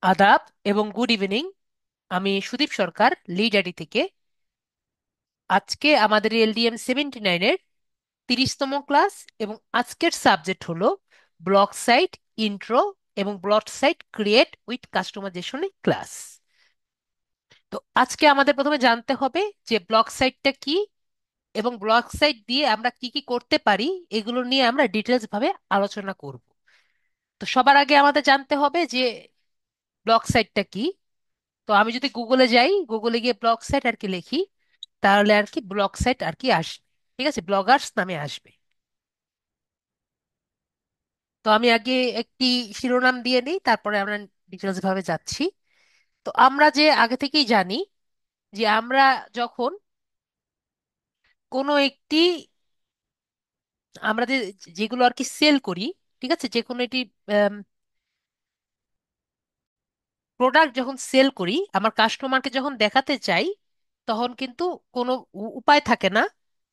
আদাব এবং good evening. আমি সুদীপ সরকার, লিড আইডি থেকে। আজকে আমাদের LDM 79-এর 30তম ক্লাস, এবং আজকের সাবজেক্ট হলো ব্লক সাইট ইন্ট্রো এবং blog site create with customization class. তো আজকে আমাদের প্রথমে জানতে হবে যে ব্লক সাইটটা কি এবং ব্লক সাইট দিয়ে আমরা কি কি করতে পারি। এগুলো নিয়ে আমরা ডিটেলস ভাবে আলোচনা করব। তো সবার আগে আমাদের জানতে হবে যে ব্লক সাইটটা কি। তো আমি যদি গুগলে যাই, গুগলে গিয়ে ব্লগ সাইট আর কি লিখি, তাহলে আর কি ব্লগ সাইট আর কি আসবে। ঠিক আছে, ব্লগার্স নামে আসবে। তো আমি আগে একটি শিরোনাম দিয়ে নিই, তারপরে আমরা ডিটেলস ভাবে যাচ্ছি। তো আমরা যে আগে থেকেই জানি যে আমরা যখন কোনো একটি, আমরা যেগুলো আর কি সেল করি, ঠিক আছে, যে কোনো একটি প্রোডাক্ট যখন সেল করি, আমার কাস্টমারকে যখন দেখাতে চাই, তখন কিন্তু কোনো উপায় থাকে না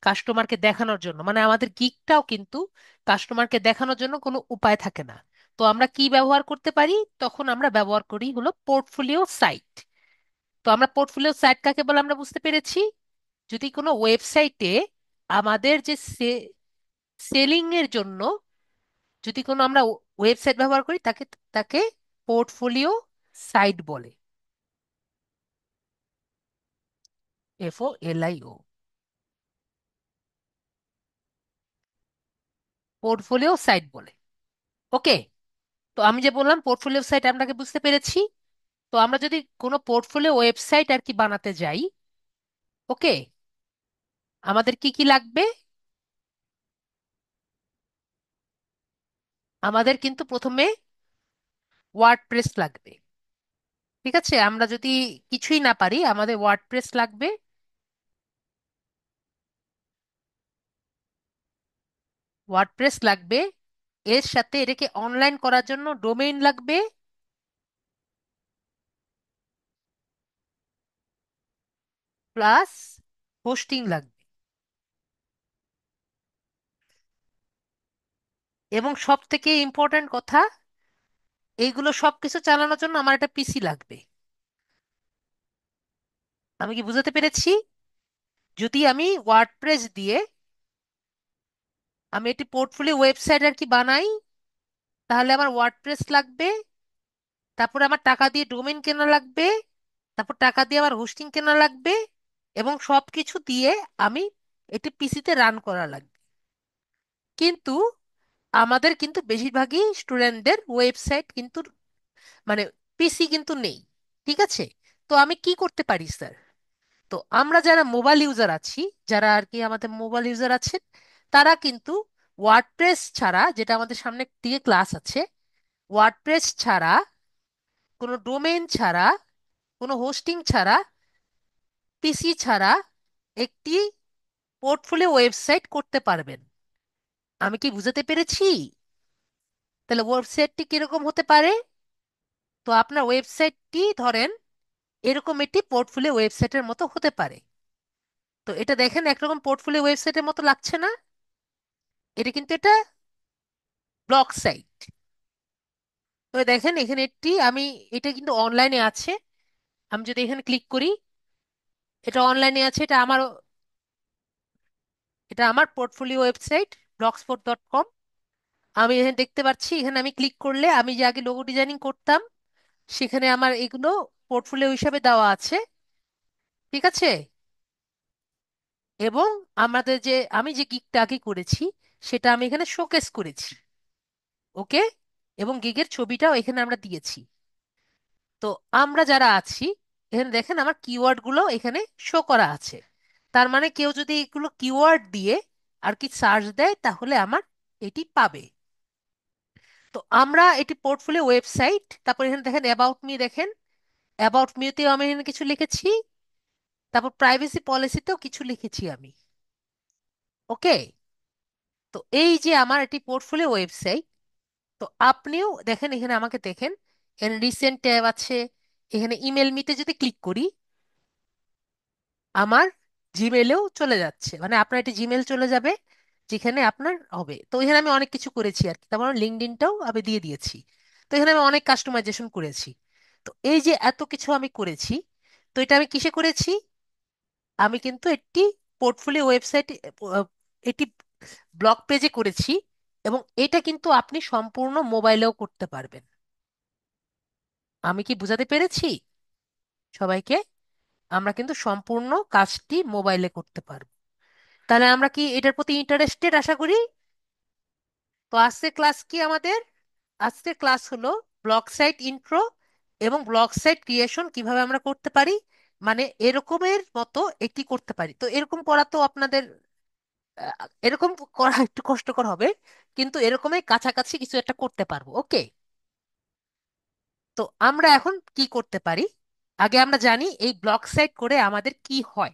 কাস্টমারকে দেখানোর জন্য। মানে আমাদের গিকটাও কিন্তু কাস্টমারকে দেখানোর জন্য কোনো উপায় থাকে না। তো আমরা কি ব্যবহার করতে পারি? তখন আমরা ব্যবহার করি হলো পোর্টফোলিও সাইট। তো আমরা পোর্টফোলিও সাইট কাকে বলে আমরা বুঝতে পেরেছি। যদি কোনো ওয়েবসাইটে আমাদের যে সেলিং এর জন্য যদি কোনো আমরা ওয়েবসাইট ব্যবহার করি, তাকে তাকে পোর্টফোলিও সাইট বলে। FOLIO, পোর্টফোলিও সাইট বলে। ওকে। তো আমি যে বললাম পোর্টফোলিও সাইট আপনাকে বুঝতে পেরেছি। তো আমরা যদি কোনো পোর্টফোলিও ওয়েবসাইট আর কি বানাতে যাই, ওকে, আমাদের কি কি লাগবে? আমাদের কিন্তু প্রথমে ওয়ার্ডপ্রেস লাগবে। ঠিক আছে, আমরা যদি কিছুই না পারি, আমাদের ওয়ার্ডপ্রেস লাগবে। ওয়ার্ডপ্রেস লাগবে, এর সাথে এটাকে অনলাইন করার জন্য ডোমেইন লাগবে, প্লাস হোস্টিং লাগবে। এবং সব থেকে ইম্পর্ট্যান্ট কথা, এইগুলো সব কিছু চালানোর জন্য আমার একটা পিসি লাগবে। আমি কি বুঝাতে পেরেছি? যদি আমি ওয়ার্ডপ্রেস দিয়ে আমি একটি পোর্টফোলিও ওয়েবসাইট আর কি বানাই, তাহলে আমার ওয়ার্ডপ্রেস লাগবে, তারপরে আমার টাকা দিয়ে ডোমেইন কেনা লাগবে, তারপর টাকা দিয়ে আমার হোস্টিং কেনা লাগবে, এবং সব কিছু দিয়ে আমি এটি পিসিতে রান করা লাগবে। কিন্তু আমাদের কিন্তু বেশিরভাগই স্টুডেন্টদের ওয়েবসাইট কিন্তু, মানে পিসি কিন্তু নেই। ঠিক আছে, তো আমি কি করতে পারি স্যার? তো আমরা যারা মোবাইল ইউজার আছি, যারা আর কি আমাদের মোবাইল ইউজার আছেন, তারা কিন্তু ওয়ার্ডপ্রেস ছাড়া, যেটা আমাদের সামনে দিকে ক্লাস আছে, ওয়ার্ডপ্রেস ছাড়া, কোনো ডোমেইন ছাড়া, কোনো হোস্টিং ছাড়া, পিসি ছাড়া একটি পোর্টফোলিও ওয়েবসাইট করতে পারবেন। আমি কি বুঝাতে পেরেছি? তাহলে ওয়েবসাইটটি কিরকম হতে পারে? তো আপনার ওয়েবসাইটটি ধরেন এরকম একটি পোর্টফোলিও ওয়েবসাইটের মতো হতে পারে। তো এটা দেখেন একরকম পোর্টফোলিও ওয়েবসাইটের মতো লাগছে না? এটা কিন্তু এটা ব্লগ সাইট। তো দেখেন এখানে একটি আমি, এটা কিন্তু অনলাইনে আছে। আমি যদি এখানে ক্লিক করি, এটা অনলাইনে আছে, এটা আমার পোর্টফোলিও ওয়েবসাইট blogspot.com। আমি এখানে দেখতে পাচ্ছি, এখানে আমি ক্লিক করলে আমি যে আগে লোগো ডিজাইনিং করতাম, সেখানে আমার এগুলো পোর্টফোলিও হিসাবে দেওয়া আছে। ঠিক আছে, এবং আমাদের যে আমি যে গিগটা আগে করেছি, সেটা আমি এখানে শোকেস করেছি। ওকে, এবং গিগের ছবিটাও এখানে আমরা দিয়েছি। তো আমরা যারা আছি, এখানে দেখেন আমার কিওয়ার্ড গুলো এখানে শো করা আছে। তার মানে কেউ যদি এগুলো কিওয়ার্ড দিয়ে আর কি সার্চ দেয়, তাহলে আমার এটি পাবে। তো আমরা এটি পোর্টফোলিও ওয়েবসাইট, তারপর এখানে দেখেন অ্যাবাউট মি, দেখেন অ্যাবাউট মিতেও আমি এখানে কিছু লিখেছি, তারপর প্রাইভেসি পলিসিতেও কিছু লিখেছি আমি। ওকে। তো এই যে আমার এটি পোর্টফোলিও ওয়েবসাইট। তো আপনিও দেখেন, এখানে আমাকে দেখেন, এখানে রিসেন্ট ট্যাব আছে। এখানে ইমেল মিতে যদি ক্লিক করি, আমার জিমেলেও চলে যাচ্ছে, মানে আপনার এটি জিমেল চলে যাবে, যেখানে আপনার হবে। তো এখানে আমি অনেক কিছু করেছি আর কি, তারপর লিঙ্কডইনটাও আমি দিয়ে দিয়েছি। তো এখানে আমি অনেক কাস্টমাইজেশন করেছি। তো তো এই যে এত কিছু আমি করেছি, তো এটা আমি কিসে করেছি? আমি কিন্তু একটি পোর্টফোলিও ওয়েবসাইট, এটি ব্লগ পেজে করেছি। এবং এটা কিন্তু আপনি সম্পূর্ণ মোবাইলেও করতে পারবেন। আমি কি বোঝাতে পেরেছি সবাইকে? আমরা কিন্তু সম্পূর্ণ কাজটি মোবাইলে করতে পারবো। তাহলে আমরা কি এটার প্রতি ইন্টারেস্টেড আশা করি? তো আজকের ক্লাস কি আমাদের? আজকের ক্লাস হলো ব্লগ সাইট ইন্ট্রো এবং ব্লগ সাইট ক্রিয়েশন কিভাবে আমরা করতে পারি। মানে এরকমের মতো একটি করতে পারি। তো এরকম করা তো আপনাদের এরকম করা একটু কষ্টকর হবে, কিন্তু এরকমই কাছাকাছি কিছু একটা করতে পারবো। ওকে? তো আমরা এখন কি করতে পারি? আগে আমরা জানি এই ব্লগ সাইট করে আমাদের কি হয়।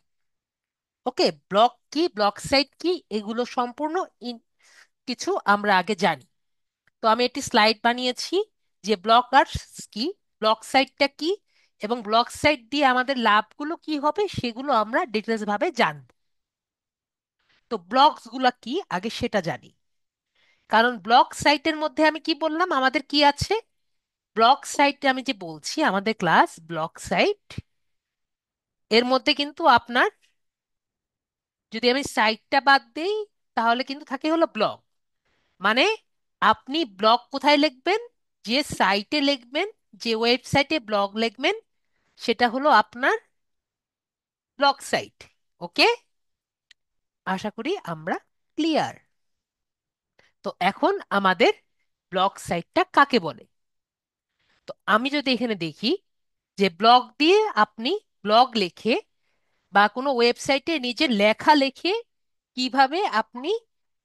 ওকে, ব্লগ কি, ব্লগ সাইট কি, এগুলো সম্পূর্ণ কিছু আমরা আগে জানি। তো আমি একটি স্লাইড বানিয়েছি যে ব্লগার্স কি, ব্লগ সাইটটা কি, এবং ব্লগ সাইট দিয়ে আমাদের লাভগুলো কি হবে সেগুলো আমরা ডিটেলস ভাবে জানবো। তো ব্লগস গুলা কি আগে সেটা জানি। কারণ ব্লগ সাইটের মধ্যে আমি কি বললাম আমাদের কি আছে? ব্লগ সাইটে আমি যে বলছি আমাদের ক্লাস ব্লগ সাইট, এর মধ্যে কিন্তু আপনার, যদি আমি সাইটটা বাদ দেই, তাহলে কিন্তু থাকে হলো ব্লগ। মানে আপনি ব্লগ কোথায় লিখবেন? যে সাইটে লিখবেন, যে ওয়েবসাইটে ব্লগ লিখবেন, সেটা হলো আপনার ব্লগ সাইট। ওকে, আশা করি আমরা ক্লিয়ার। তো এখন আমাদের ব্লগ সাইটটা কাকে বলে? তো আমি যদি এখানে দেখি যে ব্লগ দিয়ে আপনি ব্লগ লেখে বা কোনো ওয়েবসাইটে নিজের লেখা লেখে কিভাবে আপনি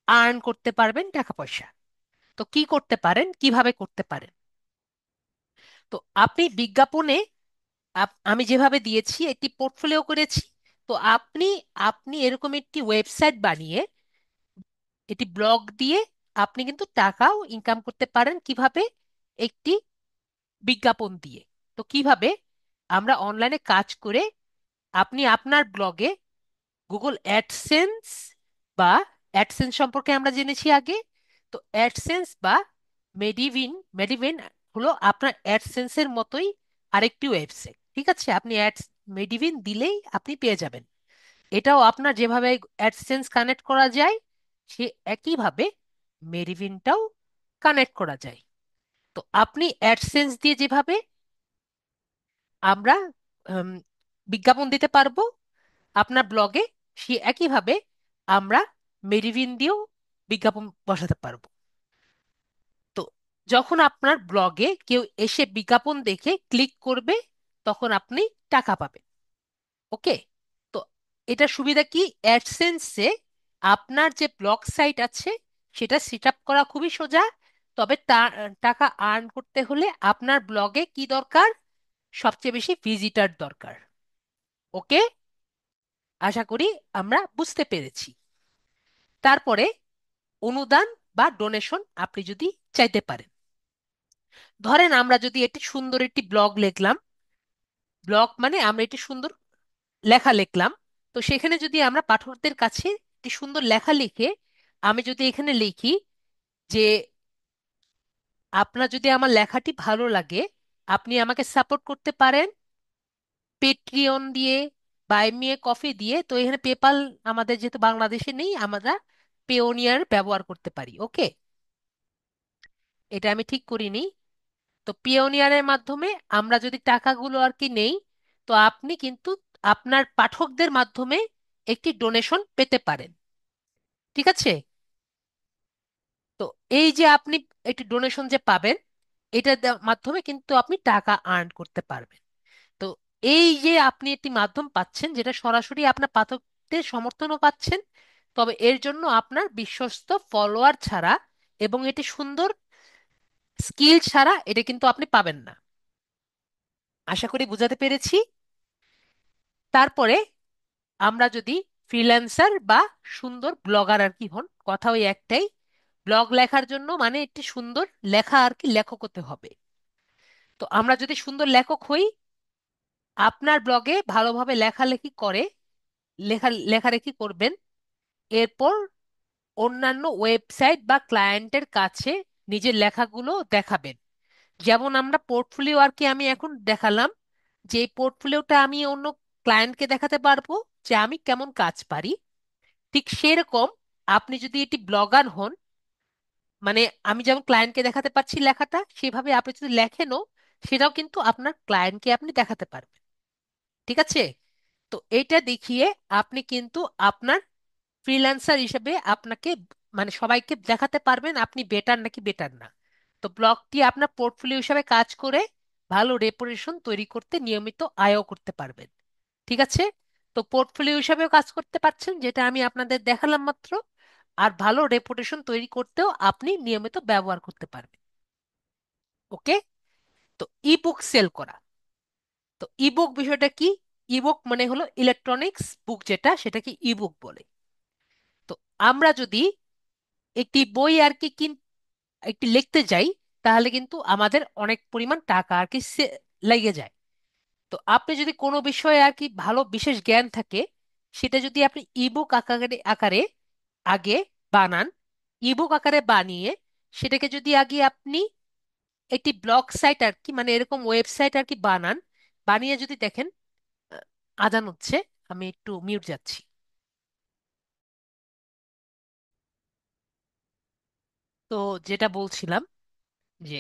আর্ন করতে পারবেন টাকা পয়সা। তো কি করতে পারেন, কিভাবে করতে পারেন? তো আপনি বিজ্ঞাপনে, আমি যেভাবে দিয়েছি একটি পোর্টফোলিও করেছি। তো আপনি আপনি এরকম একটি ওয়েবসাইট বানিয়ে এটি ব্লগ দিয়ে আপনি কিন্তু টাকাও ইনকাম করতে পারেন। কিভাবে? একটি বিজ্ঞাপন দিয়ে। তো কিভাবে? আমরা অনলাইনে কাজ করে আপনি আপনার ব্লগে গুগল অ্যাডসেন্স বা অ্যাডসেন্স সম্পর্কে আমরা জেনেছি আগে। তো অ্যাডসেন্স বা মেডিভিন, মেডিভেন হলো আপনার অ্যাডসেন্সের মতোই আরেকটি ওয়েবসাইট। ঠিক আছে, আপনি মেডিভিন দিলেই আপনি পেয়ে যাবেন। এটাও আপনার যেভাবে অ্যাডসেন্স কানেক্ট করা যায়, সে একইভাবে মেডিভিনটাও কানেক্ট করা যায়। তো আপনি অ্যাডসেন্স দিয়ে যেভাবে আমরা উম, বিজ্ঞাপন দিতে পারবো আপনার ব্লগে, সে একইভাবে আমরা মেরিভিন দিয়েও বিজ্ঞাপন বসাতে পারবো। তো যখন আপনার ব্লগে কেউ এসে বিজ্ঞাপন দেখে ক্লিক করবে, তখন আপনি টাকা পাবেন। ওকে? তো এটার সুবিধা কি? অ্যাডসেন্সে আপনার যে ব্লগ সাইট আছে সেটা সেট আপ করা খুবই সোজা। তবে টাকা আর্ন করতে হলে আপনার ব্লগে কি দরকার? সবচেয়ে বেশি ভিজিটার দরকার। ওকে, আশা করি আমরা বুঝতে পেরেছি। তারপরে অনুদান বা ডোনেশন আপনি যদি চাইতে পারেন। ধরেন আমরা যদি একটি সুন্দর একটি ব্লগ লিখলাম, ব্লগ মানে আমরা একটি সুন্দর লেখা লিখলাম। তো সেখানে যদি আমরা পাঠকদের কাছে একটি সুন্দর লেখা লিখে আমি যদি এখানে লিখি যে আপনার যদি আমার লেখাটি ভালো লাগে, আপনি আমাকে সাপোর্ট করতে পারেন পেট্রিয়ন দিয়ে, বাই মি এ কফি দিয়ে। তো এখানে পেপাল আমাদের যেহেতু বাংলাদেশে নেই, আমরা পেওনিয়ার ব্যবহার করতে পারি। ওকে, এটা আমি ঠিক করিনি। তো পিওনিয়ারের মাধ্যমে আমরা যদি টাকাগুলো আর কি নেই, তো আপনি কিন্তু আপনার পাঠকদের মাধ্যমে একটি ডোনেশন পেতে পারেন। ঠিক আছে? তো এই যে আপনি একটি ডোনেশন যে পাবেন, এটার মাধ্যমে কিন্তু আপনি টাকা আর্ন করতে পারবেন। তো এই যে আপনি একটি মাধ্যম পাচ্ছেন যেটা সরাসরি আপনার পাঠকদের সমর্থনও পাচ্ছেন, তবে এর জন্য আপনার বিশ্বস্ত ফলোয়ার ছাড়া এবং এটি সুন্দর স্কিল ছাড়া এটা কিন্তু আপনি পাবেন না। আশা করি বুঝাতে পেরেছি। তারপরে আমরা যদি ফ্রিল্যান্সার বা সুন্দর ব্লগার আর কি হন, কথা ওই একটাই। ব্লগ লেখার জন্য মানে একটি সুন্দর লেখা আর কি লেখক হতে হবে। তো আমরা যদি সুন্দর লেখক হই, আপনার ব্লগে ভালোভাবে লেখালেখি করে লেখালেখি করবেন, এরপর অন্যান্য ওয়েবসাইট বা ক্লায়েন্টের কাছে নিজের লেখাগুলো দেখাবেন। যেমন আমরা পোর্টফোলিও আর কি আমি এখন দেখালাম, যে এই পোর্টফোলিওটা আমি অন্য ক্লায়েন্টকে দেখাতে পারবো যে আমি কেমন কাজ পারি। ঠিক সেরকম আপনি যদি এটি ব্লগার হন, মানে আমি যেমন ক্লায়েন্টকে দেখাতে পারছি লেখাটা, সেভাবে আপনি যদি লেখেনও, সেটাও কিন্তু আপনার ক্লায়েন্টকে আপনি দেখাতে পারবেন। ঠিক আছে? তো এটা দেখিয়ে আপনি কিন্তু আপনার ফ্রিল্যান্সার হিসেবে আপনাকে মানে সবাইকে দেখাতে পারবেন আপনি বেটার নাকি বেটার না। তো ব্লগটি আপনার পোর্টফোলিও হিসাবে কাজ করে ভালো রেপুটেশন তৈরি করতে নিয়মিত আয়ও করতে পারবেন। ঠিক আছে? তো পোর্টফোলিও হিসাবেও কাজ করতে পারছেন, যেটা আমি আপনাদের দেখালাম মাত্র। আর ভালো রেপুটেশন তৈরি করতেও আপনি নিয়মিত ব্যবহার করতে পারবেন। ওকে? তো ইবুক সেল করা। তো ইবুক বিষয়টা কি? ইবুক মানে হলো ইলেকট্রনিক্স বুক, যেটা সেটাকে ইবুক বলে। তো আমরা যদি একটি বই আর কি একটি লিখতে যাই, তাহলে কিন্তু আমাদের অনেক পরিমাণ টাকা আর কি লেগে যায়। তো আপনি যদি কোনো বিষয়ে আর কি ভালো বিশেষ জ্ঞান থাকে, সেটা যদি আপনি ইবুক আকারে আকারে আগে বানান, ইবুক আকারে বানিয়ে সেটাকে যদি আগে আপনি একটি ব্লগ সাইট আর কি মানে এরকম ওয়েবসাইট আর কি বানান, বানিয়ে যদি দেখেন, আহ, আজান হচ্ছে, আমি একটু মিউট যাচ্ছি। তো যেটা বলছিলাম, যে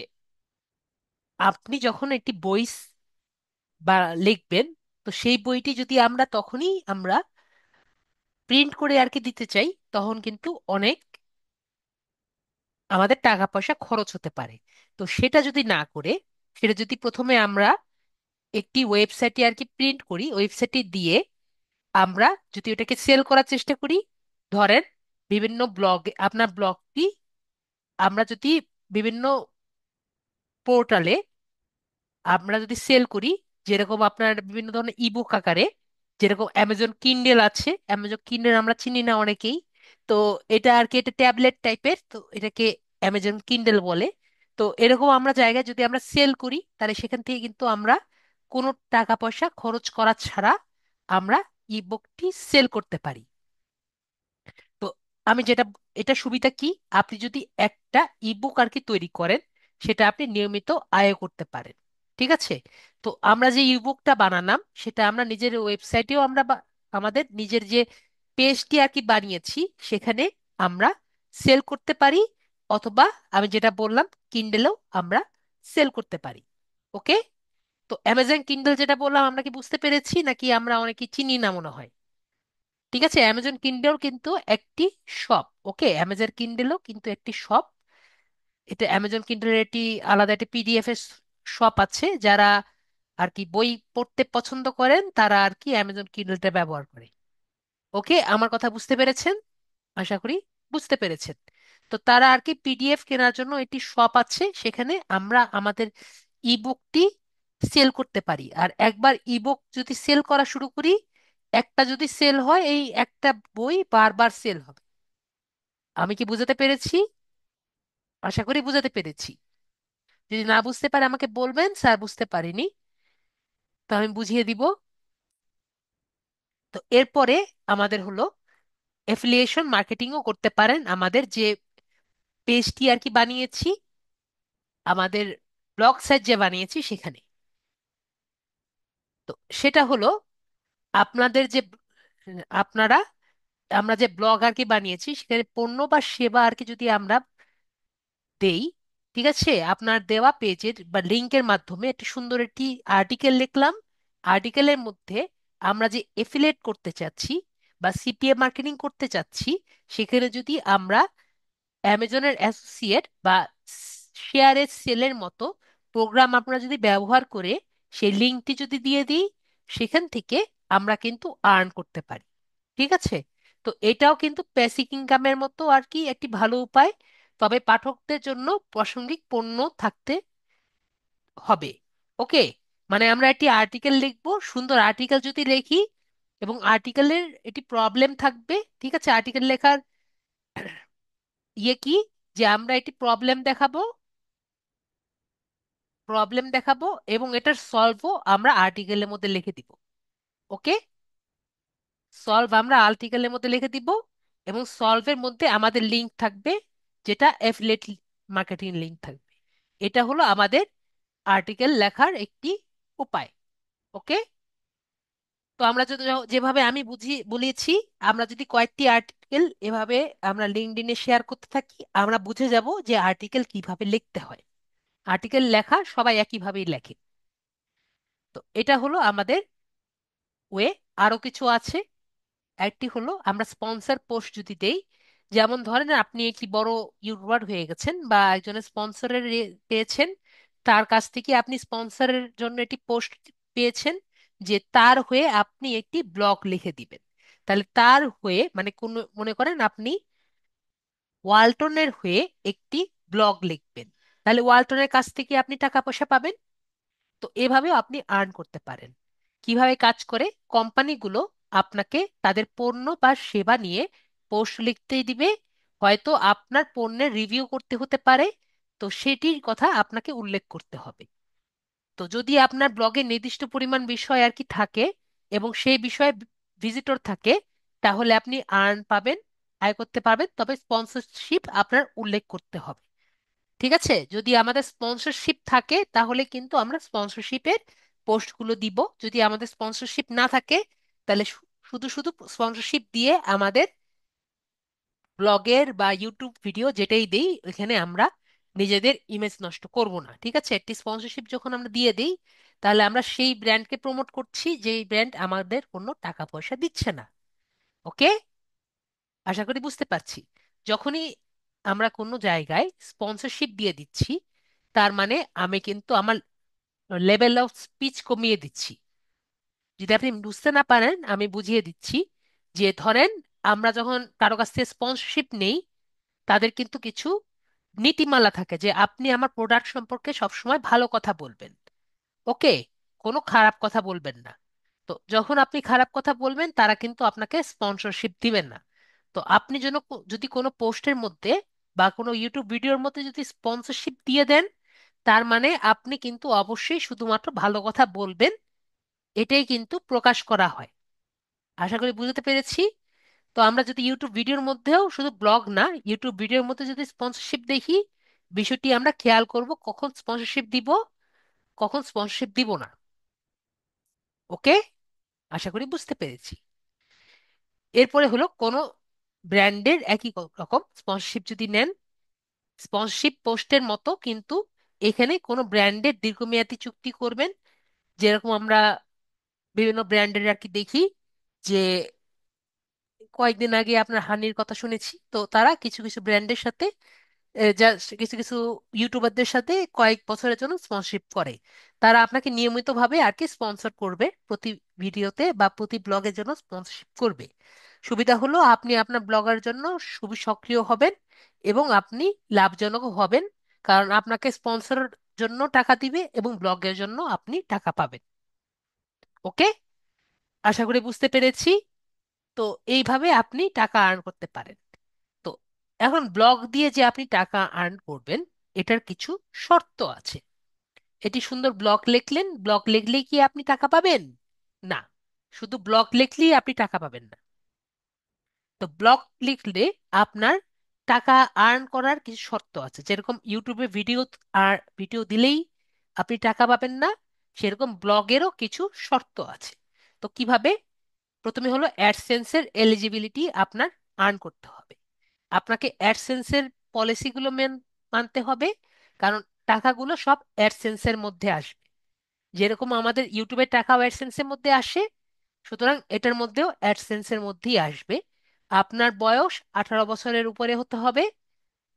আপনি যখন একটি বই বা লিখবেন, তো সেই বইটি যদি আমরা তখনই আমরা প্রিন্ট করে আর কি দিতে চাই, তখন কিন্তু অনেক আমাদের টাকা পয়সা খরচ হতে পারে। তো সেটা যদি না করে, সেটা যদি প্রথমে আমরা একটি ওয়েবসাইটে আর কি প্রিন্ট করি, ওয়েবসাইটে দিয়ে আমরা যদি ওটাকে সেল করার চেষ্টা করি, ধরেন বিভিন্ন ব্লগে আপনার ব্লগটি আমরা যদি বিভিন্ন পোর্টালে আমরা যদি সেল করি, যেরকম আপনার বিভিন্ন ধরনের ইবুক আকারে, যেরকম অ্যামাজন কিন্ডেল আছে, অ্যামাজন কিন্ডেল আমরা চিনি না অনেকেই। তো এটা আর কি এটা ট্যাবলেট টাইপের, তো এটাকে অ্যামাজন কিন্ডেল বলে। তো এরকম আমরা জায়গায় যদি আমরা সেল করি, তাহলে সেখান থেকে কিন্তু আমরা কোনো টাকা পয়সা খরচ করা ছাড়া আমরা ইবুকটি সেল করতে পারি। তো আমি যেটা, এটা সুবিধা কি, আপনি যদি একটা ইবুক আর কি তৈরি করেন, সেটা আপনি নিয়মিত আয় করতে পারেন। ঠিক আছে? তো আমরা যে ইবুকটা বানালাম, সেটা আমরা নিজের ওয়েবসাইটেও আমরা আমাদের নিজের যে পেজটি আর কি বানিয়েছি, সেখানে আমরা সেল করতে পারি, অথবা আমি যেটা বললাম কিন্ডেলেও আমরা সেল করতে পারি। ওকে? তো অ্যামাজন কিন্ডেল যেটা বললাম, আমরা কি বুঝতে পেরেছি নাকি আমরা অনেকে চিনি না মনে হয়? ঠিক আছে, অ্যামাজন কিন্ডেল কিন্তু একটি শপ। ওকে, অ্যামাজন কিন্ডেলও কিন্তু একটি শপ। এটা অ্যামাজন কিন্ডেলের একটি আলাদা একটি পিডিএফ এর শপ আছে। যারা আর কি বই পড়তে পছন্দ করেন, তারা আর কি অ্যামাজন কিন্ডেলটা ব্যবহার করে। ওকে, আমার কথা বুঝতে পেরেছেন? আশা করি বুঝতে পেরেছেন। তো তারা আর কি পিডিএফ কেনার জন্য একটি শপ আছে, সেখানে আমরা আমাদের ইবুকটি সেল করতে পারি। আর একবার ইবুক যদি সেল করা শুরু করি, একটা যদি সেল হয়, এই একটা বই বারবার সেল হবে। আমি কি বুঝাতে পেরেছি? আশা করি বুঝাতে পেরেছি। যদি না বুঝতে পারে আমাকে বলবেন, স্যার বুঝতে পারিনি, তো আমি বুঝিয়ে দিব। তো এরপরে আমাদের হলো এফিলিয়েশন মার্কেটিংও করতে পারেন আমাদের যে পেজটি আর কি বানিয়েছি, আমাদের ব্লগ সাইট যে বানিয়েছি সেখানে। তো সেটা হলো আপনাদের যে আপনারা আমরা যে ব্লগ আর কি বানিয়েছি, সেখানে পণ্য বা সেবা আর কি যদি আমরা দেই, ঠিক আছে, আপনার দেওয়া পেজের বা লিংকের মাধ্যমে একটি সুন্দর একটি আর্টিকেল লিখলাম। আর্টিকেলের মধ্যে আমরা যে এফিলিয়েট করতে চাচ্ছি বা সিপিএ মার্কেটিং করতে চাচ্ছি, সেখানে যদি আমরা অ্যামাজনের অ্যাসোসিয়েট বা শেয়ারের সেলের মতো প্রোগ্রাম আমরা যদি ব্যবহার করে সেই লিঙ্কটি যদি দিয়ে দিই, সেখান থেকে আমরা কিন্তু আর্ন করতে পারি। ঠিক আছে? তো এটাও কিন্তু বেসিক ইনকামের মতো আর কি একটি ভালো উপায়। তবে পাঠকদের জন্য প্রাসঙ্গিক পণ্য থাকতে হবে। ওকে? মানে আমরা একটি আর্টিকেল লিখবো, সুন্দর আর্টিকেল যদি লিখি, এবং আর্টিকেলের একটি প্রবলেম থাকবে। ঠিক আছে? আর্টিকেল লেখার ইয়ে কি, যে আমরা একটি প্রবলেম দেখাবো এবং এটার সলভও আমরা আর্টিকেলের মধ্যে লিখে দিব। ওকে? সলভ আমরা আর্টিকেলের মধ্যে লিখে দিব, এবং সলভের মধ্যে আমাদের লিংক থাকবে, যেটা অ্যাফিলিয়েট মার্কেটিং লিংক থাকবে। এটা হলো আমাদের আর্টিকেল লেখার একটি উপায়। ওকে। তো আমরা যদি যেভাবে আমি বলেছি, আমরা যদি কয়েকটি আর্টিকেল এভাবে আমরা লিঙ্কডইনে শেয়ার করতে থাকি, আমরা বুঝে যাব যে আর্টিকেল কিভাবে লিখতে হয়। আর্টিকেল লেখা সবাই একইভাবেই লেখে। তো এটা হলো আমাদের ওয়ে। আরো কিছু আছে। একটি হলো আমরা স্পন্সর পোস্ট যদি দেই, যেমন ধরেন আপনি একটি বড় ইউটিউবার হয়ে গেছেন বা একজনের স্পন্সরের পেয়েছেন, তার কাছ থেকে আপনি স্পন্সরের জন্য একটি পোস্ট পেয়েছেন, যে তার হয়ে আপনি একটি ব্লগ লিখে দিবেন। তাহলে তার হয়ে মানে কোন, মনে করেন আপনি ওয়ালটনের হয়ে একটি ব্লগ লিখবেন, তাহলে ওয়ালটনের কাছ থেকে আপনি টাকা পয়সা পাবেন। তো এভাবেও আপনি আর্ন করতে পারেন। কিভাবে কাজ করে, কোম্পানিগুলো আপনাকে তাদের পণ্য বা সেবা নিয়ে পোস্ট লিখতে দিবে, হয়তো আপনার পণ্যের রিভিউ করতে হতে পারে, তো সেটির কথা আপনাকে উল্লেখ করতে হবে। তো যদি আপনার ব্লগে নির্দিষ্ট পরিমাণ বিষয় আর কি থাকে এবং সেই বিষয়ে ভিজিটর থাকে, তাহলে আপনি আর্ন পাবেন, আয় করতে পারবেন, তবে স্পন্সরশিপ আপনার উল্লেখ করতে হবে। ঠিক আছে, যদি আমাদের স্পন্সরশিপ থাকে তাহলে কিন্তু আমরা স্পন্সরশিপের পোস্টগুলো দিব। যদি আমাদের স্পন্সরশিপ না থাকে, তাহলে শুধু শুধু স্পন্সরশিপ দিয়ে আমাদের ব্লগের বা ইউটিউব ভিডিও যেটাই দেই এখানে আমরা নিজেদের ইমেজ নষ্ট করব না। ঠিক আছে, একটি স্পন্সরশিপ যখন আমরা দিয়ে দিই, তাহলে আমরা সেই ব্র্যান্ডকে প্রমোট করছি যেই ব্র্যান্ড আমাদের কোনো টাকা পয়সা দিচ্ছে না। ওকে, আশা করি বুঝতে পারছি। যখনই আমরা কোনো জায়গায় স্পন্সরশিপ দিয়ে দিচ্ছি, তার মানে আমি কিন্তু আমার লেভেল অফ স্পিচ কমিয়ে দিচ্ছি। যদি আপনি বুঝতে না পারেন আমি বুঝিয়ে দিচ্ছি। যে ধরেন আমরা যখন কারো কাছ থেকে স্পন্সরশিপ নেই, তাদের কিন্তু কিছু নীতিমালা থাকে যে আপনি আমার প্রোডাক্ট সম্পর্কে সবসময় ভালো কথা বলবেন। ওকে, কোনো খারাপ কথা বলবেন না। তো যখন আপনি খারাপ কথা বলবেন, তারা কিন্তু আপনাকে স্পন্সরশিপ দিবেন না। তো আপনি যেন যদি কোনো পোস্টের মধ্যে বা কোনো ইউটিউব ভিডিওর মধ্যে যদি স্পন্সরশিপ দিয়ে দেন, তার মানে আপনি কিন্তু অবশ্যই শুধুমাত্র ভালো কথা বলবেন, এটাই কিন্তু প্রকাশ করা হয়। আশা করি বুঝতে পেরেছি। তো আমরা যদি ইউটিউব ভিডিওর মধ্যেও, শুধু ব্লগ না, ইউটিউব ভিডিওর মধ্যে যদি স্পন্সরশিপ দেখি, বিষয়টি আমরা খেয়াল করব কখন স্পন্সরশিপ দিব, কখন স্পন্সরশিপ দিব না। ওকে, আশা করি বুঝতে পেরেছি। এরপরে হলো কোনো ব্র্যান্ডের একই রকম স্পন্সরশিপ যদি নেন, স্পন্সরশিপ পোস্টের মতো কিন্তু এখানে কোনো ব্র্যান্ডের দীর্ঘমেয়াদী চুক্তি করবেন। যেরকম আমরা বিভিন্ন ব্র্যান্ডের আর কি দেখি, যে কয়েকদিন আগে আপনার হানির কথা শুনেছি, তো তারা কিছু কিছু ব্র্যান্ডের সাথে যা কিছু কিছু ইউটিউবারদের সাথে কয়েক বছরের জন্য স্পন্সরশিপ করে। তারা আপনাকে নিয়মিতভাবে আর কি স্পন্সর করবে, প্রতি ভিডিওতে বা প্রতি ব্লগের জন্য স্পন্সরশিপ করবে। সুবিধা হলো আপনি আপনার ব্লগের জন্য খুবই সক্রিয় হবেন এবং আপনি লাভজনক হবেন, কারণ আপনাকে স্পন্সরের জন্য টাকা দিবে এবং ব্লগের জন্য আপনি টাকা পাবেন। ওকে, আশা করি বুঝতে পেরেছি। তো এইভাবে আপনি টাকা আর্ন করতে পারেন। তো এখন ব্লগ দিয়ে যে আপনি টাকা আর্ন করবেন, এটার কিছু শর্ত আছে। এটি সুন্দর ব্লগ লিখলেন, ব্লগ লিখলেই কি আপনি টাকা পাবেন? না, শুধু ব্লগ লিখলেই আপনি টাকা পাবেন না। তো ব্লগ লিখলে আপনার টাকা আর্ন করার কিছু শর্ত আছে। যেরকম ইউটিউবে ভিডিও দিলেই আপনি টাকা পাবেন না, সেরকম ব্লগেরও কিছু শর্ত আছে। তো কিভাবে? প্রথমে হলো অ্যাডসেন্সের এলিজিবিলিটি আপনার আর্ন করতে হবে। আপনাকে অ্যাডসেন্সের পলিসিগুলো মানতে হবে, কারণ টাকাগুলো সব অ্যাডসেন্সের মধ্যে আসবে। যেরকম আমাদের ইউটিউবের টাকাও অ্যাডসেন্সের মধ্যে আসে, সুতরাং এটার মধ্যেও অ্যাডসেন্সের মধ্যেই আসবে। আপনার বয়স 18 বছরের উপরে হতে হবে,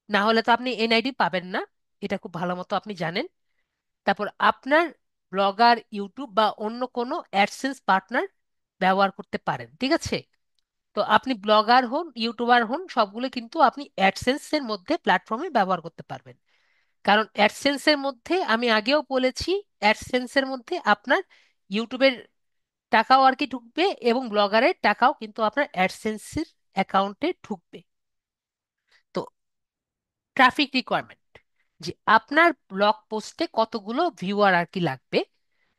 না হলে তো আপনি এনআইডি পাবেন না, এটা খুব ভালো মতো আপনি জানেন। তারপর আপনার ব্লগার, ইউটিউব বা অন্য কোনো অ্যাডসেন্স পার্টনার ব্যবহার করতে পারেন। ঠিক আছে, তো আপনি ব্লগার হন, ইউটিউবার হন, সবগুলো কিন্তু আপনি অ্যাডসেন্সের মধ্যে প্ল্যাটফর্মে ব্যবহার করতে পারবেন। কারণ অ্যাডসেন্সের মধ্যে আমি আগেও বলেছি, অ্যাডসেন্সের মধ্যে আপনার ইউটিউবের টাকাও আর কি ঢুকবে এবং ব্লগারের টাকাও কিন্তু আপনার অ্যাডসেন্সের অ্যাকাউন্টে ঢুকবে। তো ট্রাফিক রিকোয়ারমেন্ট, যে আপনার ব্লগ পোস্টে কতগুলো ভিউয়ার আর কি লাগবে।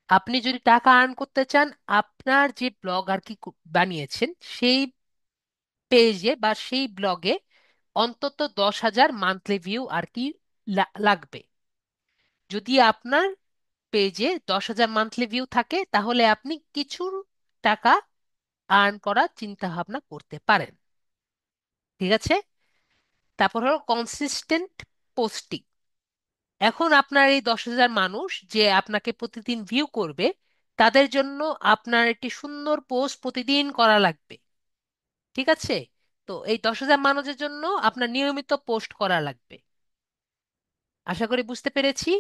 আপনি যদি টাকা আর্ন করতে চান, আপনার যে ব্লগ আর কি বানিয়েছেন সেই পেজে বা সেই ব্লগে অন্তত 10,000 মান্থলি ভিউ আর কি লাগবে। যদি আপনার পেজে 10,000 মান্থলি ভিউ থাকে, তাহলে আপনি কিছু টাকা আর্ন করার চিন্তা ভাবনা করতে পারেন। ঠিক আছে। তারপর হলো কনসিস্টেন্ট পোস্টিং। এখন আপনার এই 10,000 মানুষ যে আপনাকে প্রতিদিন ভিউ করবে, তাদের জন্য আপনার একটি সুন্দর পোস্ট প্রতিদিন করা লাগবে। ঠিক আছে। তো এই 10,000 মানুষের জন্য আপনার নিয়মিত পোস্ট করা লাগবে। আশা করি বুঝতে পেরেছি।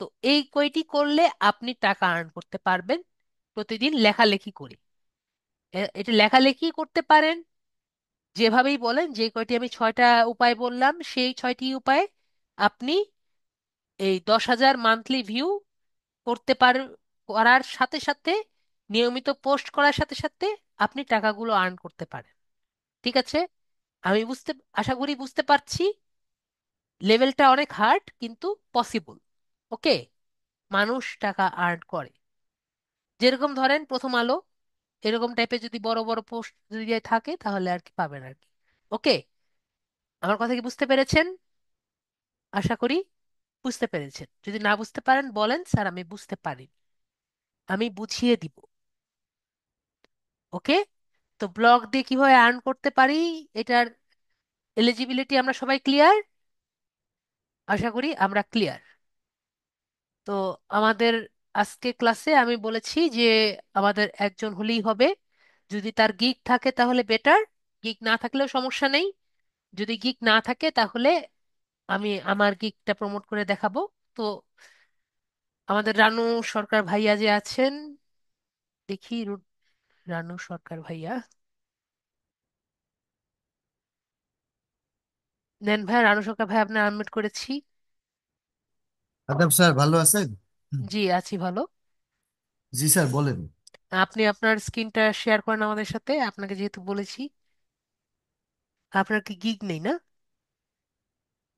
তো এই কয়টি করলে আপনি টাকা আর্ন করতে পারবেন প্রতিদিন লেখালেখি করে। এটা লেখালেখি করতে পারেন যেভাবেই বলেন, যে কয়টি আমি 6টা উপায় বললাম, সেই 6টি উপায়ে আপনি এই 10,000 মান্থলি ভিউ করতে করার সাথে সাথে, নিয়মিত পোস্ট করার সাথে সাথে আপনি টাকাগুলো আর্ন করতে পারেন। ঠিক আছে। আমি আশা করি বুঝতে পারছি। লেভেলটা অনেক হার্ড কিন্তু পসিবল। ওকে। মানুষ টাকা আর্ন করে। যেরকম ধরেন প্রথম আলো, এরকম টাইপের যদি বড় বড় পোস্ট যদি থাকে তাহলে আর কি পাবেন আর কি। ওকে। আমার কথা কি বুঝতে পেরেছেন? আশা করি বুঝতে পেরেছেন। যদি না বুঝতে পারেন বলেন, স্যার আমি বুঝতে পারি, আমি বুঝিয়ে দিব। ওকে। তো ব্লগ দিয়ে কিভাবে আর্ন করতে পারি, এটার এলিজিবিলিটি আমরা সবাই ক্লিয়ার। আশা করি আমরা ক্লিয়ার। তো আমাদের আজকে ক্লাসে আমি বলেছি যে আমাদের একজন হলেই হবে। যদি তার গিগ থাকে তাহলে বেটার, গিগ না থাকলেও সমস্যা নেই। যদি গিগ না থাকে তাহলে আমি আমার গিগটা প্রমোট করে দেখাবো। তো আমাদের রানু সরকার ভাইয়া যে আছেন, দেখি রানু সরকার ভাইয়া, নেন ভাই, রানু সরকার ভাই আপনার আনমিউট করেছি। আদাব স্যার, ভালো আছেন? জি আছি ভালো। জি স্যার, বলেন। আপনি আপনার স্ক্রিনটা শেয়ার করেন আমাদের সাথে, আপনাকে যেহেতু বলেছি। আপনার কি গিগ নেই না?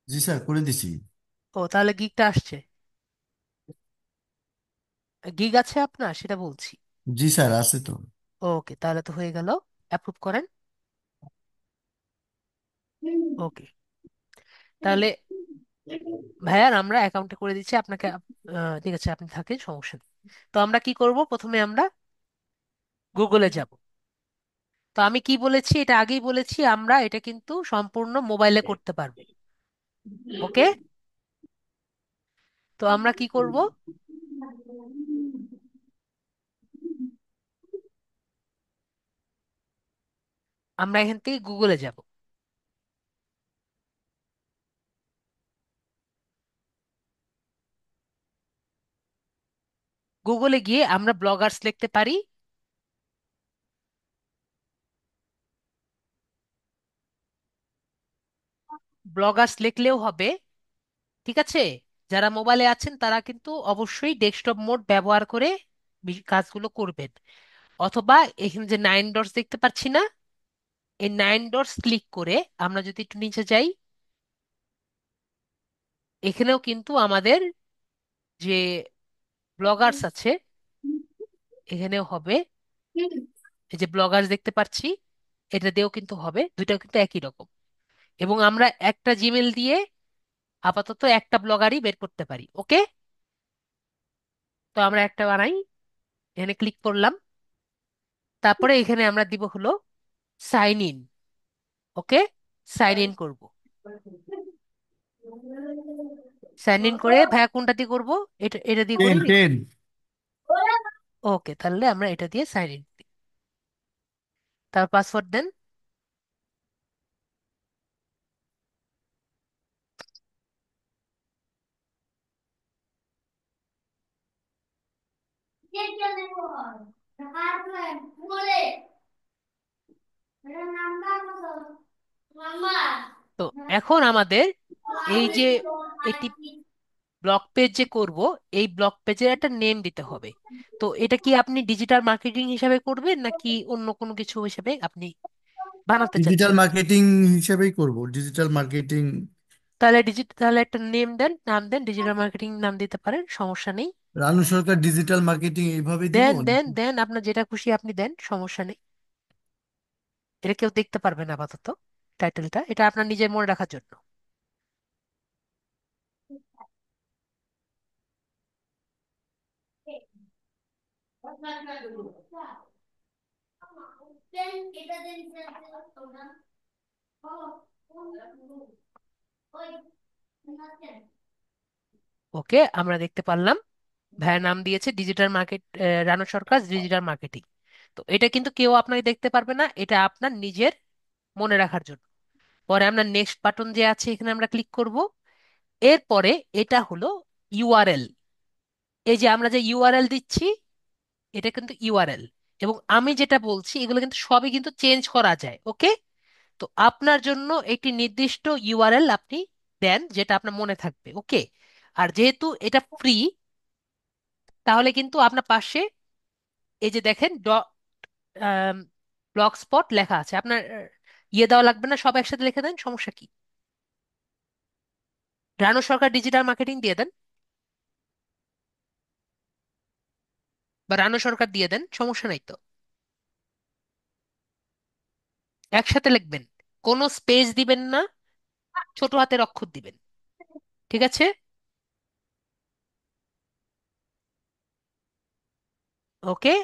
জি স্যার, করে দিছি। ও, তাহলে গিগটা আসছে। গিগ আছে আপনার, সেটা বলছি। জি স্যার, আছে তো। ওকে, তাহলে তো হয়ে গেল। অ্যাপ্রুভ করেন। ওকে। তাহলে ভাইয়ার আমরা অ্যাকাউন্টে করে দিচ্ছি আপনাকে। ঠিক আছে, আপনি থাকেন, সমস্যা নেই। তো আমরা কি করব, প্রথমে আমরা গুগলে যাব। তো আমি কি বলেছি, এটা আগেই বলেছি, আমরা এটা কিন্তু সম্পূর্ণ মোবাইলে করতে পারবো। ওকে। তো আমরা কি করব, আমরা এখান থেকে গুগলে যাব। গুগলে গিয়ে আমরা ব্লগার্স লিখতে পারি। ব্লগার্স লিখলেও হবে। ঠিক আছে। যারা মোবাইলে আছেন তারা কিন্তু অবশ্যই ডেস্কটপ মোড ব্যবহার করে কাজগুলো করবেন। অথবা এখানে যে 9 ডটস দেখতে পাচ্ছি না, এই 9 ডটস ক্লিক করে আমরা যদি একটু নিচে যাই, এখানেও কিন্তু আমাদের যে ব্লগার্স আছে এখানেও হবে। এই যে ব্লগার্স দেখতে পাচ্ছি, এটা দিয়েও কিন্তু হবে, দুইটাও কিন্তু একই রকম। এবং আমরা একটা জিমেল দিয়ে আপাতত একটা ব্লগারই বের করতে পারি। ওকে। তো আমরা একটা বানাই, এখানে ক্লিক করলাম। তারপরে এখানে আমরা দিব হলো sign in. Okay. Sign in করব। সাইন ইন করে ভাইয়া কোনটা দিয়ে করব, এটা এটা দিয়ে টেন করি। টেন ওকে, তাহলে আমরা এটা দিয়ে সাইন ইন। তার পাসওয়ার্ড দেন। তো এখন আমাদের এই যে এটি ব্লগ পেজ যে করব, এই ব্লগ পেজের একটা নেম দিতে হবে। তো এটা কি আপনি ডিজিটাল মার্কেটিং হিসাবে করবেন নাকি অন্য কোনো কিছু হিসাবে আপনি বানাতে ডিজিটাল চাচ্ছেন? মার্কেটিং হিসেবেই করব, ডিজিটাল মার্কেটিং। তাহলে একটা নেম দেন, নাম দেন, ডিজিটাল মার্কেটিং নাম দিতে পারেন, সমস্যা নেই। রানু সরকার ডিজিটাল মার্কেটিং এইভাবে দিব। দেন দেন দেন, আপনার যেটা খুশি আপনি দেন, সমস্যা নেই। এটা কেউ দেখতে পারবে না আপাতত। টাইটেলটা এটা আপনার নিজের মনে রাখার জন্য। ওকে, আমরা দেখতে পারলাম ভাইয়ের নাম দিয়েছে ডিজিটাল মার্কেট, রানু সরকার ডিজিটাল মার্কেটিং। তো এটা কিন্তু কেউ আপনাকে দেখতে পারবে না, এটা আপনার নিজের মনে রাখার জন্য। পরে আমরা নেক্সট বাটন যে আছে এখানে আমরা ক্লিক করব। এরপরে এটা হলো ইউআরএল। এই যে আমরা যে ইউআরএল দিচ্ছি, এটা কিন্তু ইউআরএল, এবং আমি যেটা বলছি এগুলো কিন্তু সবই কিন্তু চেঞ্জ করা যায়। ওকে, তো আপনার জন্য একটি নির্দিষ্ট ইউআরএল আপনি দেন যেটা আপনার মনে থাকবে। ওকে, আর যেহেতু এটা ফ্রি, তাহলে কিন্তু আপনার পাশে এই যে দেখেন ব্লগ স্পট লেখা আছে, আপনার ইয়ে দেওয়া লাগবে না, সব একসাথে লিখে দেন, সমস্যা কি? রানু সরকার ডিজিটাল মার্কেটিং দিয়ে দেন, বা রানু সরকার দিয়ে দেন, সমস্যা নাই তো। একসাথে লিখবেন, কোনো স্পেস দিবেন না, ছোট হাতের অক্ষর দিবেন। ঠিক আছে? ওকে,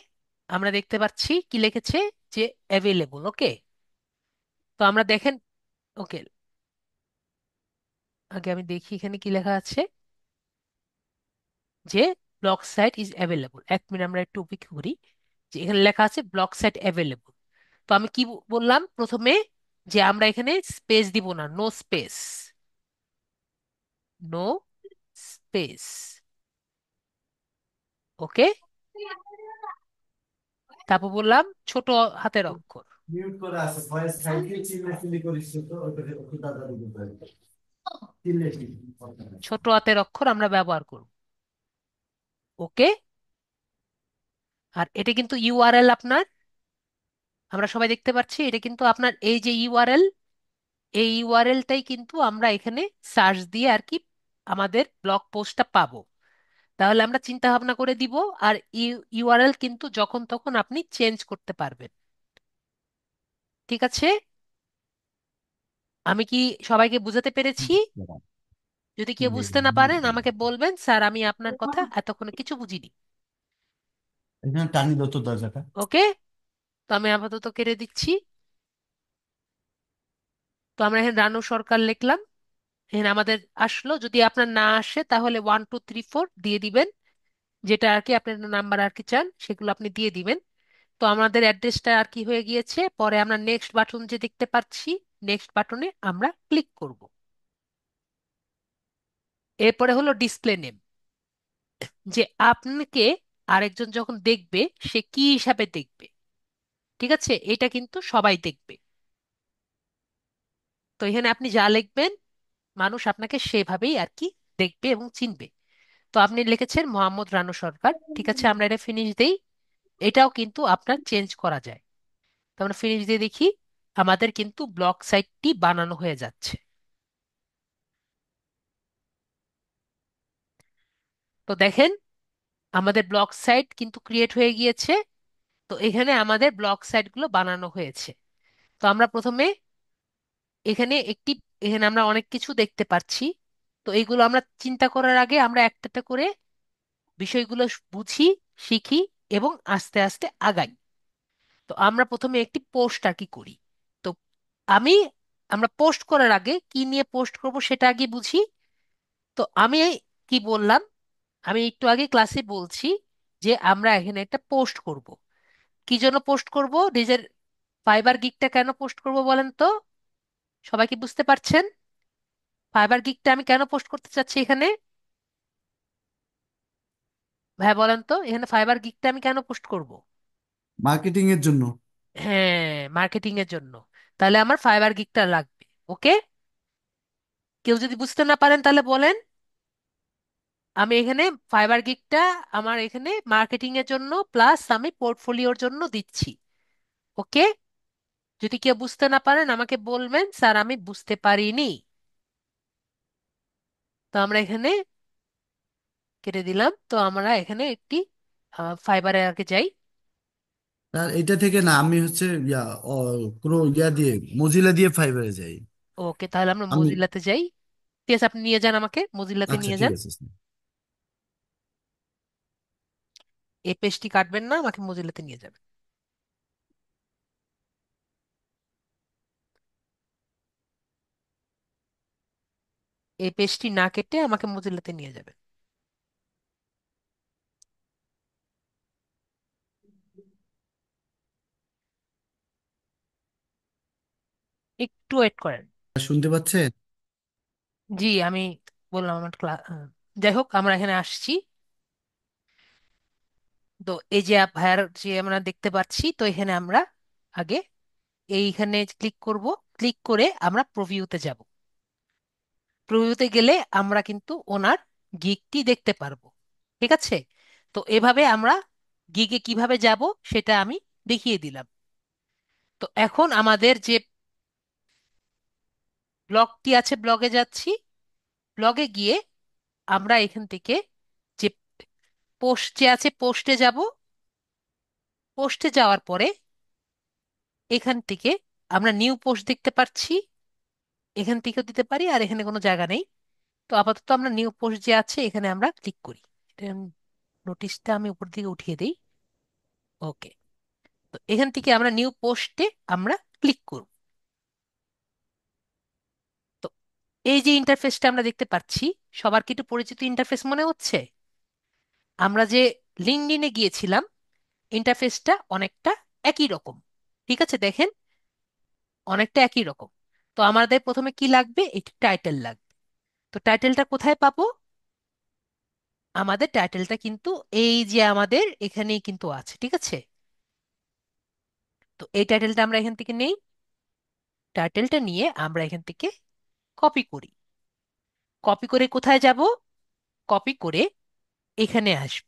আমরা দেখতে পাচ্ছি কি লিখেছে, যে অ্যাভেলেবল। ওকে, তো আমরা দেখেন। ওকে, আগে আমি দেখি এখানে কি লেখা আছে, যে blog site is available. 1 minute আমরা একটু অপেক্ষা করি, যে এখানে লেখা আছে ব্লক সাইট অ্যাভেলেবল। তো আমি কি বললাম প্রথমে, যে আমরা এখানে স্পেস দিব না, নো স্পেস, নো স্পেস। ওকে, তারপর বললাম ছোট হাতের অক্ষর। মিউট করা আছে, ভয়েস খাইতে চিল্লাচিল্লি করিস তো ওটা একটু দাদা দিতে পারে। চিল্লাচিল্লি ছোট হাতের অক্ষর আমরা ব্যবহার করব। ওকে, আর এটা কিন্তু ইউআরএল আপনার, আমরা সবাই দেখতে পাচ্ছি এটা কিন্তু আপনার এই যে ইউআরএল, এই ইউআরএলটাই কিন্তু আমরা এখানে সার্চ দিয়ে আর কি আমাদের ব্লগ পোস্টটা পাবো। তাহলে আমরা চিন্তা ভাবনা করে দিব। আর ইউআরএল কিন্তু যখন তখন আপনি চেঞ্জ করতে পারবেন। ঠিক আছে? আমি কি সবাইকে বুঝাতে পেরেছি? যদি কেউ বুঝতে না পারেন আমাকে বলবেন, স্যার আমি আপনার কথা এতক্ষণে কিছু বুঝিনি। এখানে টানি দত দরজাটা। ওকে, তো আমি আপাতত কেটে দিচ্ছি। তো আমরা এখানে রানু সরকার লিখলাম, এখানে আমাদের আসলো। যদি আপনার না আসে তাহলে 1 2 3 4 দিয়ে দিবেন, যেটা আর কি আপনার নাম্বার আর কি চান সেগুলো আপনি দিয়ে দিবেন। তো আমাদের অ্যাড্রেসটা আর কি হয়ে গিয়েছে। পরে আমরা নেক্সট বাটন যে দেখতে পাচ্ছি, নেক্সট বাটনে আমরা ক্লিক করব। এরপরে হলো ডিসপ্লে নেম, যে আপনাকে আরেকজন যখন দেখবে সে কি হিসাবে দেখবে। ঠিক আছে, এটা কিন্তু সবাই দেখবে। তো এখানে আপনি যা লিখবেন মানুষ আপনাকে সেভাবেই আর কি দেখবে এবং চিনবে। তো আপনি লিখেছেন মোহাম্মদ রানু সরকার। ঠিক আছে, আমরা এটা ফিনিশ দেই। এটাও কিন্তু আপনার চেঞ্জ করা যায়। তো আমরা ফিনিশ দিয়ে দেখি, আমাদের কিন্তু ব্লগ সাইটটি বানানো হয়ে যাচ্ছে। তো দেখেন আমাদের ব্লগ সাইট কিন্তু ক্রিয়েট হয়ে গিয়েছে। তো এখানে আমাদের ব্লগ সাইটগুলো বানানো হয়েছে। তো আমরা প্রথমে এখানে একটি, এখানে আমরা অনেক কিছু দেখতে পাচ্ছি। তো এইগুলো আমরা চিন্তা করার আগে আমরা একটা একটা করে বিষয়গুলো বুঝি, শিখি এবং আস্তে আস্তে আগাই। তো আমরা প্রথমে একটি পোস্ট আর কি করি। তো আমি, আমরা পোস্ট করার আগে কি নিয়ে পোস্ট করব সেটা আগে বুঝি। তো আমি কি বললাম, আমি একটু আগে ক্লাসে বলছি যে আমরা এখানে একটা পোস্ট করব। কি জন্য পোস্ট করব, নিজের ফাইবার গিগটা কেন পোস্ট করব বলেন তো? সবাই কি বুঝতে পারছেন ফাইবার গিগটা আমি কেন পোস্ট করতে চাচ্ছি এখানে? ভাই বলেন তো, এখানে ফাইবার গিগটা আমি কেন পোস্ট করব? মার্কেটিং এর জন্য। হ্যাঁ, মার্কেটিং এর জন্য। তাহলে আমার ফাইবার গিগটা লাগবে। ওকে, কেউ যদি বুঝতে না পারেন তাহলে বলেন। আমি এখানে ফাইবার গিগটা আমার এখানে মার্কেটিং এর জন্য প্লাস আমি পোর্টফোলিওর জন্য দিচ্ছি। ওকে, যদি কেউ বুঝতে না পারেন আমাকে বলবেন, স্যার আমি বুঝতে পারিনি। তো আমরা এখানে কেটে দিলাম। তো আমরা এখানে একটি ফাইবারে আগে যাই। আর এটা থেকে না আমি হচ্ছে কোনো ইয়া দিয়ে মোজিলা দিয়ে ফাইবারে যাই। ওকে, তাহলে আমরা আমি মজিলাতে যাই। ঠিক আছে, আপনি নিয়ে যান, আমাকে মজিলাতে আচ্ছা নিয়ে ঠিক যান। আছে। এই পেজটি কাটবেন না, আমাকে মজিলাতে নিয়ে যাবেন। এই পেজটি না কেটে আমাকে মজিলাতে নিয়ে যাবেন। একটু ওয়েট করেন। শুনতে পাচ্ছেন? জি, আমি বললাম আমার ক্লাস। যাই হোক, আমরা এখানে আসছি। তো এই যে ভাইয়ার যে আমরা দেখতে পাচ্ছি, তো এখানে আমরা আগে এইখানে ক্লিক করব। ক্লিক করে আমরা প্রভিউতে যাব। প্রভিউতে গেলে আমরা কিন্তু ওনার গিগটি দেখতে পারবো। ঠিক আছে? তো এভাবে আমরা গিগে কিভাবে যাব সেটা আমি দেখিয়ে দিলাম। তো এখন আমাদের যে ব্লগটি আছে, ব্লগে যাচ্ছি। ব্লগে গিয়ে আমরা এখান থেকে যে পোস্ট যে আছে, পোস্টে যাব। পোস্টে যাওয়ার পরে এখান থেকে আমরা নিউ পোস্ট দেখতে পাচ্ছি। এখান থেকেও দিতে পারি, আর এখানে কোনো জায়গা নেই। তো আপাতত আমরা নিউ পোস্ট যে আছে এখানে আমরা ক্লিক করি। নোটিশটা আমি উপর দিকে উঠিয়ে দিই। ওকে। তো এখান থেকে আমরা নিউ পোস্টে আমরা ক্লিক করব। তো এই যে ইন্টারফেসটা আমরা দেখতে পাচ্ছি, সবার কি একটু পরিচিত ইন্টারফেস মনে হচ্ছে? আমরা যে লিঙ্কডইনে গিয়েছিলাম, ইন্টারফেসটা অনেকটা একই রকম। ঠিক আছে, দেখেন, অনেকটা একই রকম। তো আমাদের প্রথমে কি লাগবে? একটি টাইটেল লাগবে। তো টাইটেলটা কোথায় পাবো? আমাদের টাইটেলটা কিন্তু এই যে আমাদের এখানেই কিন্তু আছে। ঠিক আছে? তো এই টাইটেলটা আমরা এখান থেকে নেই। টাইটেলটা নিয়ে আমরা এখান থেকে কপি করি। কপি করে কোথায় যাব? কপি করে এখানে আসব।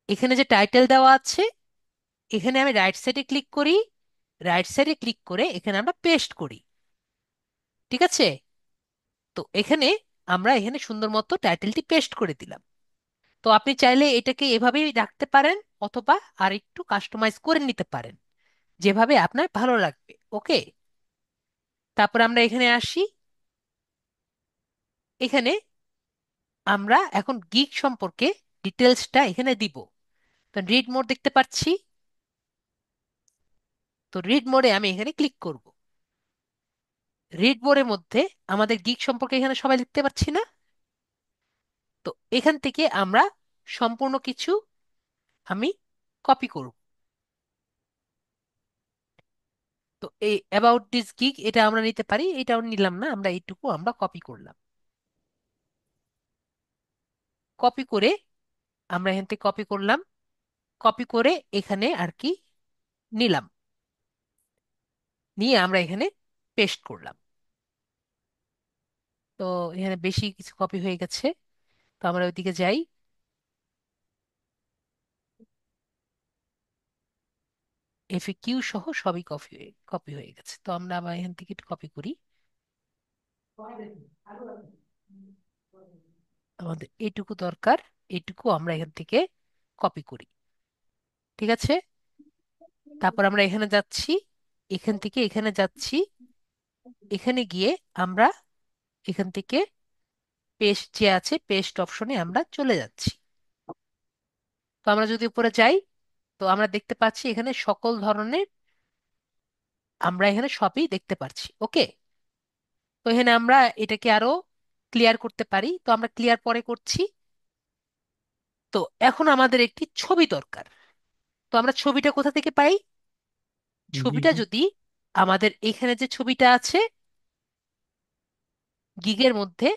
এখানে যে টাইটেল দেওয়া আছে, এখানে আমি রাইট সাইডে ক্লিক করি। রাইট সাইডে ক্লিক করে এখানে আমরা পেস্ট করি। ঠিক আছে? তো এখানে আমরা এখানে সুন্দর মতো টাইটেলটি পেস্ট করে দিলাম। তো আপনি চাইলে এটাকে এভাবেই রাখতে পারেন, অথবা আর একটু কাস্টমাইজ করে নিতে পারেন, যেভাবে আপনার ভালো লাগবে। ওকে। তারপর আমরা এখানে আসি। এখানে আমরা এখন গিগ সম্পর্কে ডিটেলসটা এখানে দিব। তো রিড মোড দেখতে পাচ্ছি। তো রিড মোডে আমি এখানে ক্লিক করব। রিড মোডের মধ্যে আমাদের গিগ সম্পর্কে এখানে সবাই লিখতে পারছি না? তো এখান থেকে আমরা সম্পূর্ণ কিছু আমি কপি করব। তো এই অ্যাবাউট দিস গিগ এটা আমরা নিতে পারি, এটাও নিলাম না, আমরা এইটুকু আমরা কপি করলাম। কপি করে আমরা এখান থেকে কপি করলাম। কপি করে এখানে আর কি নিলাম। নিয়ে আমরা এখানে পেস্ট করলাম। তো এখানে বেশি কিছু কপি হয়ে গেছে। তো আমরা ওইদিকে যাই। এফএকিউ সহ সবই কপি হয়ে গেছে। তো আমরা আবার এখান থেকে কপি করি। আমাদের এইটুকু দরকার। এইটুকু আমরা এখান থেকে কপি করি। ঠিক আছে? তারপর আমরা এখানে যাচ্ছি। এখান থেকে এখানে যাচ্ছি। এখানে গিয়ে আমরা এখান থেকে পেস্ট যে আছে, পেস্ট অপশনে আমরা চলে যাচ্ছি। তো আমরা যদি উপরে যাই, তো আমরা দেখতে পাচ্ছি এখানে সকল ধরনের, আমরা এখানে সবই দেখতে পাচ্ছি। ওকে। তো এখানে আমরা এটাকে আরো ক্লিয়ার করতে পারি, তো আমরা ক্লিয়ার পরে করছি। তো এখন আমাদের একটি ছবি দরকার। তো আমরা ছবিটা কোথা থেকে পাই? ছবিটা যদি আমাদের এখানে যে ছবিটা আছে গিগের মধ্যে,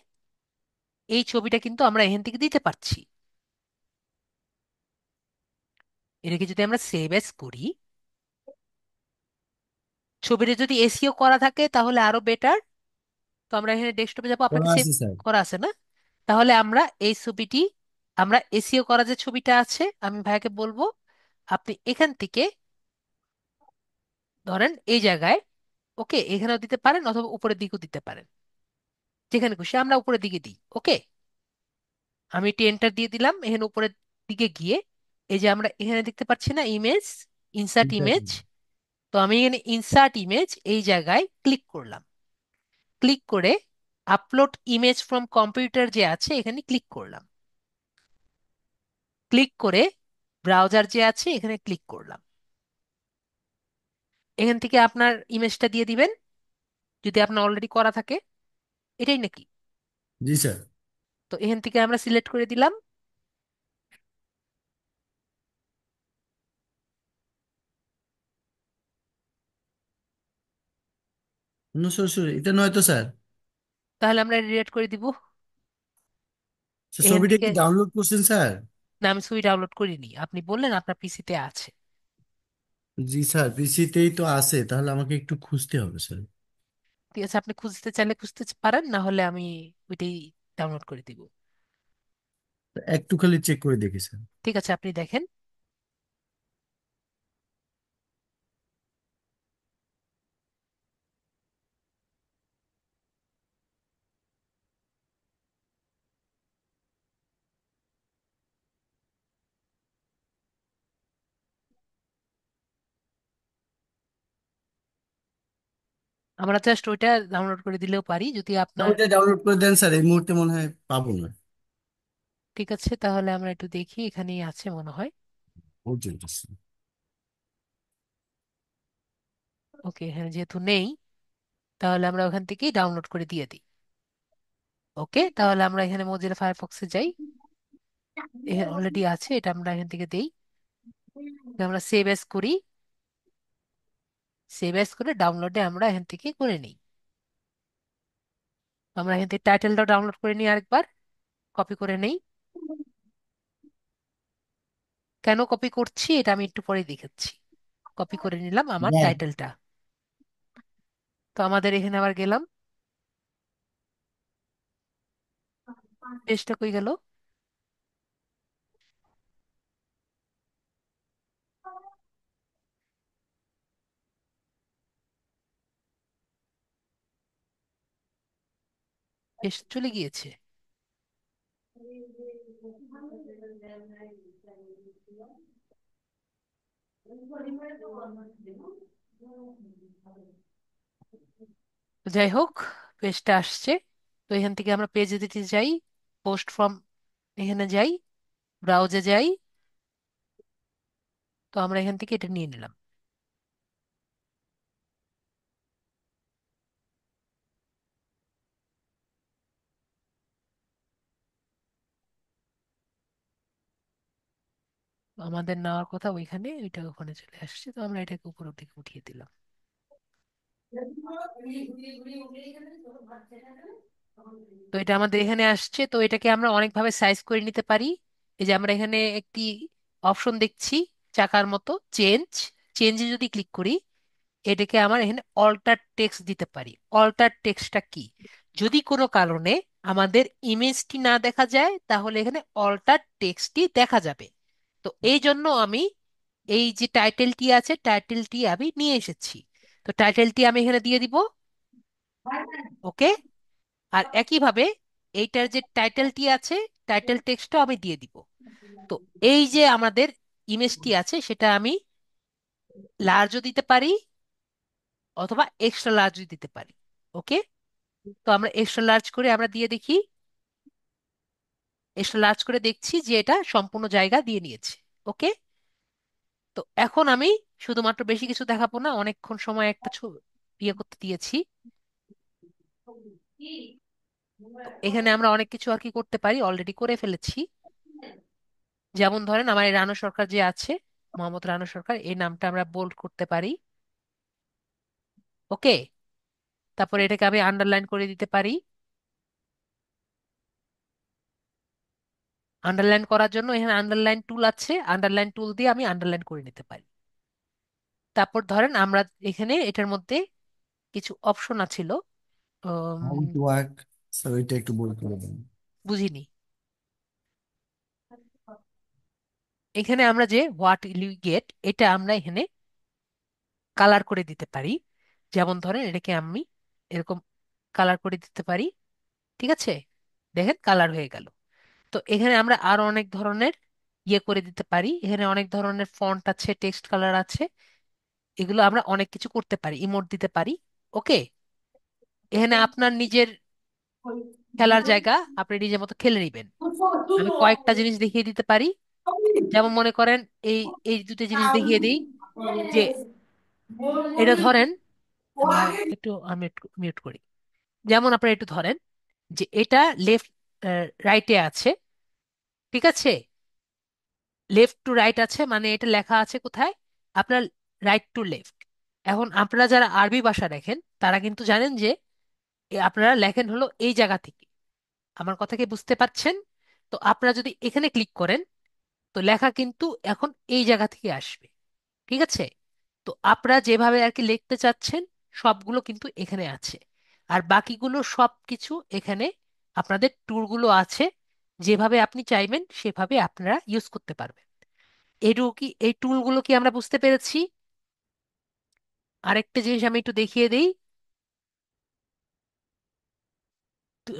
এই ছবিটা কিন্তু আমরা এখান থেকে দিতে পারছি। এটাকে যদি আমরা সেভ এস করি, ছবিটা যদি এসইও করা থাকে তাহলে আরো বেটার। তো আমরা এখানে ডেস্কটপে যাবো, করা আপনাকে সেভ আছে স্যার। করা আছে না? তাহলে আমরা এই ছবিটি, আমরা এসইও করা যে ছবিটা আছে, আমি ভাইয়াকে বলবো আপনি এখান থেকে ধরেন এই জায়গায়, ওকে, এখানেও দিতে পারেন অথবা উপরের দিকেও দিতে পারেন। যেখানে খুশি আমরা উপরের দিকে দিই। ওকে। আমি এটি এন্টার দিয়ে দিলাম। এখানে উপরের দিকে গিয়ে এই যে আমরা এখানে দেখতে পাচ্ছি না ইমেজ, ইনসার্ট ইমেজ। তো আমি এখানে ইনসার্ট ইমেজ এই জায়গায় ক্লিক করলাম। ক্লিক করে আপলোড ইমেজ ফ্রম কম্পিউটার যে আছে এখানে ক্লিক করলাম। ক্লিক করে ব্রাউজার যে আছে এখানে ক্লিক করলাম। এখান থেকে আপনার ইমেজটা দিয়ে দিবেন যদি আপনার অলরেডি করা থাকে। এটাই নাকি? জি স্যার। তো এখান থেকে আমরা সিলেক্ট করে দিলাম। নো স্যার, স্যার, এটা নয় তো স্যার। তাহলে আমরা রিলেট করে দিব। স্যার, এখান ছবিটা থেকে কি ডাউনলোড করছেন স্যার? না, আমি ছবি ডাউনলোড করিনি, আপনি বললেন আপনার পিসিতে আছে। জি স্যার, পিসিতেই তো আছে, তাহলে আমাকে একটু খুঁজতে হবে স্যার। ঠিক আছে, আপনি খুঁজতে চাইলে খুঁজতে পারেন, না হলে আমি ওইটাই ডাউনলোড করে দিব। একটু খালি চেক করে দেখি স্যার। ঠিক আছে, আপনি দেখেন। আমরা জাস্ট ওইটা ডাউনলোড করে দিলেও পারি যদি আপনার। ওইটা ডাউনলোড করে দেন স্যার, এই মুহূর্তে মনে হয় পাবো না। ঠিক আছে, তাহলে আমরা একটু দেখি, এখানেই আছে মনে হয়। ও চলতেছে। ওকে, এখানে যেহেতু নেই, তাহলে আমরা ওখান থেকেই ডাউনলোড করে দিয়ে দিই। ওকে, তাহলে আমরা এখানে মোজিলা ফায়ারফক্সে যাই। এখানে অলরেডি আছে, এটা আমরা এখান থেকে দেই। আমরা সেভ এস করি। সেভ এস করে ডাউনলোডে আমরা এখান থেকে করে নিই। আমরা এখান থেকে টাইটেলটা ডাউনলোড করে নিই আরেকবার। কপি করে নেই। কেন কপি করছি এটা আমি একটু পরে দেখাচ্ছি। কপি করে নিলাম আমার হ্যাঁ। টাইটেলটা। তো আমাদের এখানে আবার গেলাম। পেজটা কই গেল? পেজ চলে গিয়েছে। তো যাই হোক, পেজটা আসছে। তো এখান থেকে আমরা পেজে দিতে যাই। পোস্ট ফ্রম, এখানে যাই, ব্রাউজে যাই। তো আমরা এখান থেকে এটা নিয়ে নিলাম। তো আমাদের নেওয়ার কথা ওইখানে, ওইটা ওখানে চলে আসছে, তো আমরা এটাকে উপরের দিকে উঠিয়ে দিলাম। তো এটা আমাদের এখানে আসছে, তো এটাকে আমরা অনেকভাবে সাইজ করে নিতে পারি। এই যে আমরা এখানে একটি অপশন দেখছি চাকার মতো, চেঞ্জ। চেঞ্জে যদি ক্লিক করি, এটাকে আমার এখানে অল্টার টেক্সট দিতে পারি। অল্টার টেক্সটটা কি? যদি কোনো কারণে আমাদের ইমেজটি না দেখা যায়, তাহলে এখানে অল্টার টেক্সটটি দেখা যাবে। তো এই জন্য আমি এই যে টাইটেলটি আছে, টাইটেলটি আমি নিয়ে এসেছি। তো টাইটেলটি আমি এখানে দিয়ে দিব। ওকে। আর একইভাবে এইটার যে টাইটেলটি আছে, টাইটেল টেক্সটটাও আমি দিয়ে দিব। তো এই যে আমাদের ইমেজটি আছে, সেটা আমি লার্জও দিতে পারি অথবা এক্সট্রা লার্জও দিতে পারি। ওকে। তো আমরা এক্সট্রা লার্জ করে আমরা দিয়ে দেখি। এক্সট্রা লার্জ করে দেখছি যে এটা সম্পূর্ণ জায়গা দিয়ে নিয়েছে। ওকে। তো এখন আমি শুধুমাত্র, বেশি কিছু দেখাবো না, অনেকক্ষণ সময় একটা ইয়ে করতে দিয়েছি। তো এখানে আমরা অনেক কিছু আর কি করতে পারি, অলরেডি করে ফেলেছি। যেমন ধরেন আমার এই রানু সরকার যে আছে, মোহাম্মদ রানু সরকার, এই নামটা আমরা বোল্ড করতে পারি। ওকে। তারপরে এটাকে আমি আন্ডারলাইন করে দিতে পারি। আন্ডারলাইন করার জন্য এখানে আন্ডারলাইন টুল আছে, আন্ডারলাইন টুল দিয়ে আমি আন্ডারলাইন করে নিতে পারি। তারপর ধরেন আমরা এখানে এটার মধ্যে কিছু অপশন আছিল। হাউ টু ওয়ার্ক, স্যার ওইটা একটু বলতে হবে। বুঝিনি। এখানে আমরা যে হোয়াট ইউ গেট, এটা আমরা এখানে কালার করে দিতে পারি। যেমন ধরেন এটাকে আমি এরকম কালার করে দিতে পারি। ঠিক আছে, দেখেন কালার হয়ে গেল। তো এখানে আমরা আরো অনেক ধরনের ইয়ে করে দিতে পারি। এখানে অনেক ধরনের ফন্ট আছে, টেক্সট কালার আছে, এগুলো আমরা অনেক কিছু করতে পারি, ইমোট দিতে পারি। ওকে। এখানে আপনার নিজের খেলার জায়গা, আপনি নিজের মতো খেলে নেবেন। আমি কয়েকটা জিনিস দেখিয়ে দিতে পারি। যেমন মনে করেন, এই এই দুটো জিনিস দেখিয়ে দিই। যে এটা ধরেন, আমার একটু আমি মিউট করি। যেমন আপনারা একটু ধরেন যে এটা লেফট রাইটে আছে, ঠিক আছে? লেফট টু রাইট আছে, মানে এটা লেখা আছে কোথায়? আপনার রাইট টু লেফট। এখন আপনারা যারা আরবি ভাষা লেখেন তারা কিন্তু জানেন যে আপনারা লেখেন হলো এই জায়গা থেকে। আমার কথা কি বুঝতে পারছেন? তো আপনারা যদি এখানে ক্লিক করেন, তো লেখা কিন্তু এখন এই জায়গা থেকে আসবে, ঠিক আছে? তো আপনারা যেভাবে আর কি লিখতে চাচ্ছেন সবগুলো কিন্তু এখানে আছে। আর বাকিগুলো সব কিছু এখানে আপনাদের টুলগুলো আছে, যেভাবে আপনি চাইবেন সেভাবে আপনারা ইউজ করতে পারবেন। এটুকু কি, এই টুলগুলো কি আমরা বুঝতে পেরেছি? আরেকটা জিনিস আমি একটু দেখিয়ে দিই,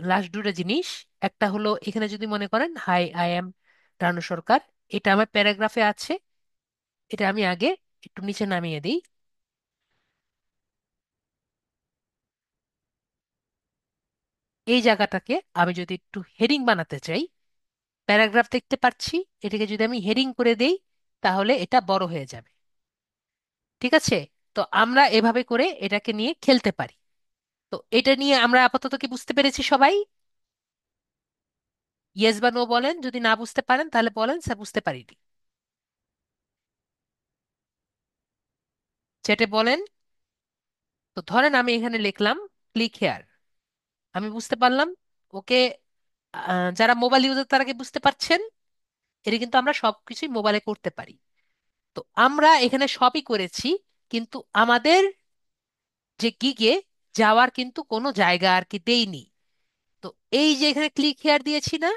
লাস্ট দুটো জিনিস। একটা হলো এখানে যদি মনে করেন হাই আই এম রানু সরকার, এটা আমার প্যারাগ্রাফে আছে। এটা আমি আগে একটু নিচে নামিয়ে দিই। এই জায়গাটাকে আমি যদি একটু হেডিং বানাতে চাই, প্যারাগ্রাফ দেখতে পাচ্ছি, এটাকে যদি আমি হেডিং করে দেই তাহলে এটা বড় হয়ে যাবে, ঠিক আছে? তো আমরা এভাবে করে এটাকে নিয়ে খেলতে পারি। তো এটা নিয়ে আমরা আপাতত কি বুঝতে পেরেছি সবাই? ইয়েস বা নো বলেন, যদি না বুঝতে পারেন তাহলে বলেন স্যার বুঝতে পারিনি। চ্যাটে বলেন। তো ধরেন আমি এখানে লিখলাম ক্লিক হেয়ার, আমি বুঝতে পারলাম। ওকে, যারা মোবাইল ইউজার তারা কি বুঝতে পারছেন? এটা কিন্তু আমরা সবকিছুই মোবাইলে করতে পারি। তো আমরা এখানে সবই করেছি, কিন্তু আমাদের যে গিগে যাওয়ার কিন্তু কোনো জায়গা আর কি দেইনি। তো এই যে এখানে ক্লিক হেয়ার দিয়েছি না,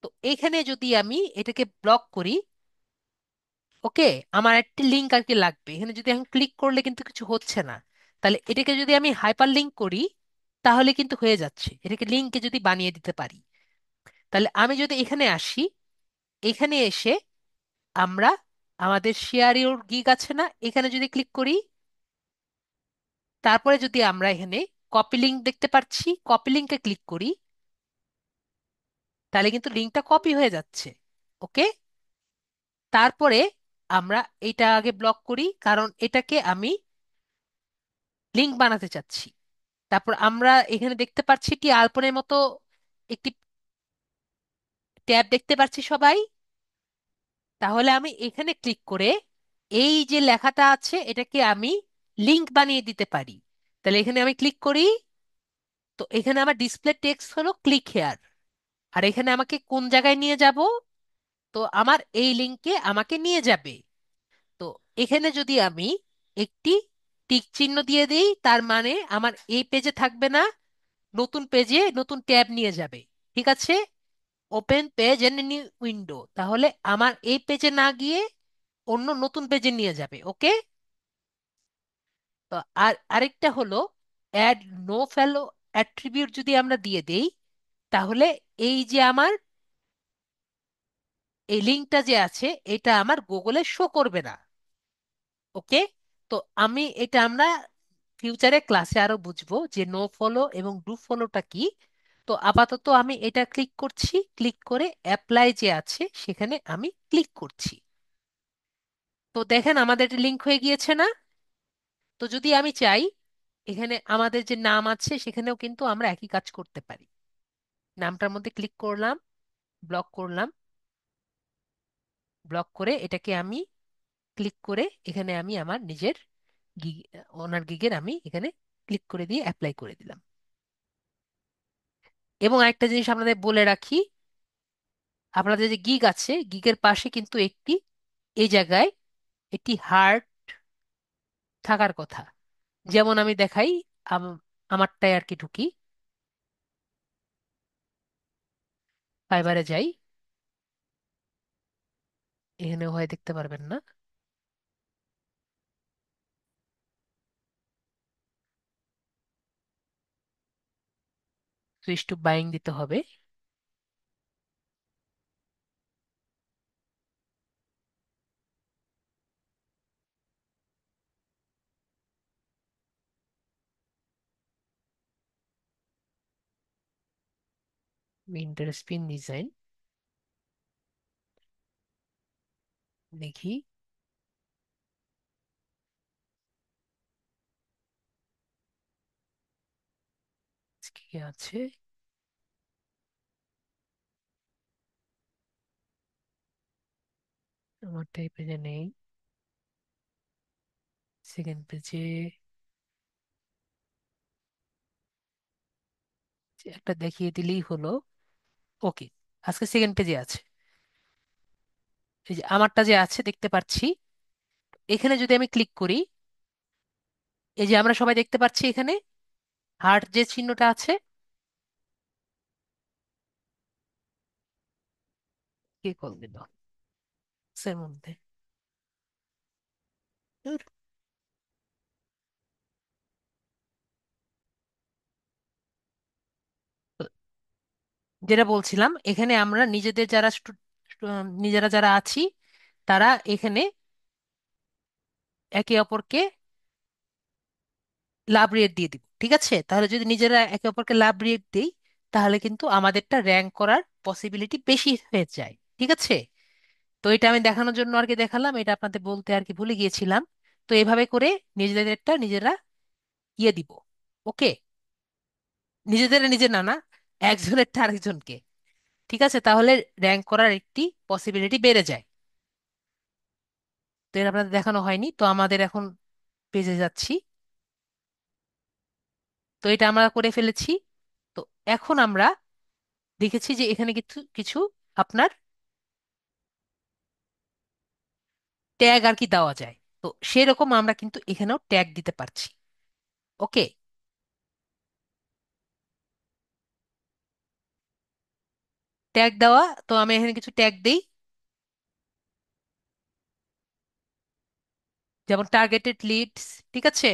তো এখানে যদি আমি এটাকে ব্লক করি, ওকে, আমার একটি লিঙ্ক আর কি লাগবে এখানে। যদি আমি ক্লিক করলে কিন্তু কিছু হচ্ছে না, তাহলে এটাকে যদি আমি হাইপার লিঙ্ক করি তাহলে কিন্তু হয়ে যাচ্ছে। এটাকে লিঙ্কে যদি বানিয়ে দিতে পারি, তাহলে আমি যদি এখানে আসি, এখানে এসে আমরা আমাদের শেয়ার ইউর গিগ আছে না, এখানে যদি ক্লিক করি, তারপরে যদি আমরা এখানে কপি লিঙ্ক দেখতে পাচ্ছি, কপি লিঙ্কে ক্লিক করি, তাহলে কিন্তু লিঙ্কটা কপি হয়ে যাচ্ছে। ওকে, তারপরে আমরা এটা আগে ব্লক করি কারণ এটাকে আমি লিঙ্ক বানাতে চাচ্ছি। তারপর আমরা এখানে দেখতে পাচ্ছি কি আলপনের মতো একটি ট্যাব দেখতে পাচ্ছি সবাই। তাহলে আমি এখানে ক্লিক করে এই যে লেখাটা আছে এটাকে আমি লিঙ্ক বানিয়ে দিতে পারি। তাহলে এখানে আমি ক্লিক করি, তো এখানে আমার ডিসপ্লে টেক্সট হলো ক্লিক হেয়ার। আর এখানে আমাকে কোন জায়গায় নিয়ে যাব? তো আমার এই লিঙ্কে আমাকে নিয়ে যাবে। তো এখানে যদি আমি একটি টিক চিহ্ন দিয়ে দিই, তার মানে আমার এই পেজে থাকবে না, নতুন পেজে নতুন ট্যাব নিয়ে যাবে, ঠিক আছে? Open page and new window, তাহলে আমার এই পেজে না গিয়ে অন্য নতুন পেজে নিয়ে যাবে। ওকে। তো আর আরেকটা হলো অ্যাড নো ফেলো অ্যাট্রিবিউট যদি আমরা দিয়ে দেই, তাহলে এই যে আমার এই লিঙ্কটা যে আছে এটা আমার গুগলে শো করবে না। ওকে। তো আমি এটা আমরা ফিউচারে ক্লাসে আরো বুঝবো যে নো ফলো এবং ডু ফলোটা কি। তো আপাতত আমি এটা ক্লিক করছি, ক্লিক করে অ্যাপ্লাই যে আছে সেখানে আমি ক্লিক করছি। তো দেখেন আমাদের লিংক হয়ে গিয়েছে না? তো যদি আমি চাই এখানে আমাদের যে নাম আছে সেখানেও কিন্তু আমরা একই কাজ করতে পারি। নামটার মধ্যে ক্লিক করলাম, ব্লক করলাম, ব্লক করে এটাকে আমি ক্লিক করে এখানে আমি আমার নিজের গিগ, ওনার গিগের আমি এখানে ক্লিক করে দিয়ে অ্যাপ্লাই করে দিলাম। এবং আরেকটা জিনিস আপনাদের বলে রাখি, আপনাদের যে গিগ আছে গিগের পাশে কিন্তু একটি এই জায়গায় একটি হার্ট থাকার কথা। যেমন আমি দেখাই, আমারটায় আর কি ঢুকি, ফাইবারে যাই, এখানে হয় দেখতে পারবেন না। সুইচ টু বাইং দিতে হবে। উইন্ডোর স্পিন ডিজাইন, দেখি কি আছে। আমারটা এই পেজে নেই, সেকেন্ড পেজে একটা দেখিয়ে দিলেই হলো। ওকে, আজকে সেকেন্ড পেজে আছে। এই যে আমারটা যে আছে দেখতে পাচ্ছি, এখানে যদি আমি ক্লিক করি, এই যে আমরা সবাই দেখতে পাচ্ছি এখানে হার্ট যে চিহ্নটা আছে। কে কল দিল এর মধ্যে? ধুর। যেটা বলছিলাম, এখানে আমরা নিজেদের যারা নিজেরা যারা আছি, তারা এখানে একে অপরকে লাভ রেট দিয়ে দিব। ঠিক আছে, তাহলে যদি নিজেরা একে অপরকে লাভ রেট দিই, তাহলে কিন্তু আমাদেরটা র্যাঙ্ক করার পসিবিলিটি বেশি হয়ে যায়। ঠিক আছে, তো এটা আমি দেখানোর জন্য আর কি দেখালাম, এটা আপনাদের বলতে আর কি ভুলে গিয়েছিলাম। তো এভাবে করে নিজেদেরটা নিজেরা ইয়ে দিব। ওকে, নিজেদের নিজের না না, একজনেরটা আরেকজনকে। ঠিক আছে, তাহলে র্যাঙ্ক করার একটি পসিবিলিটি বেড়ে যায়। তো এটা আপনাদের দেখানো হয়নি, তো আমাদের এখন পেজে যাচ্ছি। তো এটা আমরা করে ফেলেছি। তো এখন আমরা দেখেছি যে এখানে কিছু কিছু আপনার ট্যাগ আর কি দেওয়া যায়। তো সেরকম আমরা কিন্তু এখানেও ট্যাগ দিতে পারছি। ওকে, ট্যাগ দেওয়া, তো আমি এখানে কিছু ট্যাগ দেই, যেমন টার্গেটেড লিডস। ঠিক আছে,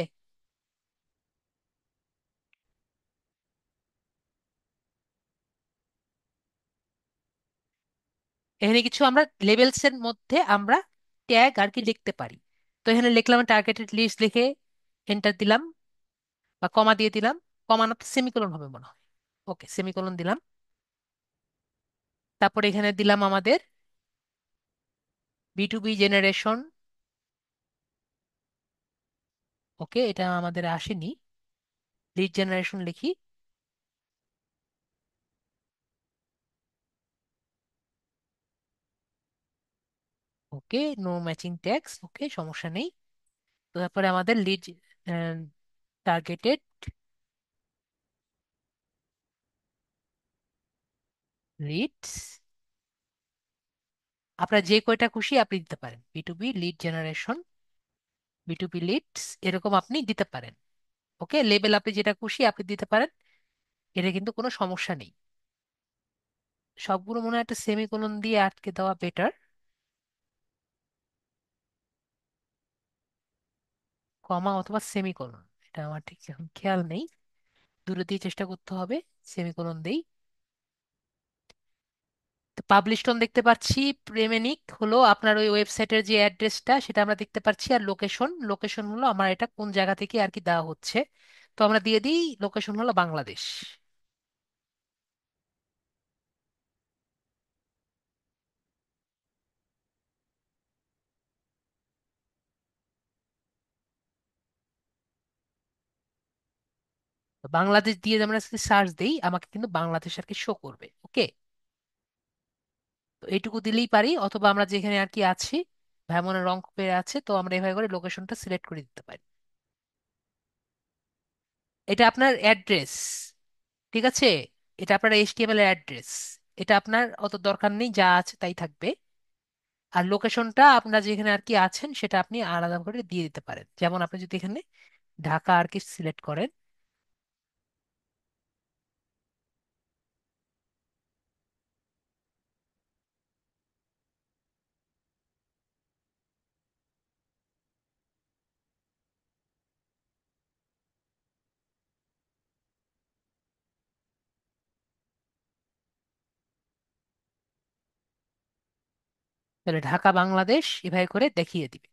এখানে কিছু আমরা লেভেলস এর মধ্যে আমরা ট্যাগ আর কি লিখতে পারি। তো এখানে লিখলাম টার্গেটেড লিস্ট, লিখে এন্টার দিলাম বা কমা দিয়ে দিলাম। কমা না তো সেমিকোলন হবে মনে হয়। ওকে, সেমিকোলন দিলাম। তারপর এখানে দিলাম আমাদের বি টু বি জেনারেশন। ওকে, এটা আমাদের আসেনি। লিড জেনারেশন লিখি। ওকে, নো ম্যাচিং ট্যাগস। ওকে, সমস্যা নেই। তো তারপরে আমাদের লিড টার্গেটেড লিডস, আপনার যে কয়টা খুশি আপনি দিতে পারেন। B to B lead generation, B to B leads, এরকম আপনি দিতে পারেন। ওকে, লেবেল আপনি যেটা খুশি আপনি দিতে পারেন, এটা কিন্তু কোনো সমস্যা নেই। সবগুলো মনে হয় একটা সেমিকোলন দিয়ে আটকে দেওয়া বেটার। কমা অথবা সেমিকোলন, এটা আমার ঠিক এখন খেয়াল নেই, দূরে দিয়ে চেষ্টা করতে হবে। সেমিকোলন দেই। পাবলিশটন দেখতে পাচ্ছি, প্রেমেনিক হলো আপনার ওই ওয়েবসাইটের যে অ্যাড্রেসটা সেটা আমরা দেখতে পাচ্ছি, আর লোকেশন, লোকেশন হলো আমার এটা কোন জায়গা থেকে আর কি দেওয়া হচ্ছে। তো আমরা দিয়ে দিই লোকেশন হলো বাংলাদেশ। তো বাংলাদেশ দিয়ে আমরা যদি সার্চ দিই, আমাকে কিন্তু বাংলাদেশ আর কি শো করবে। ওকে, তো এইটুকু দিলেই পারি, অথবা আমরা যেখানে আর কি আছি, ভ্যামনের রংপুরে আছে, তো আমরা এভাবে করে লোকেশনটা সিলেক্ট করে দিতে পারি। এটা আপনার অ্যাড্রেস। ঠিক আছে, এটা আপনার এইচটিএমএল এর অ্যাড্রেস। এটা আপনার অত দরকার নেই, যা আছে তাই থাকবে। আর লোকেশনটা আপনার যেখানে আর কি আছেন সেটা আপনি আলাদা করে দিয়ে দিতে পারেন। যেমন আপনি যদি এখানে ঢাকা আর কি সিলেক্ট করেন, তাহলে ঢাকা বাংলাদেশ এভাবে করে দেখিয়ে দিবে।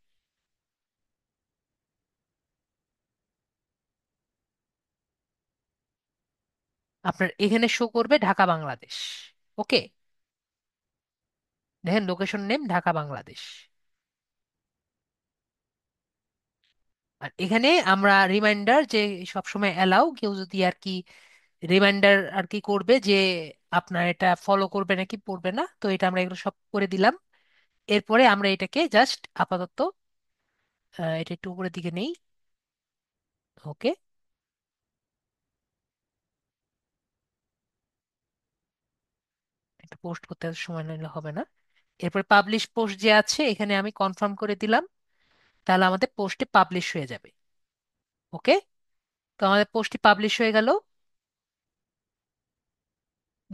আপনার এখানে শো করবে ঢাকা বাংলাদেশ। ওকে, দেখেন লোকেশন নেম ঢাকা বাংলাদেশ। আর এখানে আমরা রিমাইন্ডার যে সবসময় অ্যালাউ, কেউ যদি আর কি রিমাইন্ডার আর কি করবে যে আপনার এটা ফলো করবে নাকি পড়বে না, তো এটা আমরা এগুলো সব করে দিলাম। এরপরে আমরা এটাকে জাস্ট আপাতত এটা একটু উপরের দিকে নেই। ওকে, একটা পোস্ট করতে এত সময় নিলে হবে না। এরপরে পাবলিশ পোস্ট যে আছে এখানে আমি কনফার্ম করে দিলাম, তাহলে আমাদের পোস্টে পাবলিশ হয়ে যাবে। ওকে, তো আমাদের পোস্টটি পাবলিশ হয়ে গেল।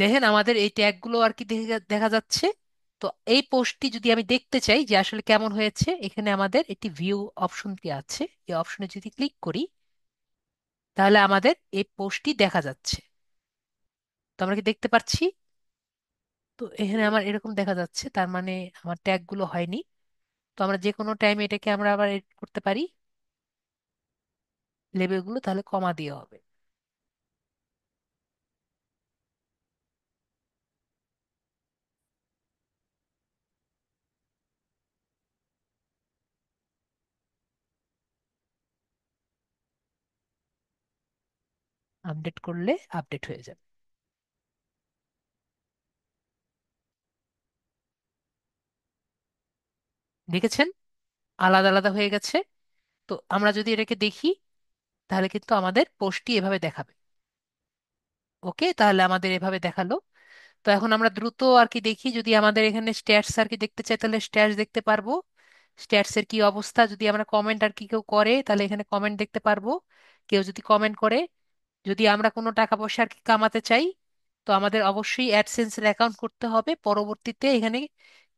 দেখেন আমাদের এই ট্যাগগুলো আর কি দেখা যাচ্ছে। তো এই পোস্টটি যদি আমি দেখতে চাই যে আসলে কেমন হয়েছে, এখানে আমাদের একটি ভিউ অপশনটি আছে, এই অপশনে যদি ক্লিক করি তাহলে আমাদের এই পোস্টটি দেখা যাচ্ছে। তো আমরা কি দেখতে পাচ্ছি? তো এখানে আমার এরকম দেখা যাচ্ছে, তার মানে আমার ট্যাগগুলো হয়নি। তো আমরা যে কোনো টাইমে এটাকে আমরা আবার এডিট করতে পারি, লেবেলগুলো তাহলে কমা দিয়ে হবে। আপডেট করলে আপডেট হয়ে যাবে। দেখেছেন আলাদা আলাদা হয়ে গেছে। তো আমরা যদি এটাকে দেখি তাহলে কিন্তু আমাদের পোস্টটি এভাবে দেখাবে। ওকে, তাহলে আমাদের এভাবে দেখালো। তো এখন আমরা দ্রুত আর কি দেখি, যদি আমাদের এখানে স্ট্যাটস আর কি দেখতে চাই তাহলে স্ট্যাটস দেখতে পারবো। স্ট্যাটস এর কি অবস্থা, যদি আমরা কমেন্ট আর কি কেউ করে তাহলে এখানে কমেন্ট দেখতে পারবো। কেউ যদি কমেন্ট করে, যদি আমরা কোনো টাকা পয়সা আর কি কামাতে চাই, তো আমাদের অবশ্যই অ্যাডসেন্সের অ্যাকাউন্ট করতে হবে। পরবর্তীতে এখানে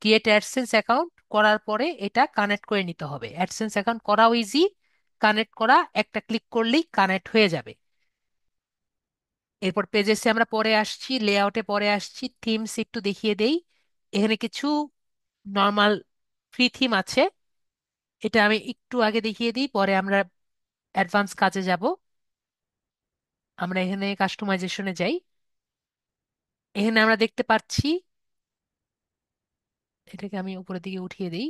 ক্রিয়েট অ্যাডসেন্স অ্যাকাউন্ট করার পরে এটা কানেক্ট করে নিতে হবে। অ্যাডসেন্স অ্যাকাউন্ট করাও ইজি, কানেক্ট করা একটা ক্লিক করলেই কানেক্ট হয়ে যাবে। এরপর পেজেসে আমরা পরে আসছি, লেআউটে পরে আসছি, থিমস একটু দেখিয়ে দেই। এখানে কিছু নর্মাল ফ্রি থিম আছে, এটা আমি একটু আগে দেখিয়ে দিই, পরে আমরা অ্যাডভান্স কাজে যাব। আমরা এখানে কাস্টমাইজেশনে যাই। এখানে আমরা দেখতে পাচ্ছি, এটাকে আমি উপরের দিকে উঠিয়ে দিই।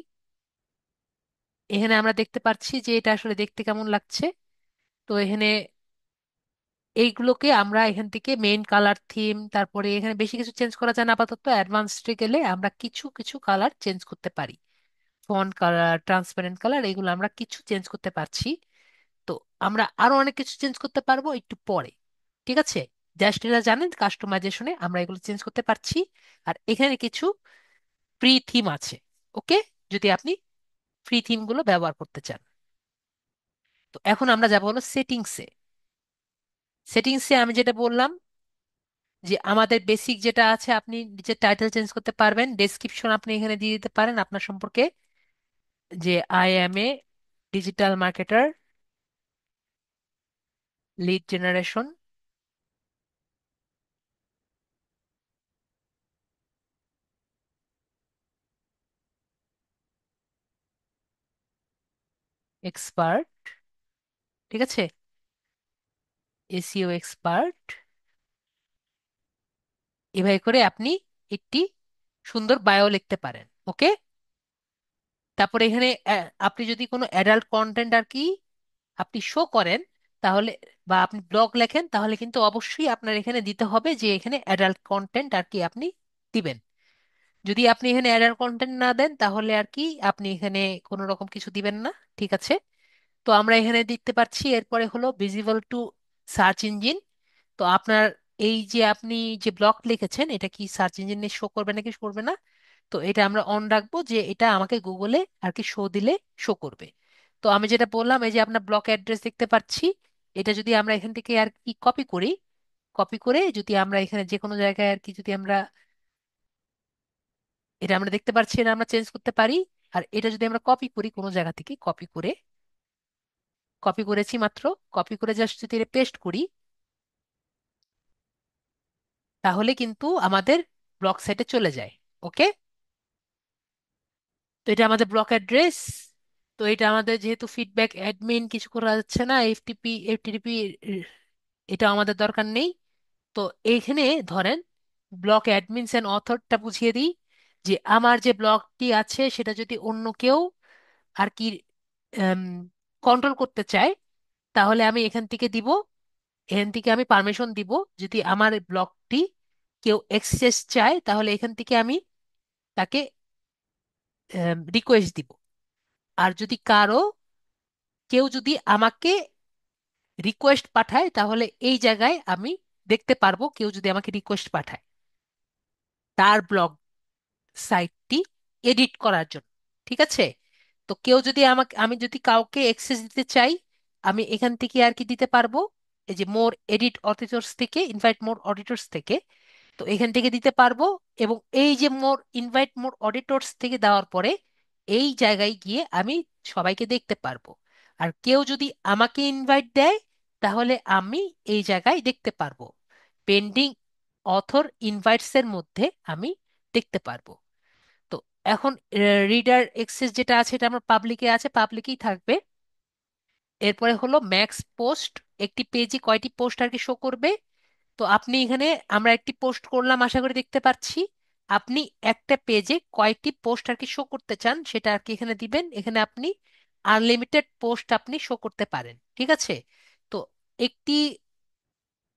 এখানে আমরা দেখতে পাচ্ছি যে এটা আসলে দেখতে কেমন লাগছে। তো এখানে এইগুলোকে আমরা এখান থেকে মেইন কালার থিম, তারপরে এখানে বেশি কিছু চেঞ্জ করা যায় না, আপাতত অ্যাডভান্সডে গেলে আমরা কিছু কিছু কালার চেঞ্জ করতে পারি। ফন্ট কালার, ট্রান্সপারেন্ট কালার, এগুলো আমরা কিছু চেঞ্জ করতে পারছি। তো আমরা আরো অনেক কিছু চেঞ্জ করতে পারবো একটু পরে। ঠিক আছে, জাস্ট এরা জানেন কাস্টমাইজেশনে আমরা এগুলো চেঞ্জ করতে পারছি। আর এখানে কিছু ফ্রি থিম আছে। ওকে, যদি আপনি ফ্রি থিম গুলো ব্যবহার করতে চান। তো এখন আমরা যাব হলো সেটিংসে। সেটিংসে আমি যেটা বললাম যে আমাদের বেসিক যেটা আছে, আপনি নিজের টাইটেল চেঞ্জ করতে পারবেন, ডেসক্রিপশন আপনি এখানে দিয়ে দিতে পারেন আপনার সম্পর্কে, যে I M A digital marketer, lead generation expert. ঠিক আছে, এসইও এক্সপার্ট। এভাবে করে আপনি একটি সুন্দর বায়ো লিখতে পারেন। ওকে, তারপরে এখানে আপনি যদি কোনো অ্যাডাল্ট কন্টেন্ট আর কি আপনি শো করেন তাহলে, বা আপনি ব্লগ লেখেন, তাহলে কিন্তু অবশ্যই আপনার এখানে দিতে হবে যে এখানে অ্যাডাল্ট কন্টেন্ট আর কি আপনি দিবেন। যদি আপনি এখানে অ্যাডাল্ট কন্টেন্ট না দেন তাহলে আর কি আপনি এখানে কোনো রকম কিছু দিবেন না। ঠিক আছে, তো আমরা এখানে দেখতে পাচ্ছি এরপরে হলো ভিজিবল টু সার্চ ইঞ্জিন। তো আপনার এই যে আপনি যে ব্লগ লিখেছেন এটা কি সার্চ ইঞ্জিনে শো করবে নাকি করবে না, তো এটা আমরা অন রাখবো যে এটা আমাকে গুগলে আর কি শো দিলে শো করবে। তো আমি যেটা বললাম, এই যে আপনার ব্লক অ্যাড্রেস দেখতে পাচ্ছি, এটা যদি আমরা এখান থেকে আর কি কপি করি, কপি করে যদি আমরা এখানে যে কোনো জায়গায় আর কি যদি আমরা, এটা আমরা দেখতে পাচ্ছি এটা আমরা চেঞ্জ করতে পারি। আর এটা যদি আমরা কপি করি কোনো জায়গা থেকে, কপি করে, কপি করেছি মাত্র, কপি করে জাস্ট যদি এটা পেস্ট করি তাহলে কিন্তু আমাদের ব্লক সাইটে চলে যায়। ওকে, তো এটা আমাদের ব্লক অ্যাড্রেস। তো এটা আমাদের যেহেতু ফিডব্যাক অ্যাডমিন কিছু করা যাচ্ছে না, এফটিপি এফটিপি এটা আমাদের দরকার নেই। তো এইখানে ধরেন ব্লক অ্যাডমিনস এন্ড অথরটা বুঝিয়ে দিই, যে আমার যে ব্লগটি আছে সেটা যদি অন্য কেউ আর কি কন্ট্রোল করতে চায়, তাহলে আমি এখান থেকে দিব, এখান থেকে আমি পারমিশন দিব। যদি আমার ব্লগটি কেউ অ্যাক্সেস চায়, তাহলে এখান থেকে আমি তাকে রিকোয়েস্ট দিব। আর যদি কেউ যদি আমাকে রিকোয়েস্ট পাঠায়, তাহলে এই জায়গায় আমি দেখতে পারবো কেউ যদি আমাকে রিকোয়েস্ট পাঠায় তার ব্লগ সাইটটি এডিট করার জন্য। ঠিক আছে? তো কেউ যদি আমাকে, আমি যদি কাউকে অ্যাক্সেস দিতে চাই, আমি এখান থেকে আর কি দিতে পারবো, এই যে মোর এডিট অডিটরস থেকে, ইনভাইট মোর অডিটরস থেকে, তো এখান থেকে দিতে পারবো। এবং এই যে মোর ইনভাইট মোর অডিটরস থেকে দেওয়ার পরে এই জায়গায় গিয়ে আমি সবাইকে দেখতে পারবো। আর কেউ যদি আমাকে ইনভাইট দেয়, তাহলে আমি এই জায়গায় দেখতে পারবো, পেন্ডিং অথর ইনভাইটস এর মধ্যে আমি দেখতে পারবো। তো এখন রিডার এক্সেস যেটা আছে এটা আমার পাবলিকে আছে, পাবলিকই থাকবে। এরপরে হলো ম্যাক্স পোস্ট, একটি পেজে কয়টি পোস্ট আর কি শো করবে। তো আপনি এখানে, আমরা একটি পোস্ট করলাম আশা করি দেখতে পাচ্ছি। আপনি একটা পেজে কয়টি পোস্ট আর কি শো করতে চান সেটা আর কি এখানে দিবেন। এখানে আপনি আনলিমিটেড পোস্ট আপনি শো করতে পারেন। ঠিক আছে? তো একটি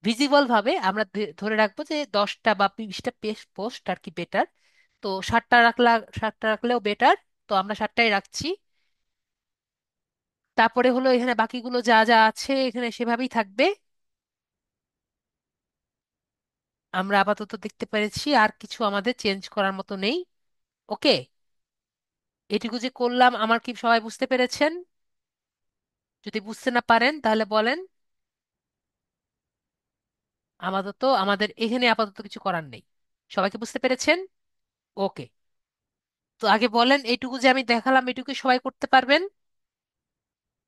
ভিজিবল ভাবে আমরা ধরে রাখবো যে 10টা বা 20টা পোস্ট আর কি বেটার। তো 7টা রাখলেও বেটার। তো আমরা 7টাই রাখছি। তারপরে হলো এখানে বাকিগুলো যা যা আছে এখানে সেভাবেই থাকবে। আমরা আপাতত দেখতে পেরেছি, আর কিছু আমাদের চেঞ্জ করার মতো নেই। ওকে, এটুকু যে করলাম, আমার কি সবাই বুঝতে পেরেছেন? যদি বুঝতে না পারেন তাহলে বলেন। আমাদের এখানে আপাতত কিছু করার নেই। সবাইকে বুঝতে পেরেছেন? ওকে। তো আগে বলেন, এইটুকু যে আমি দেখালাম এটুকু সবাই করতে পারবেন?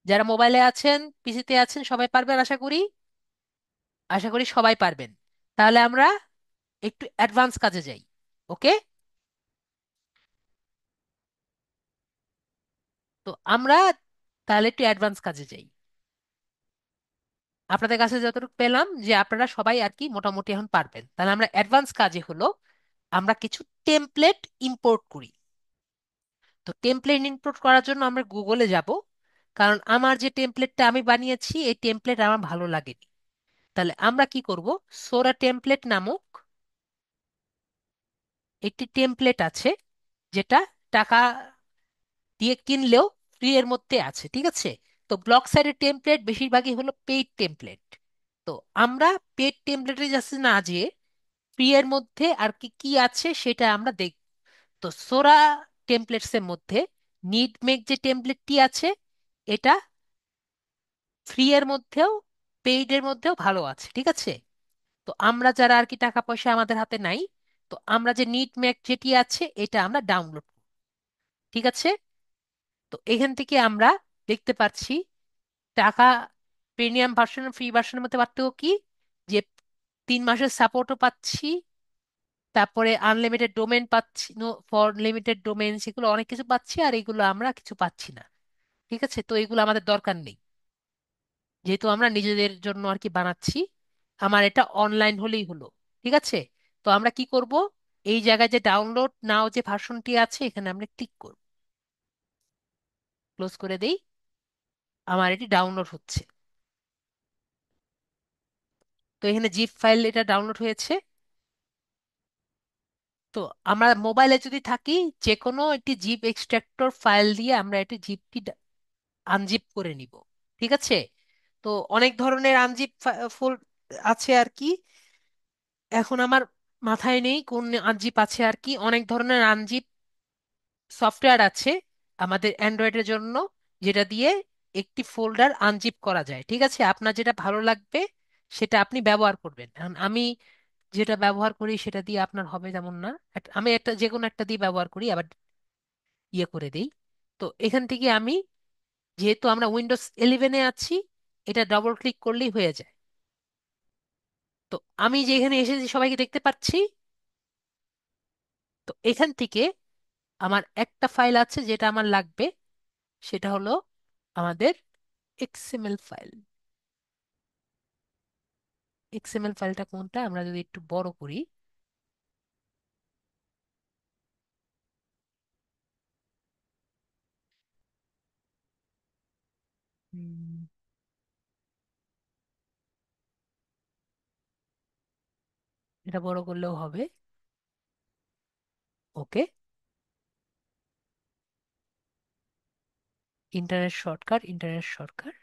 যারা মোবাইলে আছেন, পিসিতে আছেন, সবাই পারবেন আশা করি। আশা করি সবাই পারবেন। তাহলে আমরা একটু অ্যাডভান্স কাজে যাই। ওকে, তো আমরা তাহলে একটু অ্যাডভান্স কাজে যাই। আপনাদের কাছে যতটুকু পেলাম যে আপনারা সবাই আর কি মোটামুটি এখন পারবেন, তাহলে আমরা অ্যাডভান্স কাজে হলো আমরা কিছু টেমপ্লেট ইম্পোর্ট করি। তো টেমপ্লেট ইম্পোর্ট করার জন্য আমরা গুগলে যাব, কারণ আমার যে টেমপ্লেটটা আমি বানিয়েছি এই টেমপ্লেট আমার ভালো লাগেনি। তাহলে আমরা কি করব, সোরা টেমপ্লেট নামক একটি টেমপ্লেট আছে, যেটা টাকা দিয়ে কিনলেও ফ্রি এর মধ্যে আছে। ঠিক আছে? তো ব্লক সাইডের টেমপ্লেট বেশিরভাগই হলো পেইড টেমপ্লেট। তো আমরা পেইড টেমপ্লেটে যাচ্ছি না, যে ফ্রি এর মধ্যে আর কি কি আছে সেটা আমরা দেখব। তো সোরা টেমপ্লেটস এর মধ্যে নিড মেক যে টেমপ্লেটটি আছে, এটা ফ্রি এর মধ্যেও পেইড এর মধ্যেও ভালো আছে। ঠিক আছে? তো আমরা যারা আর কি টাকা পয়সা আমাদের হাতে নাই, তো আমরা যে নিড মেক যেটি আছে এটা আমরা ডাউনলোড। ঠিক আছে? তো এখান থেকে আমরা দেখতে পাচ্ছি টাকা, প্রিমিয়াম ভার্সন ফ্রি ভার্সনের মধ্যে পার্থক্য কি, যে 3 মাসের সাপোর্টও পাচ্ছি, তারপরে আনলিমিটেড ডোমেন পাচ্ছি, ফর লিমিটেড ডোমেন, সেগুলো অনেক কিছু পাচ্ছি, আর এগুলো আমরা কিছু পাচ্ছি না। ঠিক আছে? তো এগুলো আমাদের দরকার নেই, যেহেতু আমরা নিজেদের জন্য আর কি বানাচ্ছি। আমার এটা অনলাইন হলেই হলো। ঠিক আছে? তো আমরা কি করব, এই জায়গায় যে ডাউনলোড নাও যে ভার্সনটি আছে এখানে আমরা ক্লিক করব, ক্লোজ করে দেই। আমার এটি ডাউনলোড হচ্ছে। তো এখানে জিপ ফাইল এটা ডাউনলোড হয়েছে। তো আমরা মোবাইলে যদি থাকি, যে কোনো একটি জিপ এক্সট্রাক্টর ফাইল দিয়ে আমরা এটি জিপটি আনজিপ করে নিব। ঠিক আছে? তো অনেক ধরনের আনজিপ ফুল আছে আর কি, এখন আমার মাথায় নেই কোন আনজিপ আছে আর কি। অনেক ধরনের আনজিপ সফটওয়্যার আছে আমাদের অ্যান্ড্রয়েডের জন্য, যেটা দিয়ে একটি ফোল্ডার আনজিপ করা যায়। ঠিক আছে? আপনার যেটা ভালো লাগবে সেটা আপনি ব্যবহার করবেন। এখন আমি যেটা ব্যবহার করি সেটা দিয়ে আপনার হবে যেমন না, আমি একটা যে কোনো একটা দিয়ে ব্যবহার করি, আবার ইয়ে করে দিই। তো এখান থেকে আমি, যেহেতু আমরা উইন্ডোজ 11-এ আছি, এটা ডবল ক্লিক করলেই হয়ে যায়। তো আমি যে এখানে এসেছি সবাইকে দেখতে পাচ্ছি। তো এখান থেকে আমার একটা ফাইল আছে যেটা আমার লাগবে, সেটা হলো আমাদের এক্সএমএল ফাইল। এক্সএমএল ফাইলটা কোনটা, আমরা যদি একটু বড় করি, উম, এটা বড় করলেও হবে। Okay. Internet shortcut, internet shortcut.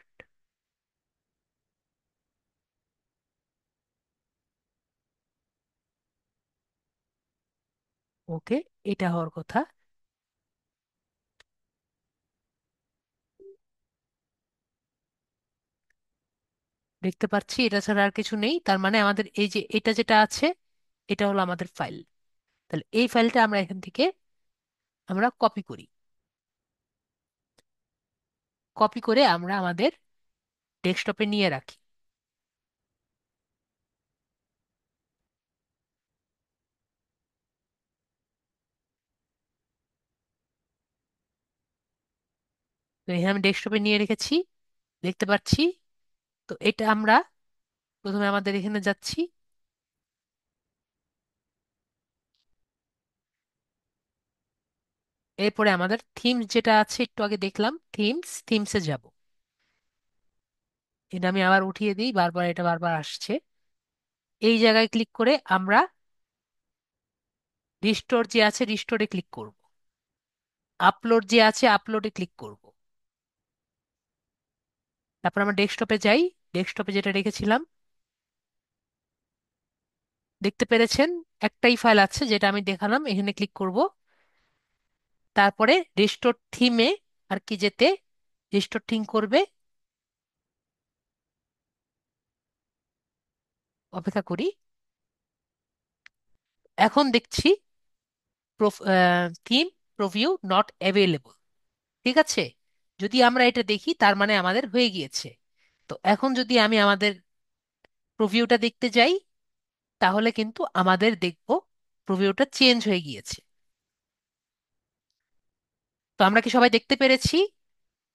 Okay, এটা হওয়ার কথা। দেখতে পাচ্ছি এটা ছাড়া আর কিছু নেই, তার মানে আমাদের এই যে এটা যেটা আছে, এটা হলো আমাদের ফাইল। তাহলে এই ফাইলটা আমরা এখান থেকে আমরা কপি করি। কপি করে আমরা আমাদের ডেস্কটপে নিয়ে রাখি। তো এখানে আমি ডেস্কটপে নিয়ে রেখেছি, দেখতে পাচ্ছি। তো এটা আমরা প্রথমে আমাদের এখানে যাচ্ছি। এরপরে আমাদের থিমস যেটা আছে, একটু আগে দেখলাম থিমসে যাব। এটা আমি আবার উঠিয়ে দিই, বারবার এটা বারবার আসছে। এই জায়গায় ক্লিক করে আমরা রিস্টোর যে আছে রিস্টোরে ক্লিক করব। আপলোড যে আছে আপলোডে ক্লিক করব। তারপর আমরা ডেস্কটপে যাই। ডেস্কটপে যেটা রেখেছিলাম, দেখতে পেরেছেন একটাই ফাইল আছে যেটা আমি দেখালাম, এখানে ক্লিক করব। তারপরে রিস্টোর থিমে আর কি যেতে, রিস্টোর থিম করবে। অপেক্ষা করি। এখন দেখছি থিম প্রভিউ নট অ্যাভেলেবল। ঠিক আছে, যদি আমরা এটা দেখি তার মানে আমাদের হয়ে গিয়েছে। তো এখন যদি আমি আমাদের প্রভিউটা দেখতে যাই, তাহলে কিন্তু আমাদের দেখব প্রভিউটা চেঞ্জ হয়ে গিয়েছে। তো আমরা কি সবাই দেখতে পেরেছি?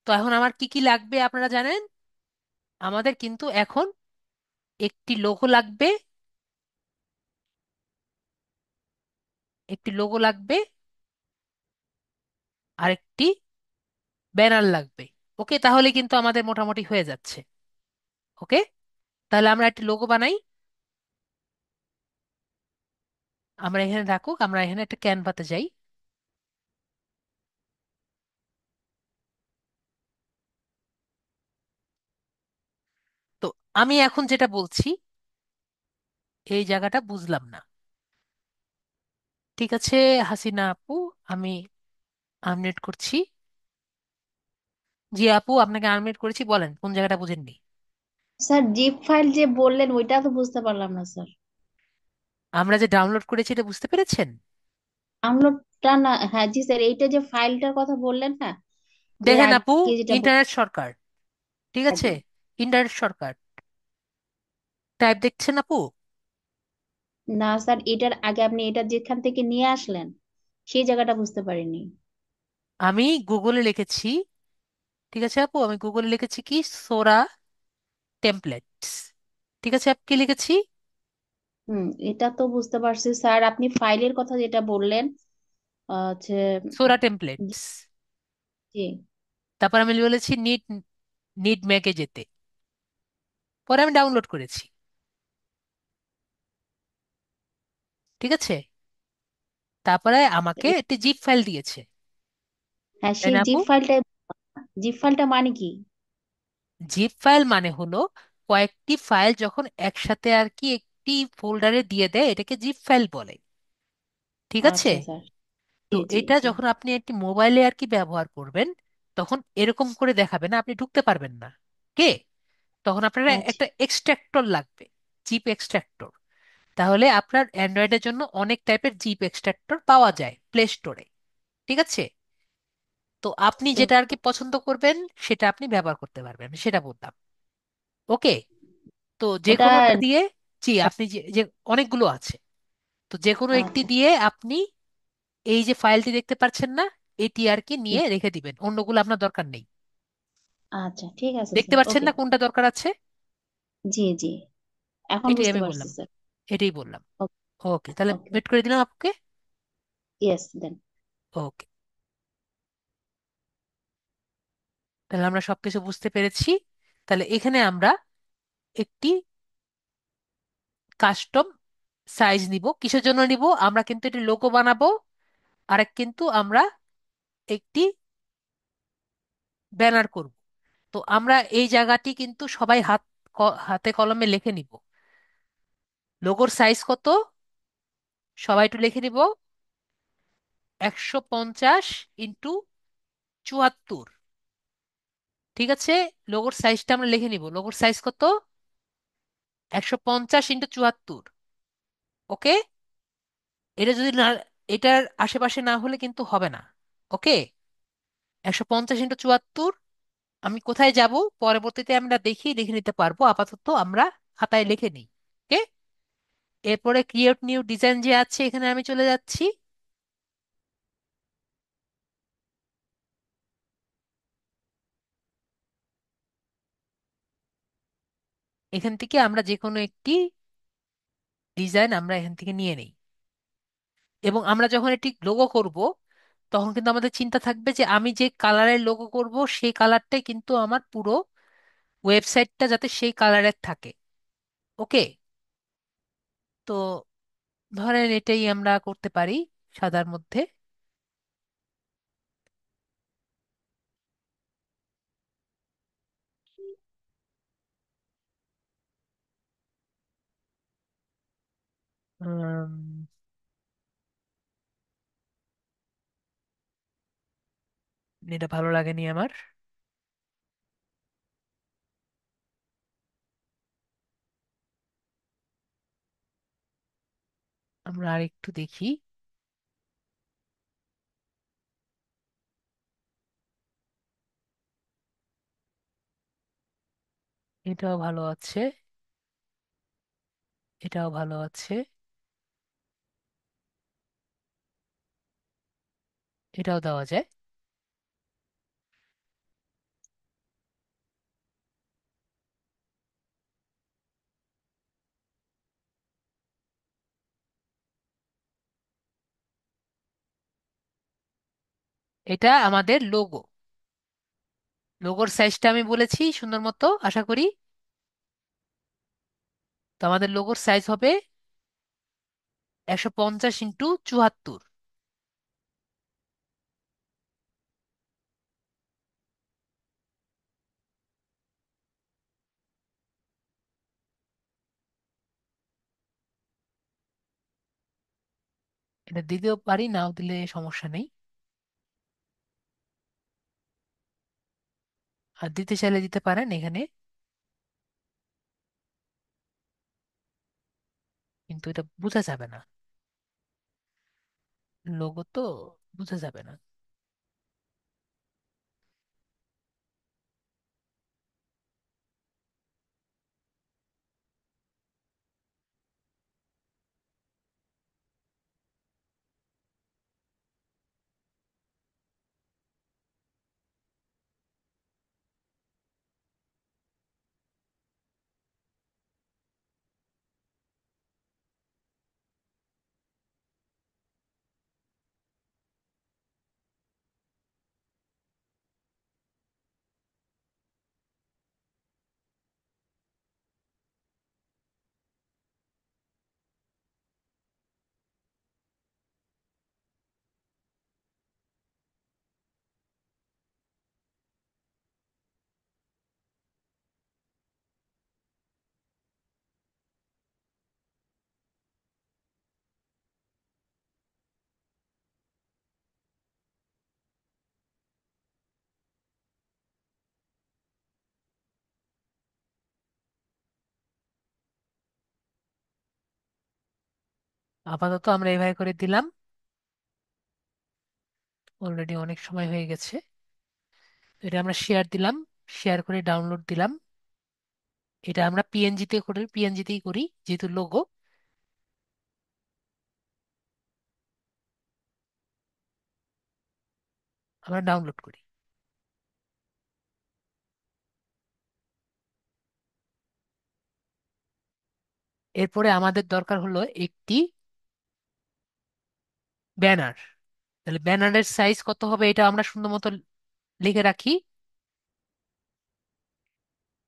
তো এখন আমার কি কি লাগবে আপনারা জানেন। আমাদের কিন্তু এখন একটি লোগো লাগবে, একটি লোগো লাগবে, আর একটি ব্যানার লাগবে। ওকে, তাহলে কিন্তু আমাদের মোটামুটি হয়ে যাচ্ছে। ওকে, তাহলে আমরা একটি লোগো বানাই। আমরা এখানে রাখুক, আমরা এখানে একটা ক্যানভাতে যাই। তো আমি এখন যেটা বলছি, এই জায়গাটা বুঝলাম না। ঠিক আছে হাসিনা আপু, আমি আনমিউট করছি। জি আপু, আপনাকে আনমিউট করেছি, বলেন কোন জায়গাটা বুঝেননি। স্যার জিপ ফাইল যে বললেন ওইটা তো বুঝতে পারলাম না স্যার। আমরা যে ডাউনলোড করেছি এটা বুঝতে পেরেছেন? ডাউনলোডটা না, হ্যাঁ জি স্যার, এইটা যে ফাইলটার কথা বললেন না, এর দেখেন আপু, আগে যেটা ইন্টারনেট সরকার, ঠিক বললেন। আছে, ইন্টারনেট সরকার টাইপ দেখছেন আপু? না স্যার, এটার আগে আপনি এটা যেখান থেকে নিয়ে আসলেন সেই জায়গাটা বুঝতে পারিনি। আমি গুগলে লিখেছি, ঠিক আছে আপু, আমি গুগলে লিখেছি কি সোরা টেমপ্লেটস। ঠিক আছে আপু, কি লিখেছি? এটা তো বুঝতে পারছি স্যার, আপনি ফাইলের কথা যেটা বললেন হচ্ছে সোরা জি টেমপ্লেটস। জি। তারপর আমি বলেছি নিড, নিড ম্যাকে যেতে। পরে আমি ডাউনলোড করেছি। ঠিক আছে, তারপরে আমাকে একটি জিপ ফাইল দিয়েছে, হ্যাঁ, তাই সেই না আপু? জিপ ফাইলটা মানে কি? জিপ ফাইল মানে হলো কয়েকটি ফাইল যখন একসাথে আর কি একটি ফোল্ডারে দিয়ে দেয়, এটাকে জিপ ফাইল বলে। ঠিক আছে, আচ্ছা স্যার। তো জি জি এটা জি। যখন আপনি একটি মোবাইলে আর কি ব্যবহার করবেন, তখন এরকম করে দেখাবে না, আপনি ঢুকতে পারবেন না। কে, তখন আপনার আচ্ছা একটা এক্সট্রাক্টর লাগবে, জিপ এক্সট্রাক্টর। তাহলে আপনার অ্যান্ড্রয়েডের জন্য অনেক টাইপের জিপ এক্সট্রাক্টর পাওয়া যায় প্লে স্টোরে। ঠিক আছে, তো আপনি তো যেটা আর কি পছন্দ করবেন সেটা আপনি ব্যবহার করতে পারবেন, আমি সেটা বললাম। ওকে, তো যে ওটা কোনোটা দিয়ে, জি আপনি যে যে অনেকগুলো আছে, তো যে কোনো একটি আচ্ছা দিয়ে আপনি এই যে ফাইলটি দেখতে পাচ্ছেন না, এটি আর কি নিয়ে রেখে দিবেন, অন্যগুলো আপনার দরকার নেই। আচ্ছা, ঠিক আছে দেখতে স্যার, পাচ্ছেন ওকে। না কোনটা দরকার আছে? জি জি, এখন এটাই বুঝতে আমি পারছি বললাম, স্যার। এটাই বললাম। ওকে ওকে, তাহলে ওকে। ওয়েট করে দিলাম আপনাকে। ইয়েস দেন। ওকে। তাহলে আমরা সবকিছু বুঝতে পেরেছি। তাহলে এখানে আমরা একটি কাস্টম সাইজ নিব। কিসের জন্য নিব? আমরা কিন্তু এটি লোগো বানাবো, আরেক কিন্তু আমরা একটি ব্যানার করব। তো আমরা এই জায়গাটি কিন্তু সবাই হাতে কলমে লিখে নিব। লোগোর সাইজ কত? সবাই একটু লিখে নিব। 150 × 74। ঠিক আছে, লোগোর সাইজটা আমরা লিখে নিব। লোগোর সাইজ কত? 150 × 74। ওকে। এটা যদি না, এটার আশেপাশে না হলে কিন্তু হবে না। ওকে। 150 × 74। আমি কোথায় যাব পরবর্তীতে আমরা দেখি, লিখে নিতে পারবো, আপাতত আমরা খাতায় লিখে নিই। ওকে। এরপরে ক্রিয়েট নিউ ডিজাইন যে আছে, এখানে আমি চলে যাচ্ছি। এখান থেকে আমরা যে কোনো একটি ডিজাইন আমরা এখান থেকে নিয়ে নিই। এবং আমরা যখন এটি লোগো করব, তখন কিন্তু আমাদের চিন্তা থাকবে যে আমি যে কালারের লোগো করব সেই কালারটাই কিন্তু আমার পুরো ওয়েবসাইটটা যাতে সেই কালারের থাকে। ওকে। তো ধরেন এটাই আমরা করতে পারি সাদার মধ্যে। উম, এটা ভালো লাগেনি আমার। আমরা আরেকটু দেখি। এটাও ভালো আছে, এটাও ভালো আছে, এটাও দেওয়া যায়। এটা আমাদের লোগো। লোগোর সাইজটা আমি বলেছি সুন্দর মতো, আশা করি। তো আমাদের লোগোর সাইজ হবে 150 × 74। এটা দিতেও পারি, নাও দিলে সমস্যা নেই। আর দিতে চাইলে দিতে পারেন এখানে, কিন্তু এটা বোঝা যাবে না। লোগো তো বোঝা যাবে না। আপাতত আমরা এভাবে করে দিলাম। অলরেডি অনেক সময় হয়ে গেছে। তো এটা আমরা শেয়ার দিলাম, শেয়ার করে ডাউনলোড দিলাম। এটা আমরা পিএনজিতে করি, পিএনজিতেই করি যেহেতু লোগো। আমরা ডাউনলোড করি। এরপরে আমাদের দরকার হলো একটি ব্যানার। তাহলে ব্যানারের সাইজ কত হবে এটা আমরা সুন্দর মতো লিখে রাখি।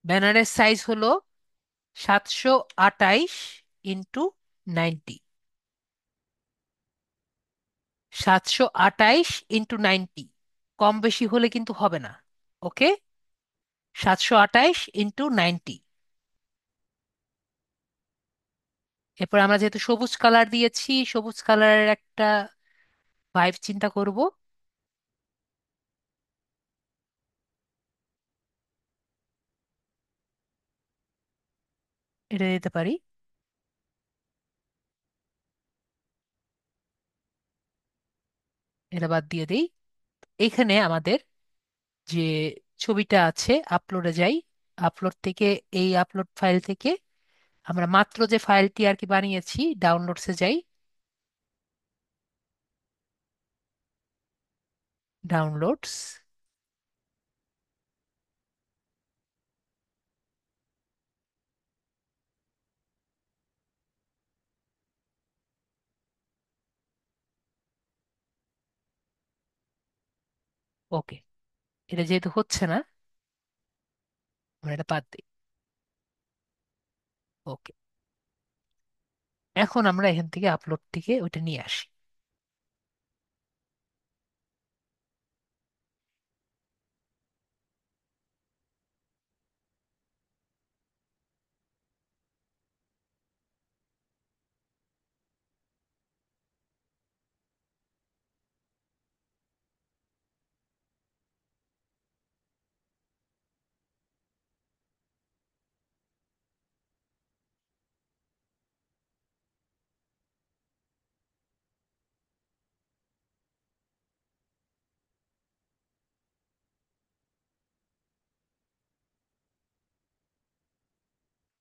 ব্যানারের সাইজ হলো 728 × 90। 728 × 90, কম বেশি হলে কিন্তু হবে না। ওকে, 728 × 90। এরপর আমরা যেহেতু সবুজ কালার দিয়েছি, সবুজ কালারের একটা ভাইব চিন্তা করব। এটা দিতে পারি। এটা বাদ দিয়ে দেই। এখানে আমাদের যে ছবিটা আছে, আপলোডে যাই। আপলোড থেকে, এই আপলোড ফাইল থেকে আমরা মাত্র যে ফাইলটি আর কি বানিয়েছি, ডাউনলোডসে যাই। ডাউনলোডস। ওকে, এটা যেহেতু হচ্ছে না, আমরা এটা বাদ দিই। ওকে, এখন আমরা এখান থেকে আপলোড থেকে ওইটা নিয়ে আসি।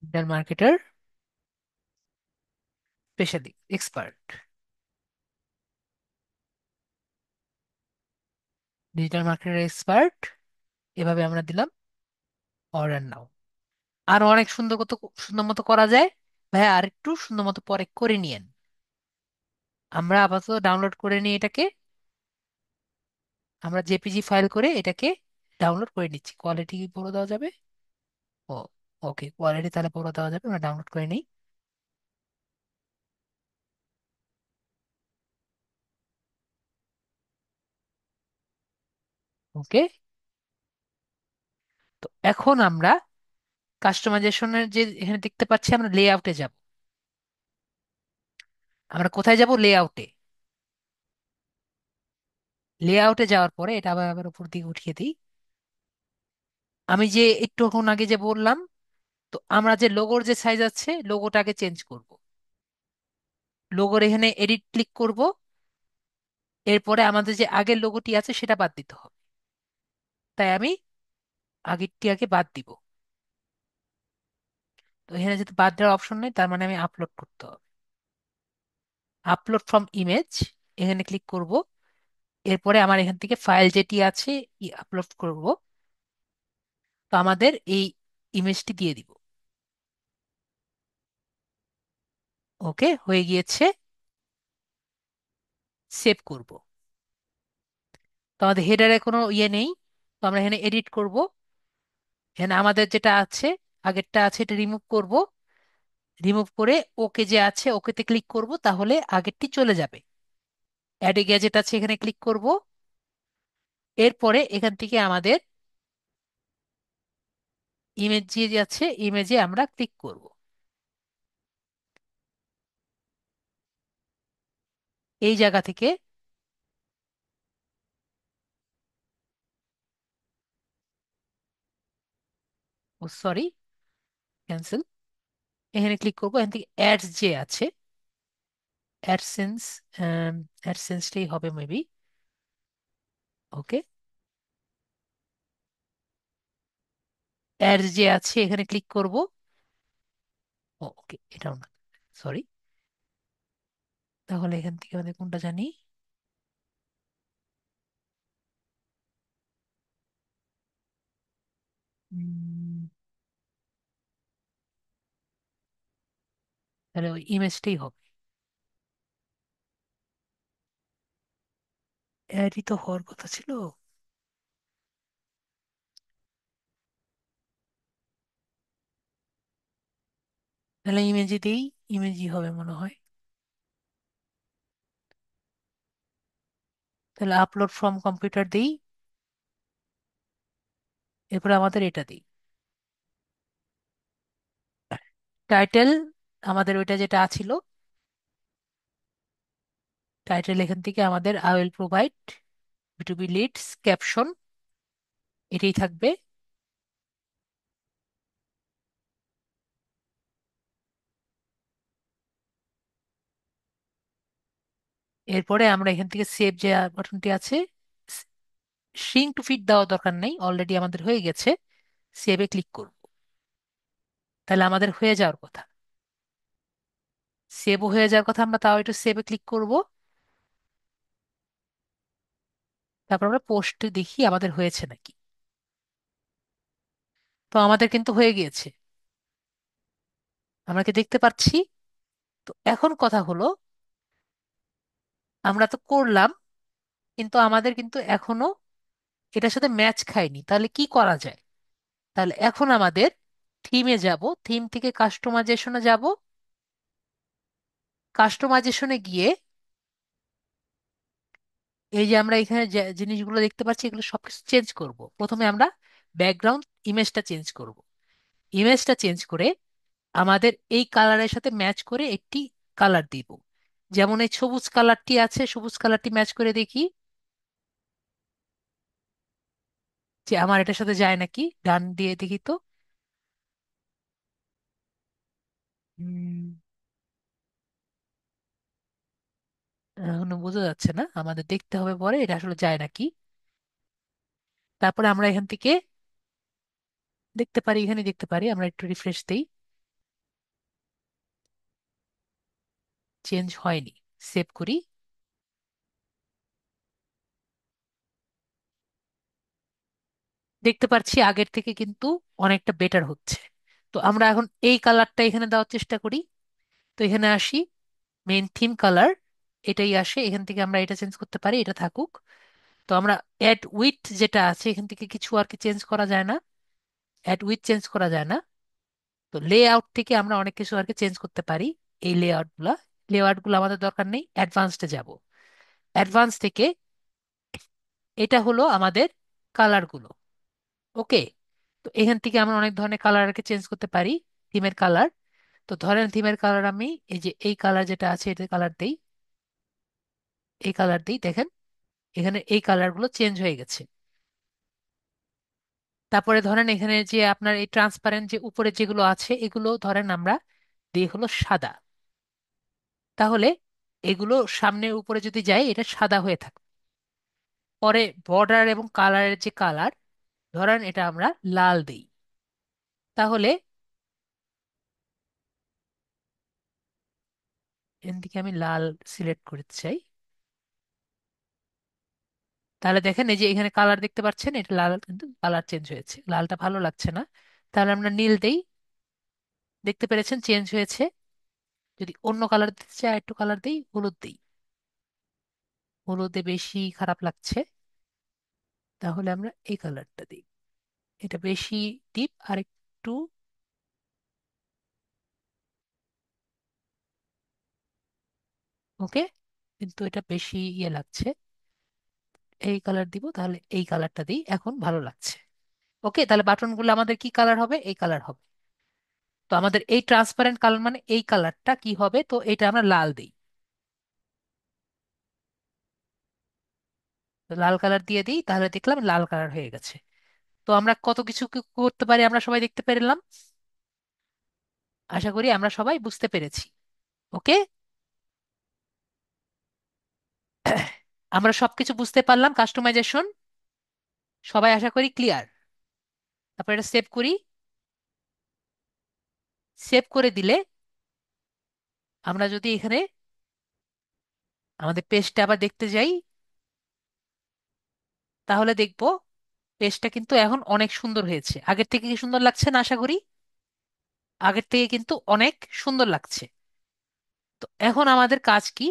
Digital marketer specially expert. Digital marketer expert, এভাবে আমরা দিলাম অর্ডার নাও। আর অনেক সুন্দর কত, সুন্দর মতো করা যায়। ভাই আর একটু সুন্দর মতো পরে করে নিয়েন। আমরা আপাতত ডাউনলোড করে নিই এটাকে। আমরা জেপিজি ফাইল করে এটাকে ডাউনলোড করে নিচ্ছি। কোয়ালিটি বড় দেওয়া যাবে? ও, ওকে, কোয়ালিটি তাহলে বড় দেওয়া যাবে, আমরা ডাউনলোড করে নিই। ওকে, তো এখন আমরা কাস্টমাইজেশনের যে এখানে দেখতে পাচ্ছি, আমরা লেআউটে যাব। আমরা কোথায় যাব? লেআউটে। লেআউটে যাওয়ার পরে এটা আবার আবার উপর দিকে উঠিয়ে দিই। আমি যে একটুক্ষণ আগে যে বললাম, তো আমরা যে লোগোর যে সাইজ আছে, লোগোটাকে চেঞ্জ করব। লোগোর এখানে এডিট ক্লিক করব। এরপরে আমাদের যে আগের লোগোটি আছে সেটা বাদ দিতে হবে। তাই আমি আগেরটি আগে বাদ দিব। তো এখানে যেহেতু বাদ দেওয়ার অপশন নেই, তার মানে আমি আপলোড করতে হবে। আপলোড ফ্রম ইমেজ, এখানে ক্লিক করব। এরপরে আমার এখান থেকে ফাইল যেটি আছে আপলোড করব। তো আমাদের এই ইমেজটি দিয়ে দিব। ওকে, হয়ে গিয়েছে। সেভ করব। তো আমাদের হেডারে কোনো ইয়ে নেই। তো আমরা এখানে এডিট করব। এখানে আমাদের যেটা আছে, আগেরটা আছে, এটা রিমুভ করব। রিমুভ করে ওকে যে আছে ওকেতে ক্লিক করব, তাহলে আগেরটি চলে যাবে। অ্যাড এ গ্যাজেট আছে, এখানে ক্লিক করব। এরপরে এখান থেকে আমাদের ইমেজ যে আছে, ইমেজে আমরা ক্লিক করব। এই জায়গা থেকে, ও সরি, ক্যান্সেল। এখানে ক্লিক করব। এখান থেকে অ্যাডস যে আছে, অ্যাডসেন্স, অ্যাডসেন্সটাই হবে মেবি। ওকে, অ্যাডস যে আছে এখানে ক্লিক করব। ওকে, এটাও না, সরি। তাহলে এখান থেকে আমাদের কোনটা জানি? উম, তাহলে ওই ইমেজটাই হবে। অ্যাডই তো হওয়ার কথা ছিল। তাহলে ইমেজে দিই, ইমেজই হবে মনে হয়। তাহলে আপলোড ফ্রম কম্পিউটার দিই, এরপরে আমাদের এটা দিই টাইটেল। আমাদের ওইটা যেটা আছিল টাইটেল, এখান থেকে আমাদের I will provide B2B leads caption, এটাই থাকবে। এরপরে আমরা এখান থেকে সেভ যে বাটনটি আছে, শ্রিঙ্ক টু ফিট দেওয়া দরকার নেই, অলরেডি আমাদের হয়ে গেছে। সেভে ক্লিক করব, তাহলে আমাদের হয়ে যাওয়ার কথা, সেভও হয়ে যাওয়ার কথা। আমরা তাও একটু সেভে ক্লিক করব, তারপর আমরা পোস্টে দেখি আমাদের হয়েছে নাকি। তো আমাদের কিন্তু হয়ে গিয়েছে, আমরা কি দেখতে পাচ্ছি। তো এখন কথা হলো, আমরা তো করলাম, কিন্তু আমাদের কিন্তু এখনো এটার সাথে ম্যাচ খায়নি, তাহলে কি করা যায়? তাহলে এখন আমাদের থিমে যাব, থিম থেকে কাস্টমাইজেশনে যাব। কাস্টমাইজেশনে গিয়ে এই যে আমরা এখানে যে জিনিসগুলো দেখতে পাচ্ছি, এগুলো সবকিছু চেঞ্জ করব। প্রথমে আমরা ব্যাকগ্রাউন্ড ইমেজটা চেঞ্জ করব। ইমেজটা চেঞ্জ করে আমাদের এই কালারের সাথে ম্যাচ করে একটি কালার দিব। যেমন এই সবুজ কালারটি আছে, সবুজ কালারটি ম্যাচ করে দেখি যে আমার এটার সাথে যায় নাকি। ডান দিয়ে দেখি তো। উম, এখনো বোঝা যাচ্ছে না, আমাদের দেখতে হবে পরে এটা আসলে যায় নাকি। তারপরে আমরা এখান থেকে দেখতে পারি, এখানে দেখতে পারি, আমরা একটু রিফ্রেশ দেই, চেঞ্জ হয়নি। সেভ করি, দেখতে পাচ্ছি আগের থেকে কিন্তু অনেকটা বেটার হচ্ছে। তো আমরা এখন এই কালারটা এখানে দেওয়ার চেষ্টা করি। তো এখানে আসি, মেইন থিম কালার এটাই আসে, এখান থেকে আমরা এটা চেঞ্জ করতে পারি, এটা থাকুক। তো আমরা অ্যাড উইথ যেটা আছে, এখান থেকে কিছু আর কি চেঞ্জ করা যায় না, অ্যাড উইথ চেঞ্জ করা যায় না। তো লে আউট থেকে আমরা অনেক কিছু আর কি চেঞ্জ করতে পারি। এই লে আউট গুলো আমাদের দরকার নেই, অ্যাডভান্সডে যাব। অ্যাডভান্স থেকে এটা হলো আমাদের কালারগুলো। ওকে, তো এখান থেকে আমরা অনেক ধরনের কালারকে চেঞ্জ করতে পারি, থিমের কালার। তো ধরেন থিমের কালার আমি এই যে এই কালার যেটা আছে এটা কালার দেই, এই কালার দিই, দেখেন এখানে এই কালারগুলো চেঞ্জ হয়ে গেছে। তারপরে ধরেন এখানে যে আপনার এই ট্রান্সপারেন্ট যে উপরে যেগুলো আছে, এগুলো ধরেন আমরা দিই হলো সাদা। তাহলে এগুলো সামনে উপরে যদি যাই, এটা সাদা হয়ে থাকে। পরে বর্ডার এবং কালারের যে কালার, ধরেন এটা আমরা লাল দিই। তাহলে এখান থেকে আমি লাল সিলেক্ট করতে চাই। তাহলে দেখেন এই যে এখানে কালার দেখতে পাচ্ছেন, এটা লাল, কিন্তু কালার চেঞ্জ হয়েছে, লালটা ভালো লাগছে না। তাহলে আমরা নীল দেই, দেখতে পেরেছেন চেঞ্জ হয়েছে। যদি অন্য কালার দিতে চাই, একটু কালার দিই, হলুদ দিই, হলুদে বেশি খারাপ লাগছে, তাহলে আমরা এই কালারটা দিই, এটা বেশি ডিপ। আর একটু ওকে, কিন্তু এটা বেশি ইয়ে লাগছে, এই কালার দিব, তাহলে এই কালারটা দিই, এখন ভালো লাগছে। ওকে, তাহলে বাটনগুলো আমাদের কি কালার হবে? এই কালার হবে। তো আমাদের এই ট্রান্সপারেন্ট কালার মানে এই কালারটা কি হবে? তো এটা আমরা লাল দিই, তো লাল কালার দিয়ে দিই, তাহলে দেখলাম লাল কালার হয়ে গেছে। তো আমরা কত কিছু কি করতে পারি আমরা সবাই দেখতে পেলাম। আশা করি আমরা সবাই বুঝতে পেরেছি। ওকে, আমরা সবকিছু বুঝতে পারলাম, কাস্টমাইজেশন সবাই আশা করি ক্লিয়ার। তারপর এটা সেভ করি। সেভ করে দিলে আমরা যদি এখানে আমাদের পেজটা আবার দেখতে যাই, তাহলে দেখবো পেজটা কিন্তু এখন অনেক সুন্দর হয়েছে। আগের থেকে কি সুন্দর লাগছে না? আশা করি আগের থেকে কিন্তু অনেক সুন্দর লাগছে। তো এখন আমাদের কাজ কি?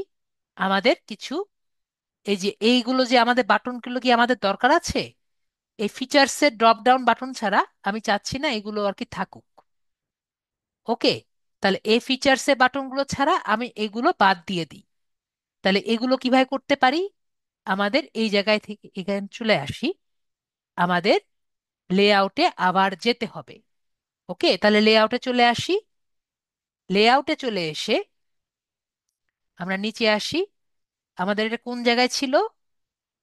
আমাদের কিছু এই যে এইগুলো যে আমাদের বাটনগুলো কি আমাদের দরকার আছে? এই ফিচার্সের ড্রপ ডাউন বাটন ছাড়া আমি চাচ্ছি না এগুলো আর কি থাকুক। ওকে, তাহলে এই ফিচার্সের বাটনগুলো ছাড়া আমি এগুলো বাদ দিয়ে দিই। তাহলে এগুলো কিভাবে করতে পারি? আমাদের এই জায়গায় থেকে এখানে চলে আসি, আমাদের লেআউটে আবার যেতে হবে। ওকে, তাহলে লেআউটে চলে আসি। লেআউটে চলে এসে আমরা নিচে আসি। আমাদের এটা কোন জায়গায় ছিল?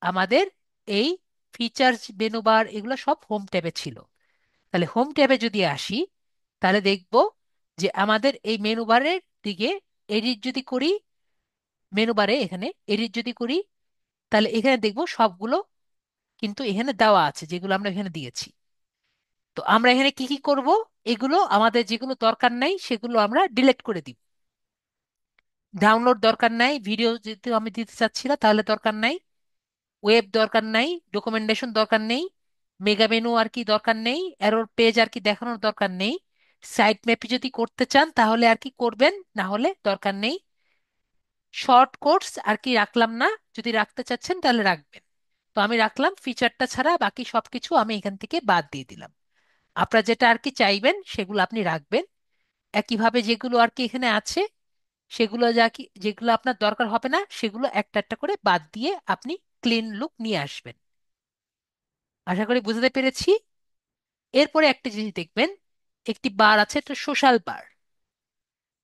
আমাদের এই ফিচার্স, মেনু বার, এগুলো সব হোম ট্যাবে ছিল। তাহলে হোম ট্যাবে যদি আসি, তাহলে দেখব যে আমাদের এই মেনু বারের দিকে এডিট যদি করি, মেনু বারে এখানে এডিট যদি করি, তাহলে এখানে দেখব সবগুলো কিন্তু এখানে দেওয়া আছে, যেগুলো আমরা এখানে দিয়েছি। তো আমরা এখানে কি কি করব? এগুলো আমাদের যেগুলো দরকার নাই সেগুলো আমরা ডিলিট করে দিব। ডাউনলোড দরকার নাই, ভিডিও যদি আমি দিতে চাচ্ছি না তাহলে দরকার নাই, ওয়েব দরকার নাই, ডকুমেন্টেশন দরকার নেই, মেগা মেনু আর কি দরকার নেই, এরর পেজ আর কি দেখানোর দরকার নেই। সাইট ম্যাপে যদি করতে চান তাহলে আর কি করবেন, না হলে দরকার নেই। শর্ট কোটস আর কি রাখলাম না, যদি রাখতে চাচ্ছেন তাহলে রাখবেন। তো আমি রাখলাম, ফিচারটা ছাড়া বাকি সবকিছু আমি এখান থেকে বাদ দিয়ে দিলাম। আপনারা যেটা আর কি চাইবেন সেগুলো আপনি রাখবেন। একইভাবে যেগুলো আর কি এখানে আছে সেগুলো যা কি, যেগুলো আপনার দরকার হবে না সেগুলো একটা একটা করে বাদ দিয়ে আপনি ক্লিন লুক নিয়ে আসবেন। আশা করি বুঝতে পেরেছি। এরপরে একটা জিনিস দেখবেন, একটি বার আছে, একটা সোশ্যাল বার।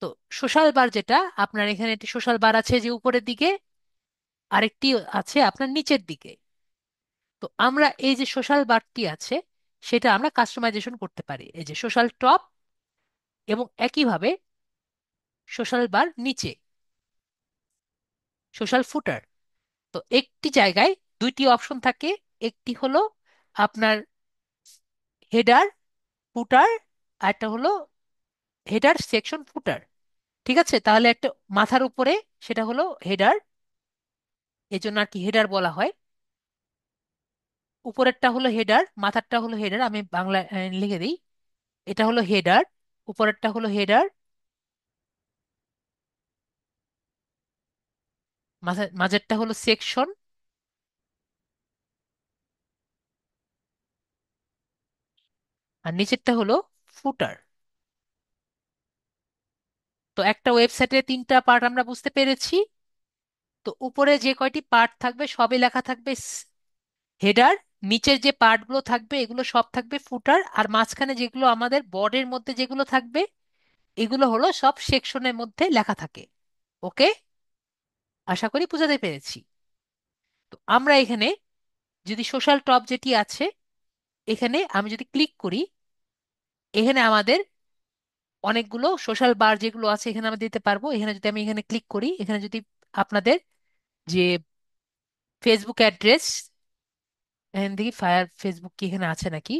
তো সোশ্যাল বার যেটা, আপনার এখানে একটি সোশ্যাল বার আছে যে উপরের দিকে, আরেকটি আছে আপনার নিচের দিকে। তো আমরা এই যে সোশ্যাল বারটি আছে সেটা আমরা কাস্টমাইজেশন করতে পারি, এই যে সোশ্যাল টপ এবং একইভাবে সোশ্যাল বার নিচে সোশ্যাল ফুটার। তো একটি জায়গায় দুইটি অপশন থাকে, একটি হলো আপনার হেডার ফুটার, আর একটা হলো হেডার সেকশন ফুটার। ঠিক আছে, তাহলে একটা মাথার উপরে সেটা হলো হেডার, এই জন্য আর কি হেডার বলা হয়। উপরেরটা হলো হেডার, মাথারটা হলো হেডার, আমি বাংলা লিখে দিই। এটা হলো হেডার, উপরেরটা হলো হেডার, মাঝেরটা হলো সেকশন, আর নিচেরটা হলো ফুটার। তো একটা ওয়েবসাইটে তিনটা পার্ট আমরা বুঝতে পেরেছি। তো উপরে যে কয়টি পার্ট থাকবে সবই লেখা থাকবে হেডার, নিচের যে পার্টগুলো থাকবে এগুলো সব থাকবে ফুটার, আর মাঝখানে যেগুলো আমাদের বডির মধ্যে যেগুলো থাকবে এগুলো হলো সব সেকশনের মধ্যে লেখা থাকে। ওকে, আশা করি বুঝাতে পেরেছি। তো আমরা এখানে যদি সোশ্যাল টপ যেটি আছে, এখানে আমি যদি ক্লিক করি, এখানে আমাদের অনেকগুলো সোশ্যাল বার যেগুলো আছে এখানে আমরা দিতে পারবো। এখানে যদি আমি এখানে ক্লিক করি, এখানে যদি আপনাদের যে ফেসবুক অ্যাড্রেস, এখান থেকে ফায়ার ফেসবুক কি এখানে আছে নাকি,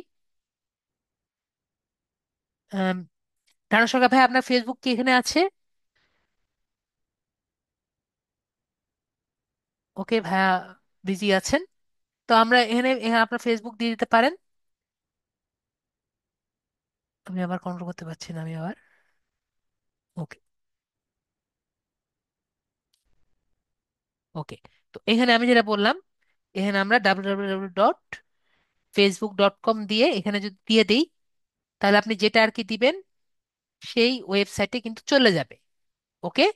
আম, রানা সরকার ভাই আপনার ফেসবুক কি এখানে আছে? ওকে ভাইয়া, বিজি আছেন। তো আমরা এখানে এখানে আপনার ফেসবুক দিয়ে দিতে পারেন। আমি আবার কন্ট্রোল করতে পারছি না, আমি আবার ওকে। ওকে, তো এখানে আমি যেটা বললাম, এখানে আমরা www.facebook.com দিয়ে এখানে যদি দিয়ে দিই, তাহলে আপনি যেটা আর কি দিবেন সেই ওয়েবসাইটে কিন্তু চলে যাবে। ওকে,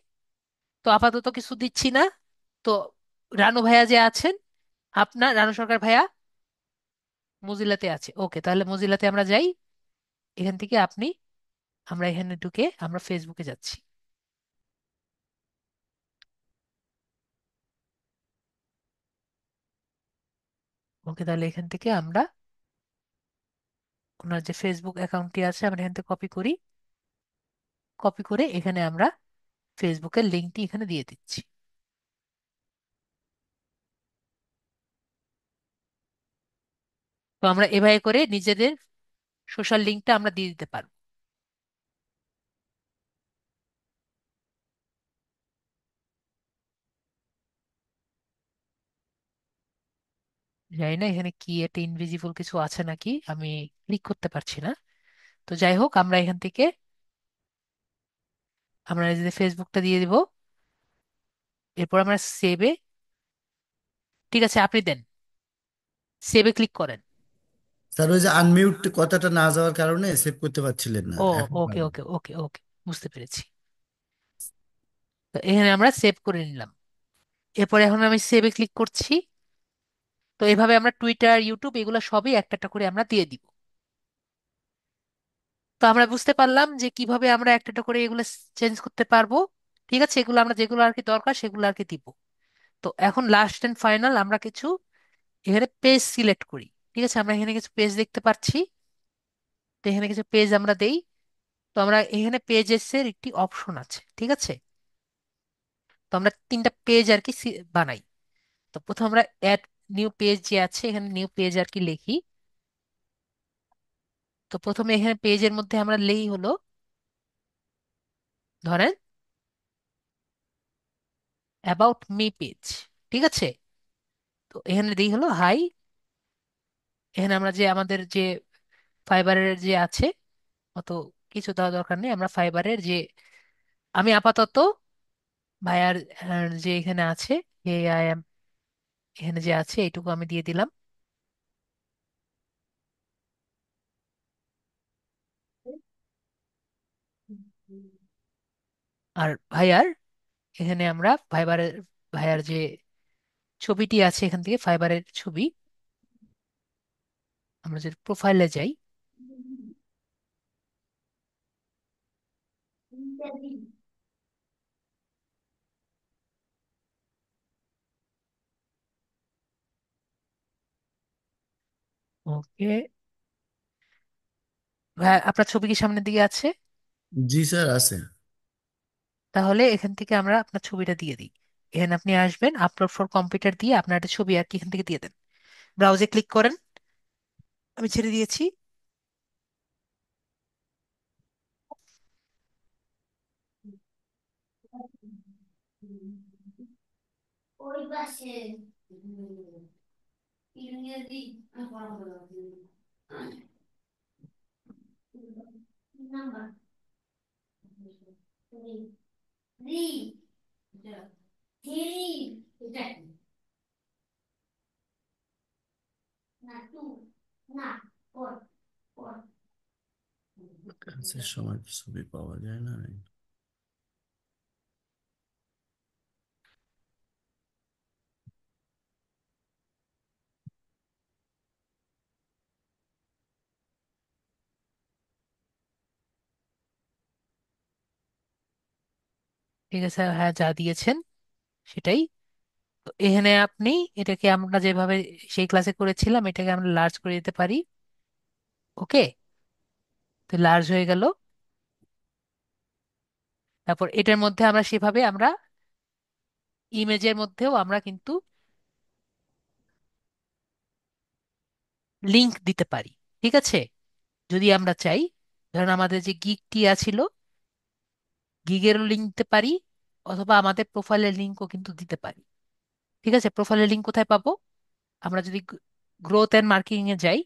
তো আপাতত কিছু দিচ্ছি না। তো রানু ভাইয়া যে আছেন, আপনার রানু সরকার ভাইয়া মজিলাতে আছে। ওকে, তাহলে মজিলাতে আমরা যাই। এখান থেকে আপনি, আমরা এখানে ঢুকে আমরা ফেসবুকে যাচ্ছি। ওকে, তাহলে এখান থেকে আমরা ওনার যে ফেসবুক অ্যাকাউন্টটি আছে আমরা এখান থেকে কপি করি, কপি করে এখানে আমরা ফেসবুকের লিঙ্কটি এখানে দিয়ে দিচ্ছি। তো আমরা এভাবে করে নিজেদের সোশ্যাল লিঙ্কটা আমরা দিয়ে দিতে পারবো। জানি না এখানে কি একটা ইনভিজিবল কিছু আছে নাকি, আমি ক্লিক করতে পারছি না। তো যাই হোক, আমরা এখান থেকে আমরা নিজেদের ফেসবুকটা দিয়ে দিব। এরপর আমরা সেভে, ঠিক আছে আপনি দেন, সেভে ক্লিক করেন। স্যার ওই যে আনমিউট কথাটা না যাওয়ার কারণে সেভ করতে পারছিলেন না, ও, এখন ওকে পারবেন। ওকে ওকে ওকে। বুঝতে পেরেছি। তো এখানে আমরা সেভ করে নিলাম। এরপরে এখন আমি সেভে ক্লিক করছি। তো এভাবে আমরা টুইটার, ইউটিউব এগুলো সবই একটা একটা করে আমরা দিয়ে দিব। তো আমরা বুঝতে পারলাম যে কিভাবে আমরা একটা একটা করে এগুলো চেঞ্জ করতে পারবো। ঠিক আছে, এগুলো আমরা যেগুলো আর কি দরকার সেগুলো আর কি দিব। তো এখন লাস্ট এন্ড ফাইনাল আমরা কিছু এখানে পেজ সিলেক্ট করি। ঠিক আছে, আমরা এখানে কিছু পেজ দেখতে পাচ্ছি। তো এখানে কিছু পেজ আমরা দেই। তো আমরা এখানে পেজেস এর একটি অপশন আছে, ঠিক আছে। তো আমরা 3টা পেজ আর কি বানাই। তো প্রথমে আমরা অ্যাড নিউ পেজ যে আছে, এখানে নিউ পেজ আর কি লিখি। তো প্রথমে এখানে পেজের মধ্যে আমরা লিখি হলো, ধরেন অ্যাবাউট মি পেজ। ঠিক আছে, তো এখানে দিই হলো হাই। এখানে আমরা যে আমাদের যে ফাইবারের যে আছে, অত কিছু দেওয়া দরকার নেই। আমরা ফাইবারের যে, আমি আপাতত ভাইয়ার যে এখানে আছে, এ আই এম, এখানে যে আছে এইটুকু আমি দিয়ে দিলাম। আর ভাইয়ার এখানে আমরা ফাইবারের, ভাইয়ার যে ছবিটি আছে এখান থেকে ফাইবারের ছবি, আমরা যদি প্রোফাইলে যাই, ওকে ভাইয়া আপনার ছবি কি সামনের দিকে আছে? জি স্যার, আছে। তাহলে এখান থেকে আমরা আপনার ছবিটা দিয়ে দিই। এখানে আপনি আসবেন, আপলোড ফর কম্পিউটার দিয়ে আপনার একটা ছবি আর কি এখান থেকে দিয়ে দেন। ব্রাউজে ক্লিক করেন, আমি ছেড়ে দিয়েছি। কাজের সময় তো ছবি পাওয়া যায় না। ঠিক আছে, হ্যাঁ যা দিয়েছেন সেটাই। তো এখানে আপনি এটাকে আমরা যেভাবে সেই ক্লাসে করেছিলাম এটাকে আমরা লার্জ করে দিতে পারি। ওকে, তো লার্জ হয়ে গেল। তারপর এটার মধ্যে আমরা সেভাবে আমরা ইমেজের মধ্যেও আমরা কিন্তু লিংক দিতে পারি। ঠিক আছে, যদি আমরা চাই, ধরেন আমাদের যে গিগটি আছিল, গিগেরও লিঙ্ক দিতে পারি, অথবা আমাদের প্রোফাইলের লিঙ্কও কিন্তু দিতে পারি। ঠিক আছে, প্রোফাইলের লিঙ্ক কোথায় পাবো? আমরা যদি গ্রোথ অ্যান্ড মার্কেটিং এ যাই,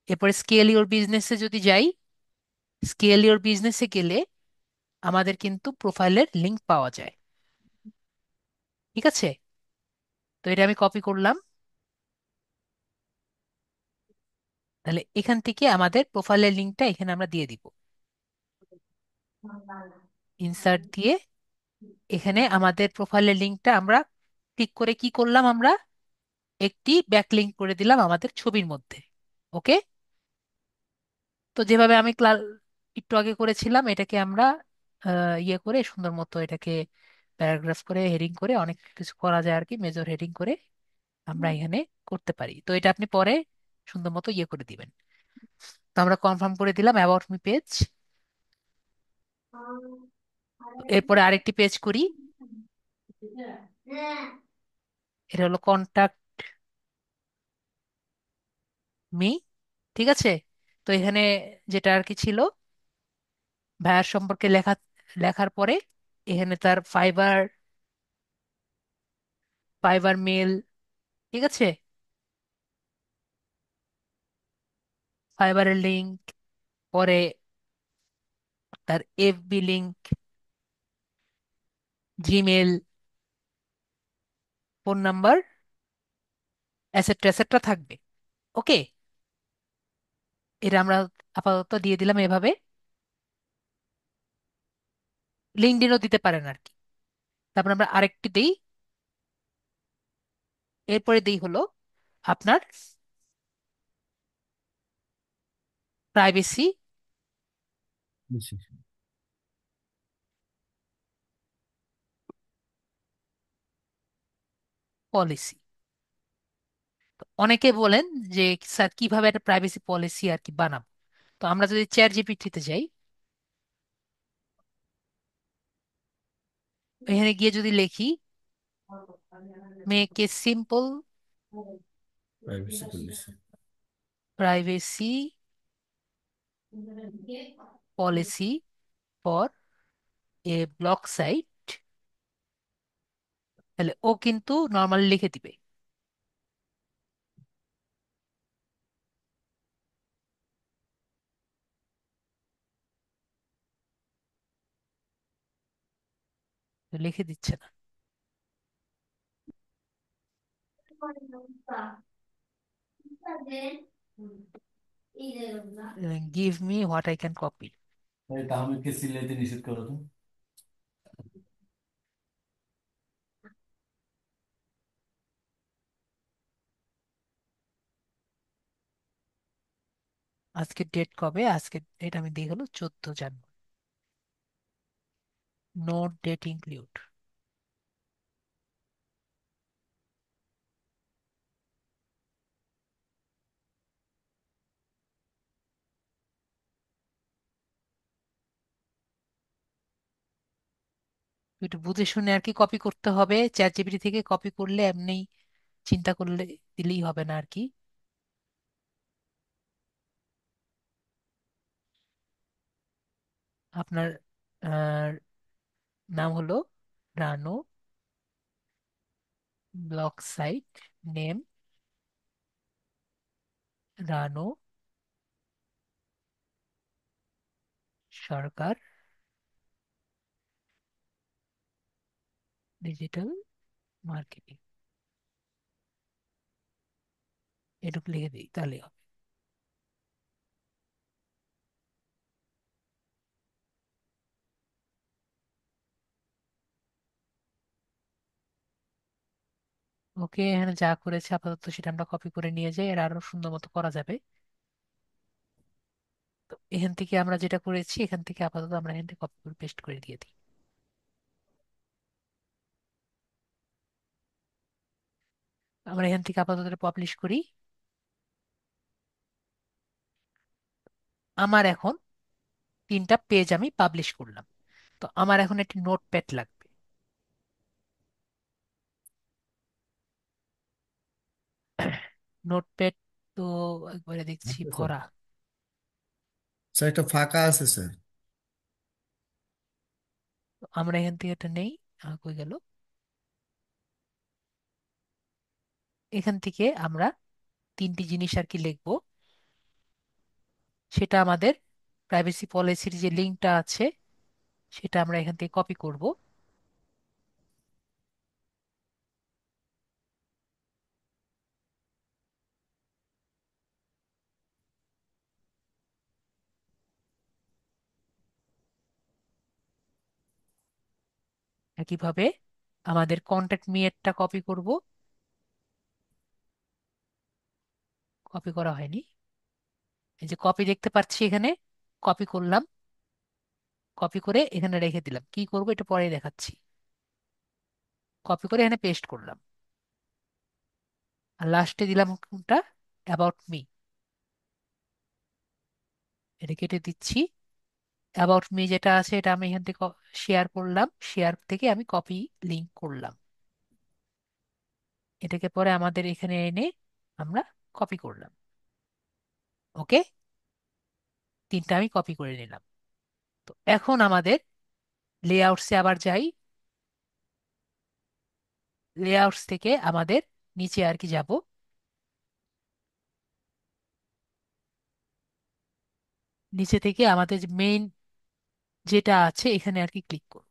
এরপরে স্কেল ইওর বিজনেসে যদি যাই, স্কেল ইওর বিজনেসে গেলে আমাদের কিন্তু প্রোফাইলের লিংক পাওয়া যায়। ঠিক আছে, তো এটা আমি কপি করলাম। তাহলে এখান থেকে আমাদের প্রোফাইলের লিংকটা এখানে আমরা দিয়ে দিব। ইনসার্ট দিয়ে এখানে আমাদের প্রোফাইলের লিংকটা আমরা ক্লিক করে কি করলাম, আমরা একটি ব্যাকলিঙ্ক করে দিলাম আমাদের ছবির মধ্যে। ওকে, তো যেভাবে আমি একটু আগে করেছিলাম এটাকে আমরা ইয়ে করে সুন্দর মতো এটাকে প্যারাগ্রাফ করে হেডিং করে অনেক কিছু করা যায় আর কি, মেজর হেডিং করে আমরা এখানে করতে পারি। তো এটা আপনি পরে সুন্দর মতো ইয়ে করে দিবেন। তো আমরা কনফার্ম করে দিলাম অ্যাবাউট মি পেজ। এরপরে আরেকটি পেজ করি, এটা হলো কন্টাক্ট মি। ঠিক আছে, তো এখানে যেটা আর কি ছিল, ভাইয়ার সম্পর্কে লেখা, লেখার পরে এখানে তার ফাইবার, ফাইবার মেল, ঠিক আছে, ফাইবারের লিংক, পরে তার FB link, Gmail, phone number, et cetera et cetera থাকবে। ওকে, এটা আমরা আপাতত দিয়ে দিলাম এভাবে। লিঙ্কডইনও দিতে পারেন আর কি। তারপর আমরা আরেকটি দেই, এরপরে দেই হলো আপনার প্রাইভেসি বেশি। পলিসি। অনেকে বলেন যে স্যার কিভাবে একটা প্রাইভেসি পলিসি আর কি বানাবো। তো আমরা যদি চ্যাট জিপিটিতে যাই, এখানে গিয়ে যদি লিখি make a simple privacy policy. Privacy policy for a blog site, তাহলে ও কিন্তু নর্মালি লিখে দিবে। তো লিখে দিচ্ছে না, give me what I can copy. এই তাহমিদকে সিলেতে নিষেধ করো তো। আজকে ডেট কবে? আজকে ডেট আমি দিই হলো 14 জানুয়ারি। Note date include. একটু বুঝে শুনে আর কি কপি করতে হবে, চ্যাট জিপিটি থেকে কপি করলে এমনি চিন্তা করলে দিলেই হবে না আর কি। আপনার আহ, নাম হলো রানো, ব্লগ সাইট নেম রানো সরকার ডিজিটাল মার্কেটিং, এটুকু লিখে দিই তাহলে হবে। ওকে, এখানে যা করেছে আপাতত সেটা আমরা কপি করে নিয়ে যাই, আর আরো সুন্দর মতো করা যাবে। তো এখান থেকে আমরা যেটা করেছি, এখান থেকে আপাতত আমরা এখান থেকে কপি করে পেস্ট করে দিয়ে দিই। আমরা এখান থেকে আপাতত পাবলিশ করি। আমার এখন 3টা পেজ আমি পাবলিশ করলাম। তো আমার এখন একটি নোটপ্যাড লাগবে। নোটপ্যাড তো একবারে দেখছি আচ্ছা স্যার। ভরা। স্যার একটা ফাঁকা আছে স্যার। তো আমরা এখান থেকে এটা নেই। কই গেল? এখান থেকে আমরা 3টি জিনিস আর কি লিখবো। সেটা আমাদের প্রাইভেসি পলিসির যে লিঙ্কটা আছে সেটা আমরা এখান থেকে কপি করব। একইভাবে আমাদের কন্ট্যাক্ট মি এরটা কপি করব। কপি করা হয়নি, এই যে কপি দেখতে পাচ্ছি এখানে, কপি করলাম। কপি করে এখানে রেখে দিলাম, কি করব এটা পরে দেখাচ্ছি। কপি করে এখানে পেস্ট করলাম, আর লাস্টে দিলাম কোনটা, অ্যাবাউট মি। এটা কেটে দিচ্ছি। অ্যাবাউট মি যেটা আছে এটা আমি এখান থেকে শেয়ার করলাম, শেয়ার থেকে আমি কপি লিংক করলাম। এটাকে পরে আমাদের এখানে এনে আমরা কপি করলাম। ওকে, 3টা আমি কপি করে নিলাম। তো এখন আমাদের লেআউটসে আবার যাই। লেআউটস থেকে আমাদের নিচে আর কি যাব, নিচে থেকে আমাদের মেইন যেটা আছে এখানে আর কি ক্লিক করব।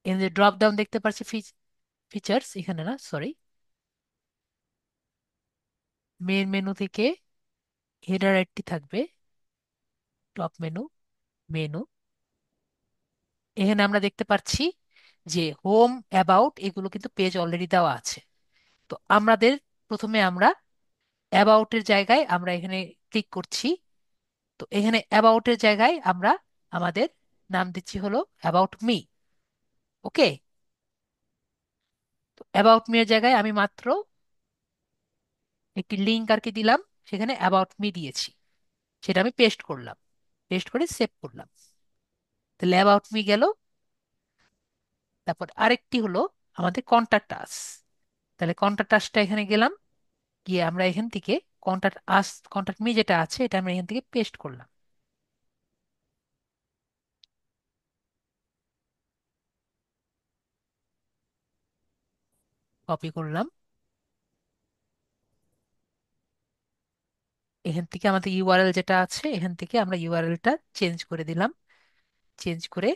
এখানে যে ড্রপ ডাউন দেখতে পাচ্ছি, ফিচার্স, এখানে না সরি, মেইন মেনু থেকে হেডার আইটি থাকবে, টপ মেনু, মেনু, এখানে আমরা দেখতে পাচ্ছি যে হোম, অ্যাবাউট এগুলো কিন্তু পেজ অলরেডি দেওয়া আছে। তো আমাদের প্রথমে আমরা অ্যাবাউটের জায়গায় আমরা এখানে ক্লিক করছি। তো এখানে অ্যাবাউটের জায়গায় আমরা আমাদের নাম দিচ্ছি হলো অ্যাবাউট মি। ওকে, তো অ্যাবাউট মি এর জায়গায় আমি মাত্র একটি লিঙ্ক আর কি দিলাম, সেখানে অ্যাবাউট মি দিয়েছি, সেটা আমি পেস্ট করলাম, পেস্ট করে সেভ করলাম। তাহলে অ্যাবাউট মি গেল। তারপর আরেকটি হলো আমাদের কন্টাক্ট আস। তাহলে কন্টাক্ট আসটা এখানে গেলাম, গিয়ে আমরা এখান থেকে কন্টাক্ট আস, কন্টাক্ট মি যেটা আছে এটা আমরা এখান থেকে পেস্ট করলাম, কপি করলাম। এখান থেকে আমাদের ইউআরএল যেটা আছে এখান থেকে আমরা ইউআরএলটা চেঞ্জ করে দিলাম, চেঞ্জ করে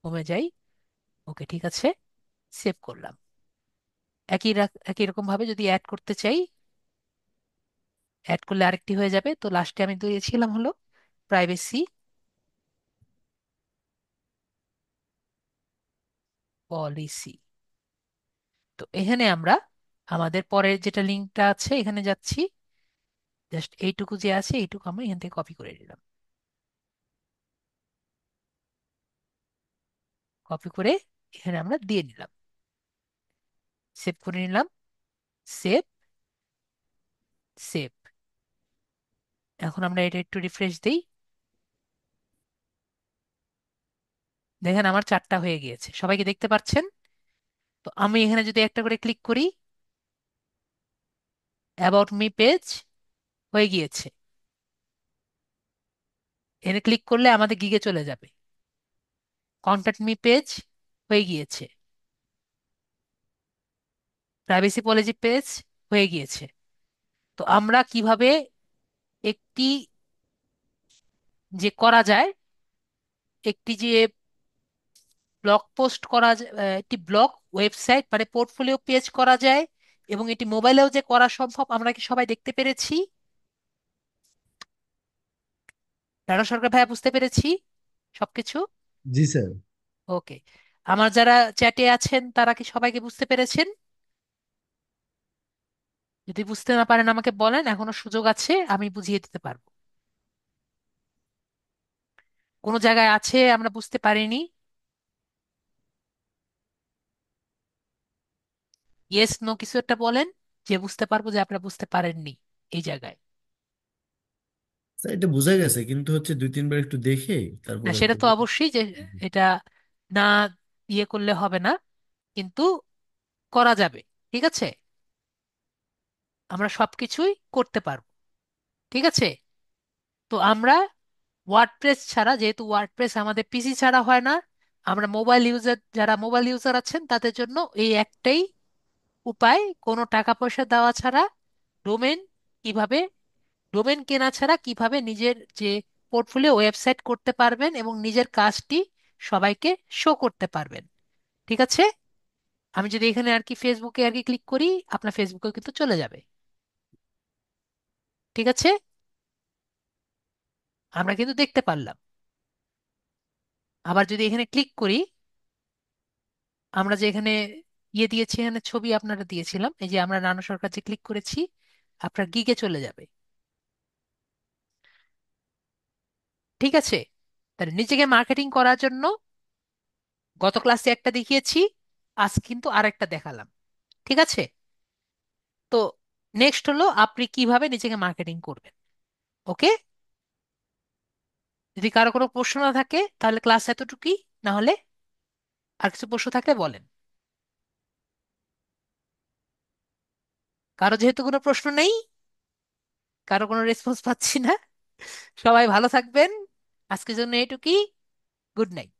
কমে যাই। ওকে, ঠিক আছে, সেভ করলাম। একই রকম ভাবে যদি অ্যাড করতে চাই, অ্যাড করলে আরেকটি হয়ে যাবে। তো লাস্টে আমি দিয়েছিলাম হলো প্রাইভেসি পলিসি। তো এখানে আমরা আমাদের পরের যেটা লিঙ্কটা আছে এখানে যাচ্ছি, জাস্ট এইটুকু যে আছে এইটুকু আমরা এখান থেকে কপি করে নিলাম, কপি করে এখানে আমরা দিয়ে নিলাম, সেভ করে নিলাম, সেভ, সেভ। এখন আমরা এটা একটু রিফ্রেশ দিই, দেখেন আমার 4টা হয়ে গিয়েছে, সবাইকে দেখতে পাচ্ছেন? তো আমি এখানে যদি একটা করে ক্লিক করি, অ্যাবাউট মি পেজ হয়ে গিয়েছে। এখানে ক্লিক করলে আমাদের গিগে চলে যাবে। কন্ট্যাক্ট মি পেজ হয়ে গিয়েছে, প্রাইভেসি পলিসি পেজ হয়ে গিয়েছে। তো আমরা কিভাবে একটি যে করা যায়, একটি যে ব্লগ পোস্ট করা একটি ব্লগ ওয়েবসাইট মানে পোর্টফোলিও পেজ করা যায়, এবং এটি মোবাইলেও যে করা সম্ভব আমরা কি সবাই দেখতে পেরেছি? রানা সরকার ভাইয়া, বুঝতে পেরেছি সবকিছু? জি স্যার। ওকে, আমার যারা চ্যাটে আছেন তারা কি সবাইকে বুঝতে পেরেছেন? যদি বুঝতে না পারেন আমাকে বলেন, এখনো সুযোগ আছে, আমি বুঝিয়ে দিতে পারবো। কোনো জায়গায় আছে আমরা বুঝতে পারিনি? ইয়েস নো কিছু একটা বলেন, যে বুঝতে পারবো যে আপনারা বুঝতে পারেননি এই জায়গায়। স্যার এটা বোঝা গেছে, কিন্তু হচ্ছে 2-3 বার একটু দেখে না, তারপর আর সেটা কি। তো অবশ্যই যে এটা না ইয়ে করলে হবে না, কিন্তু করা যাবে। ঠিক আছে, আমরা সবকিছুই করতে পারবো। ঠিক আছে, তো আমরা ওয়ার্ডপ্রেস ছাড়া, যেহেতু ওয়ার্ডপ্রেস আমাদের পিসি ছাড়া হয় না, আমরা মোবাইল ইউজার, যারা মোবাইল ইউজার আছেন তাদের জন্য এই একটাই উপায়, কোনো টাকা পয়সা দেওয়া ছাড়া ডোমেন কিভাবে, ডোমেন কেনা ছাড়া কিভাবে নিজের যে পোর্টফোলিও ওয়েবসাইট করতে পারবেন এবং নিজের কাজটি সবাইকে শো করতে পারবেন। ঠিক আছে, আমি যদি এখানে আর কি ফেসবুকে আর কি ক্লিক করি, আপনার ফেসবুকে কিন্তু চলে যাবে। ঠিক আছে, আমরা কিন্তু দেখতে পারলাম। আবার যদি এখানে ক্লিক করি, আমরা যে এখানে ইয়ে দিয়েছি, এখানে ছবি আপনারা দিয়েছিলাম, এই যে আমরা রানু সরকার যে ক্লিক করেছি, আপনার গিগে চলে যাবে। ঠিক আছে, তাহলে নিজেকে মার্কেটিং করার জন্য গত ক্লাসে একটা দেখিয়েছি, আজ কিন্তু আরেকটা দেখালাম। ঠিক আছে, তো নেক্সট হলো আপনি কিভাবে নিজেকে মার্কেটিং করবেন। ওকে, যদি কারো কোনো প্রশ্ন না থাকে তাহলে ক্লাস এতটুকুই, না হলে আর কিছু প্রশ্ন থাকলে বলেন। কারো যেহেতু কোনো প্রশ্ন নেই, কারো কোনো রেসপন্স পাচ্ছি না, সবাই ভালো থাকবেন, আজকের জন্য এটুকুই। Good night.